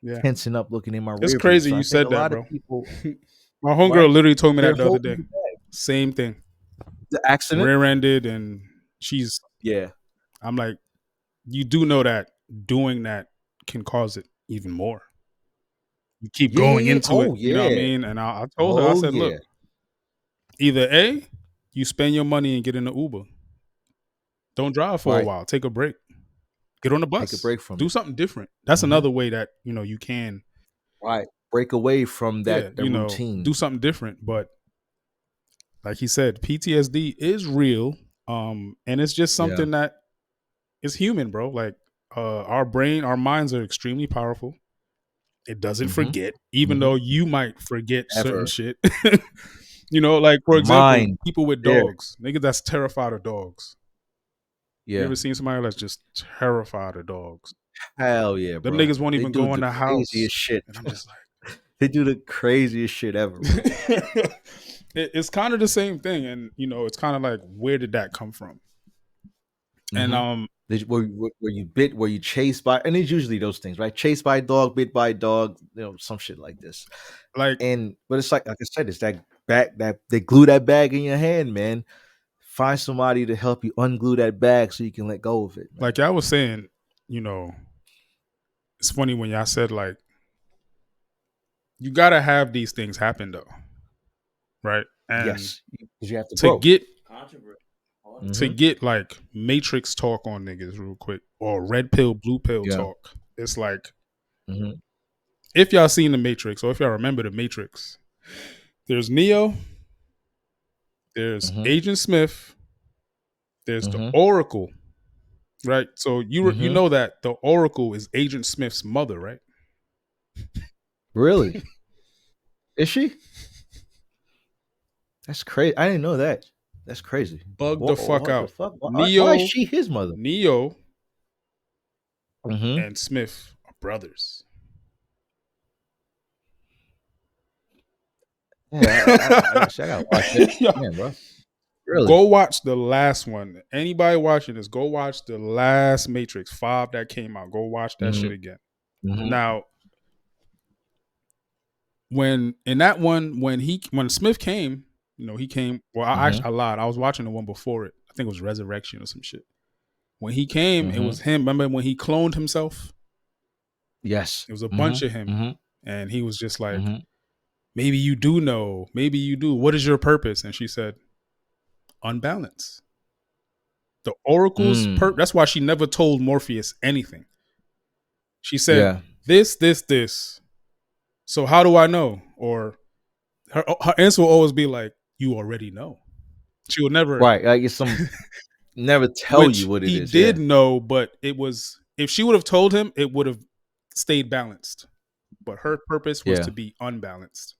Speaker 3: yeah.
Speaker 1: tensing up, looking in my
Speaker 3: It's
Speaker 1: rear view.
Speaker 3: crazy
Speaker 1: So I
Speaker 3: you
Speaker 1: think a
Speaker 3: said that,
Speaker 1: lot of
Speaker 3: bro.
Speaker 1: people,
Speaker 3: My
Speaker 1: right?
Speaker 3: homegirl literally told me
Speaker 1: They're
Speaker 3: that the other
Speaker 1: holding
Speaker 3: day.
Speaker 1: the bag.
Speaker 3: Same thing.
Speaker 1: The accident?
Speaker 3: Rear-ended, and she's.
Speaker 1: Yeah.
Speaker 3: I'm like, you do know that doing that can cause it even more. You keep
Speaker 1: Yeah, yeah,
Speaker 3: going
Speaker 1: yeah.
Speaker 3: into it.
Speaker 1: Oh,
Speaker 3: You know what I
Speaker 1: yeah.
Speaker 3: mean? And I told her, I
Speaker 1: Oh,
Speaker 3: said, look,
Speaker 1: yeah.
Speaker 3: either A, you spend your money and get in the Uber. Don't drive for a
Speaker 1: Right.
Speaker 3: while. Take a break. Get on the
Speaker 1: Take a
Speaker 3: bus.
Speaker 1: break from
Speaker 3: Do
Speaker 1: it.
Speaker 3: something different. That's
Speaker 1: Hmm.
Speaker 3: another way that, you can,
Speaker 1: Right. Break away from
Speaker 3: yeah,
Speaker 1: that routine.
Speaker 3: do something different. But like he said, PTSD is real. And it's just
Speaker 1: Yeah.
Speaker 3: something that is human, bro. Like our brain, our minds are extremely powerful. It doesn't
Speaker 1: Hmm.
Speaker 3: forget, even
Speaker 1: Hmm.
Speaker 3: though you might forget certain
Speaker 1: Ever.
Speaker 3: shit. Like
Speaker 1: The
Speaker 3: for example,
Speaker 1: mind.
Speaker 3: people with
Speaker 1: There.
Speaker 3: dogs, niggas that's terrified of dogs. You
Speaker 1: Yeah.
Speaker 3: ever seen somebody that's just terrified of dogs?
Speaker 1: Hell yeah,
Speaker 3: Them
Speaker 1: bro.
Speaker 3: niggas won't
Speaker 1: They
Speaker 3: even
Speaker 1: do
Speaker 3: go in
Speaker 1: the
Speaker 3: the house.
Speaker 1: craziest shit.
Speaker 3: And I'm just
Speaker 1: They do the craziest shit ever, bro.
Speaker 3: like, it's kind of the same thing. And, it's kind of like, where did that come from? And,
Speaker 1: Hmm. Were you bit? Were you chased by? And it's usually those things, right? Chased by a dog, bit by a dog, some shit like this.
Speaker 3: like,
Speaker 1: But it's like I said, it's that bag that they glue that bag in your hand, man. Find somebody to help you unglue that bag so you can let go of it, man.
Speaker 3: I was saying, it's funny when y'all said, like, you got to have these things happen though. Right. And
Speaker 1: Yes, because you have to
Speaker 3: to
Speaker 1: grow.
Speaker 3: get,
Speaker 2: Controversy.
Speaker 3: to
Speaker 1: Hmm.
Speaker 3: get like Matrix talk on niggas real quick, or red pill, blue pill
Speaker 1: Yeah.
Speaker 3: talk. It's like,
Speaker 1: Hmm.
Speaker 3: if y'all seen the Matrix, or if y'all remember the Matrix, there's Neo, there's
Speaker 1: Hmm.
Speaker 3: Agent Smith, there's the
Speaker 1: Hmm.
Speaker 3: Oracle, right? So you
Speaker 1: Hmm.
Speaker 3: know that the Oracle is Agent Smith's mother, right?
Speaker 1: Really? Is she? That's crazy. I didn't know that. That's crazy.
Speaker 3: Bug the fuck
Speaker 1: What the
Speaker 3: out.
Speaker 1: fuck? Why is
Speaker 3: Neo,
Speaker 1: she his mother?
Speaker 3: Neo,
Speaker 1: Hmm.
Speaker 3: and Smith are brothers.
Speaker 1: Yeah, I gotta watch that
Speaker 3: Yo,
Speaker 1: again, bro. Really?
Speaker 3: go watch the last one. Anybody watching this, go watch the last Matrix 5 that came out. Go watch that
Speaker 1: Hmm.
Speaker 3: shit again.
Speaker 1: Hmm.
Speaker 3: Now, when in that one, when Smith came, he came. Well,
Speaker 1: Hmm.
Speaker 3: I lied. I was watching the one before it. I think it was Resurrection or some shit. When he came, it
Speaker 1: Hmm.
Speaker 3: was him. Remember when he cloned himself?
Speaker 1: Yes.
Speaker 3: It was a
Speaker 1: Hmm.
Speaker 3: bunch of him,
Speaker 1: Hmm.
Speaker 3: and he was just like,
Speaker 1: Hmm.
Speaker 3: "Maybe you do know. Maybe you do. What is your purpose?" And she said, "Unbalance." The Oracle's
Speaker 1: Mm.
Speaker 3: That's why she never told Morpheus anything. She said,
Speaker 1: Yeah.
Speaker 3: "This, this, this." So how do I know? Or her answer will always be like, "You already know." She will never,
Speaker 1: Right. Like it's some never tell you
Speaker 3: which
Speaker 1: what it
Speaker 3: he
Speaker 1: is.
Speaker 3: did
Speaker 1: Yeah.
Speaker 3: know, but it was, if she would have told him, it would have stayed balanced. But her purpose was
Speaker 1: Yeah.
Speaker 3: to be unbalanced.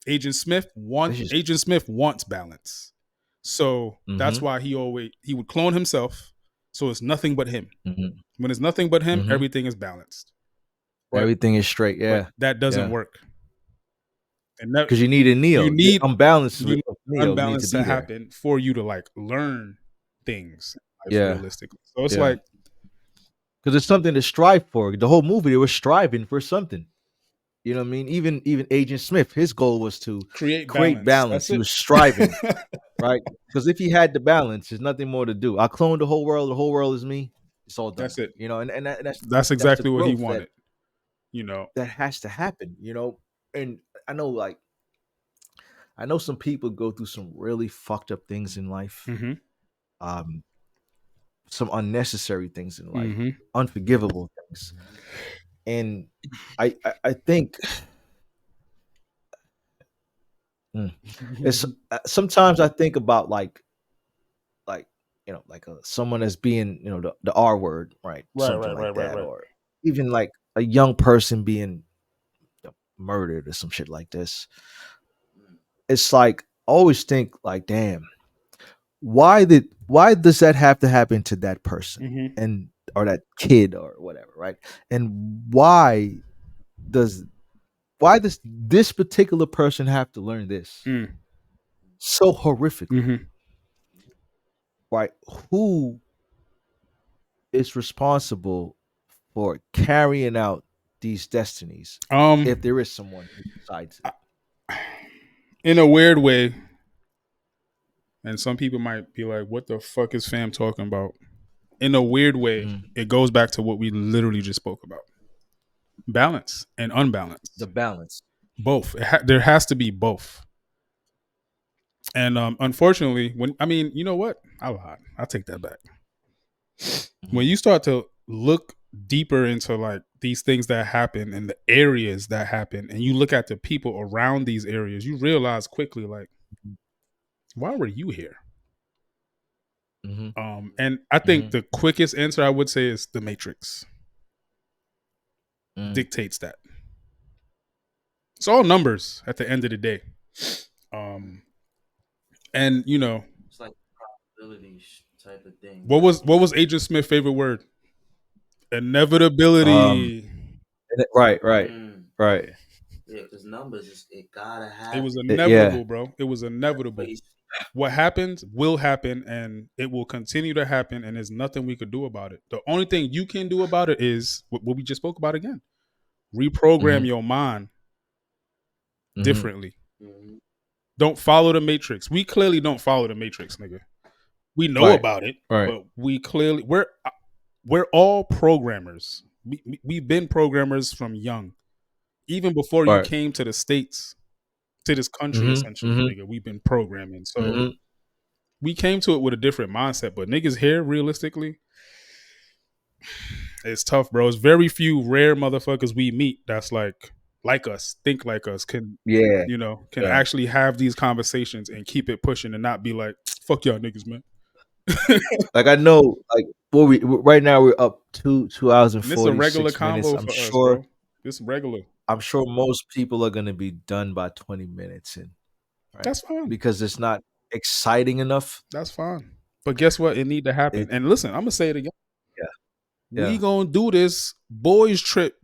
Speaker 3: Agent
Speaker 1: This is.
Speaker 3: Smith wants balance. So that's
Speaker 1: Hmm.
Speaker 3: why he would clone himself. So it's nothing but him.
Speaker 1: Hmm.
Speaker 3: When it's nothing but him,
Speaker 1: Hmm.
Speaker 3: everything is balanced. But
Speaker 1: Everything is straight.
Speaker 3: but
Speaker 1: Yeah.
Speaker 3: that doesn't
Speaker 1: Yeah.
Speaker 3: work. And that
Speaker 1: Because you need a
Speaker 3: you
Speaker 1: Neo. The
Speaker 3: need
Speaker 1: unbalanced
Speaker 3: you need
Speaker 1: Neo need to
Speaker 3: unbalance to
Speaker 1: be there.
Speaker 3: happen for you to like learn things in life
Speaker 1: Yeah.
Speaker 3: realistically. So it's
Speaker 1: Yeah.
Speaker 3: like,
Speaker 1: Because it's something to strive for. The whole movie, they were striving for something. You know what I mean? Even Agent Smith, his goal was to
Speaker 3: create
Speaker 1: create
Speaker 3: balance.
Speaker 1: balance.
Speaker 3: That's
Speaker 1: He
Speaker 3: it.
Speaker 1: was striving, right? Because if he had the balance, there's nothing more to do. I clone the whole world. The whole world is me. It's all done.
Speaker 3: That's it.
Speaker 1: And that's
Speaker 3: That's
Speaker 1: that's the
Speaker 3: exactly what he
Speaker 1: growth that
Speaker 3: wanted. You know.
Speaker 1: that has to happen. And I know, like, I know some people go through some really fucked up things in life.
Speaker 3: Mm-hmm.
Speaker 1: um, some unnecessary things in life,
Speaker 3: Mm-hmm.
Speaker 1: unforgivable things, and I think mm, it's sometimes I think about like like someone that's being the R word, right,
Speaker 3: Right,
Speaker 1: something
Speaker 3: right,
Speaker 1: like
Speaker 3: right, right,
Speaker 1: that,
Speaker 3: right.
Speaker 1: or even like a young person being murdered or some shit like this.
Speaker 2: Mm.
Speaker 1: It's like I always think like, damn, why does that have to happen to that person
Speaker 3: Mm-hmm.
Speaker 1: and or that kid or whatever, right? And does why does this particular person have to learn this
Speaker 3: Mm.
Speaker 1: so horrifically,
Speaker 3: Mm-hmm.
Speaker 1: right? Who is responsible for carrying out these destinies if
Speaker 3: Um,
Speaker 1: there is someone who decides it?
Speaker 3: in a weird way, and some people might be like, "What the fuck is fam talking about?" In a weird way,
Speaker 1: Mhm.
Speaker 3: it goes back to what we literally just spoke about: balance and
Speaker 1: The
Speaker 3: unbalance.
Speaker 1: balance.
Speaker 3: Both. There has to be both. And unfortunately, when I mean, you know what? I lied. I take that back. When
Speaker 1: Mhm.
Speaker 3: you start to look deeper into like these things that happen and the areas that happen, and you look at the people around these areas, you realize quickly like, why were you here?
Speaker 1: Mhm.
Speaker 3: And I think
Speaker 1: Mhm.
Speaker 3: the quickest answer I would say is the Matrix
Speaker 1: Mhm.
Speaker 3: dictates that. It's all numbers at the end of the day. Um, and you know,
Speaker 2: It's like probability type of thing.
Speaker 3: what
Speaker 2: Like,
Speaker 3: was Agent Smith's favorite word?
Speaker 1: Um
Speaker 3: Inevitability.
Speaker 1: right.
Speaker 2: mm,
Speaker 1: Right.
Speaker 2: yeah, because numbers is it gotta
Speaker 3: It was
Speaker 2: happen.
Speaker 1: Yeah.
Speaker 3: inevitable, bro. It was
Speaker 2: But
Speaker 3: inevitable.
Speaker 2: it's,
Speaker 3: What happens will happen, and it will continue to happen, and there's nothing we could do about it. The only thing you can do about it is what we just spoke about again: reprogram
Speaker 1: Mhm.
Speaker 3: your mind
Speaker 1: Mhm.
Speaker 3: differently.
Speaker 2: mhm,
Speaker 3: Don't follow the matrix. We clearly don't follow the matrix, nigga. We know
Speaker 1: Right.
Speaker 3: about it,
Speaker 1: Right.
Speaker 3: but we're all programmers. We've been programmers from young, even before you
Speaker 1: Right.
Speaker 3: came to the states, to this country.
Speaker 1: Mhm.
Speaker 3: Essentially,
Speaker 1: Mhm.
Speaker 3: nigga, we've been programming. So
Speaker 1: Mhm.
Speaker 3: we came to it with a different mindset. But niggas here, realistically, it's tough, bro. It's very few rare motherfuckers we meet that's like us, think like us, can
Speaker 1: Yeah.
Speaker 3: can
Speaker 1: Yeah.
Speaker 3: actually have these conversations and keep it pushing and not be like, fuck y'all niggas, man.
Speaker 1: Like I know, like right now we're up 2 hours and
Speaker 3: And it's a
Speaker 1: forty
Speaker 3: regular
Speaker 1: six minutes.
Speaker 3: convo for us, bro. It's regular.
Speaker 1: I'm sure most people are gonna be done by 20 minutes in, right?
Speaker 3: That's fine.
Speaker 1: Because it's not exciting enough.
Speaker 3: That's fine. But guess what? It need to happen.
Speaker 1: It
Speaker 3: And listen, I'm gonna say it again.
Speaker 1: yeah,
Speaker 3: We
Speaker 1: yeah,
Speaker 3: gonna do this boys trip.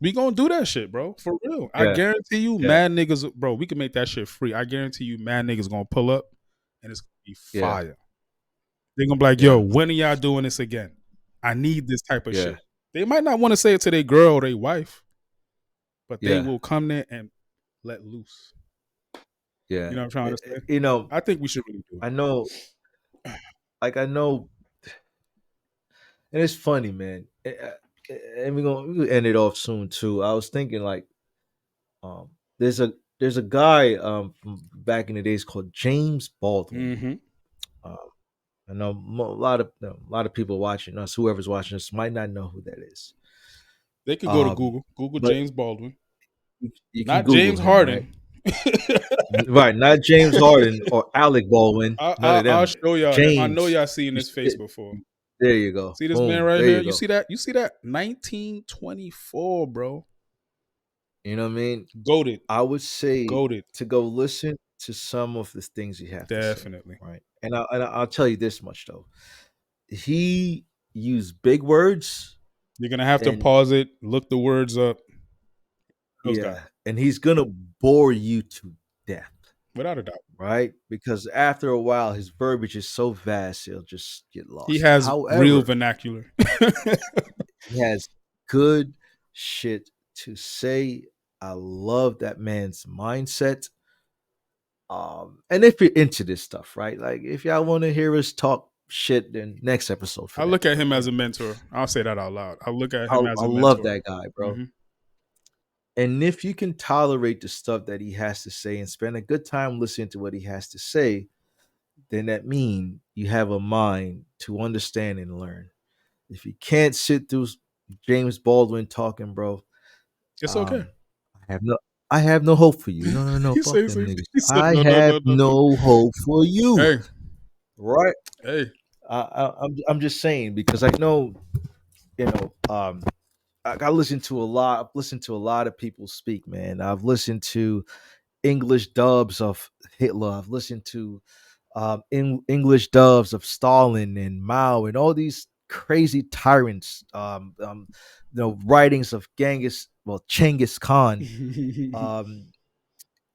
Speaker 3: We gonna do that shit, bro. For real. I
Speaker 1: yeah,
Speaker 3: guarantee you,
Speaker 1: yeah,
Speaker 3: mad niggas, bro. We can make that shit free. I guarantee you, mad niggas gonna pull up, and it's gonna be
Speaker 1: yeah,
Speaker 3: fire. They gonna be like, yo,
Speaker 1: yeah,
Speaker 3: when are y'all doing this again? I need this type of
Speaker 1: yeah,
Speaker 3: shit. They might not want to say it to their girl or their wife, but they
Speaker 1: yeah,
Speaker 3: will come there and let loose.
Speaker 1: yeah.
Speaker 3: You know what I'm trying to say?
Speaker 1: You know,
Speaker 3: I think we should really do
Speaker 1: I know, like I know, and it's funny, man. And we're gonna end it off soon too. I was thinking like, um, there's a guy from back in the days called James
Speaker 3: it.
Speaker 1: Baldwin.
Speaker 3: Mm-hmm.
Speaker 1: Um, I know a lot of people watching us, whoever's watching us, might not know who that is.
Speaker 3: They could go to
Speaker 1: Um,
Speaker 3: Google. Google
Speaker 1: but
Speaker 3: James Baldwin,
Speaker 1: you can
Speaker 3: not
Speaker 1: Google
Speaker 3: James
Speaker 1: him, right?
Speaker 3: Harden.
Speaker 1: Right, not James Harden or Alec Baldwin, none of
Speaker 3: I'll
Speaker 1: them.
Speaker 3: show y'all him. I know
Speaker 1: James.
Speaker 3: y'all seen
Speaker 1: You
Speaker 3: this
Speaker 1: see
Speaker 3: face
Speaker 1: it?
Speaker 3: before.
Speaker 1: There you go.
Speaker 3: See this man
Speaker 1: Boom.
Speaker 3: right
Speaker 1: There
Speaker 3: here?
Speaker 1: you
Speaker 3: You
Speaker 1: go.
Speaker 3: see that? You see that? 1924, bro.
Speaker 1: You know what I mean?
Speaker 3: Goated.
Speaker 1: I would say
Speaker 3: Goated.
Speaker 1: to go listen to some of the things you have to say,
Speaker 3: Definitely.
Speaker 1: right? And I'll tell you this much though. He used big words
Speaker 3: You're gonna have to
Speaker 1: and
Speaker 3: pause it, look the words up. Those guys.
Speaker 1: yeah, and he's gonna bore you to death,
Speaker 3: Without a doubt.
Speaker 1: right? Because after a while, his verbiage is so vast, he'll just get
Speaker 3: He
Speaker 1: lost.
Speaker 3: has real
Speaker 1: However,
Speaker 3: vernacular.
Speaker 1: he has good shit to say. I love that man's mindset. And if you're into this stuff, right? Like if y'all want to hear us talk shit, then next episode for
Speaker 3: I
Speaker 1: that.
Speaker 3: look at
Speaker 1: But
Speaker 3: him as
Speaker 1: yeah,
Speaker 3: a mentor. I'll say that out loud. I look at
Speaker 1: I,
Speaker 3: him as
Speaker 1: I
Speaker 3: a
Speaker 1: love
Speaker 3: mentor.
Speaker 1: that guy, bro.
Speaker 3: Hmm.
Speaker 1: And if you can tolerate the stuff that he has to say and spend a good time listening to what he has to say, then that means you have a mind to understand and learn. If you can't sit through James Baldwin talking, bro,
Speaker 3: It's okay.
Speaker 1: um, I have no, I have no hope for you. No, no, no,
Speaker 3: he
Speaker 1: fuck
Speaker 3: said,
Speaker 1: them niggas.
Speaker 3: he said,
Speaker 1: I
Speaker 3: no, no,
Speaker 1: have
Speaker 3: no, no, no.
Speaker 1: no hope for you.
Speaker 3: Hey,
Speaker 1: Right?
Speaker 3: hey.
Speaker 1: I'm just saying because I know, you know, I listen to a lot. I've listened to a lot of people speak, man. I've listened to English dubs of Hitler. I've listened to English dubs of Stalin and Mao and all these crazy tyrants. Writings of Genghis Khan, um,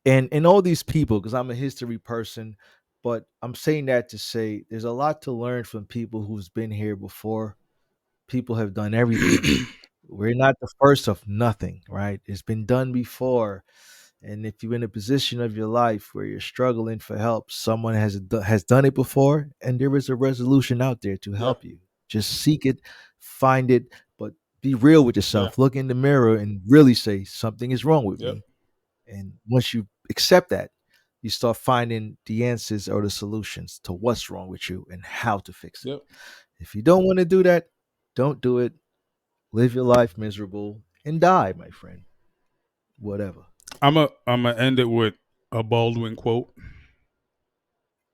Speaker 1: and all these people. Because I'm a history person, but I'm saying that to say there's a lot to learn from people who's been here before. People have done everything. We're not the first of nothing, right? It's been done before. And if you're in a position of your life where you're struggling for help, someone has done it before, and there is a resolution out there to
Speaker 3: yeah,
Speaker 1: help you. Just seek it, find it, but be real with
Speaker 3: yeah,
Speaker 1: yourself. Look in the mirror and really say something is wrong with
Speaker 3: yep,
Speaker 1: me. And once you accept that, you start finding the answers or the solutions to what's wrong with you and how to fix it.
Speaker 3: yep.
Speaker 1: If you don't want to do that, don't do it. Live your life miserable and die, my friend. Whatever.
Speaker 3: I'm gonna end it with a Baldwin quote.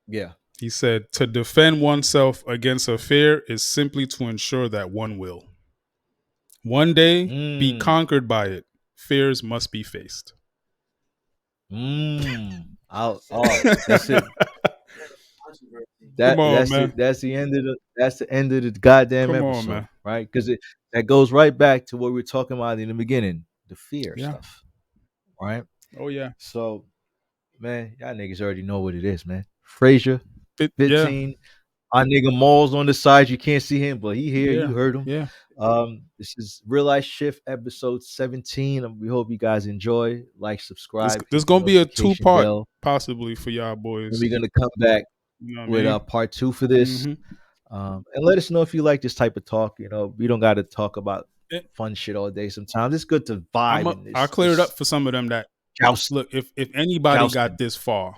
Speaker 1: Yeah.
Speaker 3: He said, "To defend oneself against a fear is simply to ensure that one will one day be
Speaker 1: Mm.
Speaker 3: conquered by it. Fears must be faced."
Speaker 1: Oh, that's it.
Speaker 2: Controversy.
Speaker 3: Come
Speaker 1: That
Speaker 3: on,
Speaker 1: that's it.
Speaker 3: man.
Speaker 1: That's the end of the goddamn
Speaker 3: Come on,
Speaker 1: episode,
Speaker 3: man.
Speaker 1: right? Because that goes right back to what we were talking about in the beginning, the fear
Speaker 3: Yeah.
Speaker 1: stuff, right?
Speaker 3: Oh yeah.
Speaker 1: So, man, y'all niggas already know what it is, man. Frazier,
Speaker 3: Yeah.
Speaker 1: 15. Our nigga Maul's on the side. You can't see him, but he here.
Speaker 3: Yeah.
Speaker 1: You heard him.
Speaker 3: Yeah.
Speaker 1: This is Real Life Shift episode 17. We hope you guys enjoy. Like, subscribe,
Speaker 3: There's
Speaker 1: hit the
Speaker 3: gonna be a two
Speaker 1: notification
Speaker 3: part
Speaker 1: bell.
Speaker 3: possibly for y'all
Speaker 1: And
Speaker 3: boys.
Speaker 1: we're gonna come back
Speaker 3: You know what I
Speaker 1: with
Speaker 3: mean?
Speaker 1: part two for this.
Speaker 3: Mm-hmm.
Speaker 1: And let us know if you like this type of talk. We don't got to talk about
Speaker 3: Eh,
Speaker 1: fun shit all day. Sometimes it's good to
Speaker 3: I'm
Speaker 1: vibe
Speaker 3: a,
Speaker 1: in
Speaker 3: I'll
Speaker 1: this
Speaker 3: clear it up for some of them that
Speaker 1: joust
Speaker 3: look, if anybody got
Speaker 1: jousting.
Speaker 3: this far,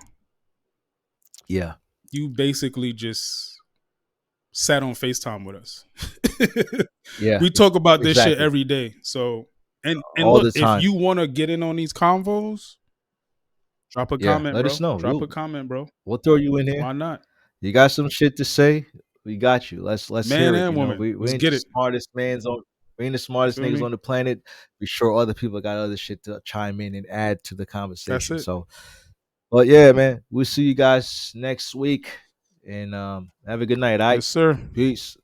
Speaker 1: Yeah,
Speaker 3: you basically just sat on FaceTime with us.
Speaker 1: yeah,
Speaker 3: We talk about this shit
Speaker 1: exactly.
Speaker 3: every day. So and
Speaker 1: All
Speaker 3: look,
Speaker 1: the
Speaker 3: if
Speaker 1: time.
Speaker 3: you want to get in on these convos, drop a
Speaker 1: Yeah,
Speaker 3: comment,
Speaker 1: let us
Speaker 3: bro.
Speaker 1: know.
Speaker 3: Drop
Speaker 1: We'll
Speaker 3: a comment, bro.
Speaker 1: we'll throw you in here.
Speaker 3: Why not?
Speaker 1: You got some shit to say? We got you. Let's
Speaker 3: Man
Speaker 1: hear it.
Speaker 3: and woman.
Speaker 1: We
Speaker 3: Let's
Speaker 1: ain't the
Speaker 3: get it.
Speaker 1: smartest man's on. We ain't the
Speaker 3: You
Speaker 1: smartest
Speaker 3: feel
Speaker 1: niggas
Speaker 3: me?
Speaker 1: on the planet. We sure other people got other shit to chime in and add to the
Speaker 3: That's
Speaker 1: conversation.
Speaker 3: it.
Speaker 1: So, but yeah, man, we'll see you guys next week, and have a good night. All right,
Speaker 3: Yes, sir.
Speaker 1: peace.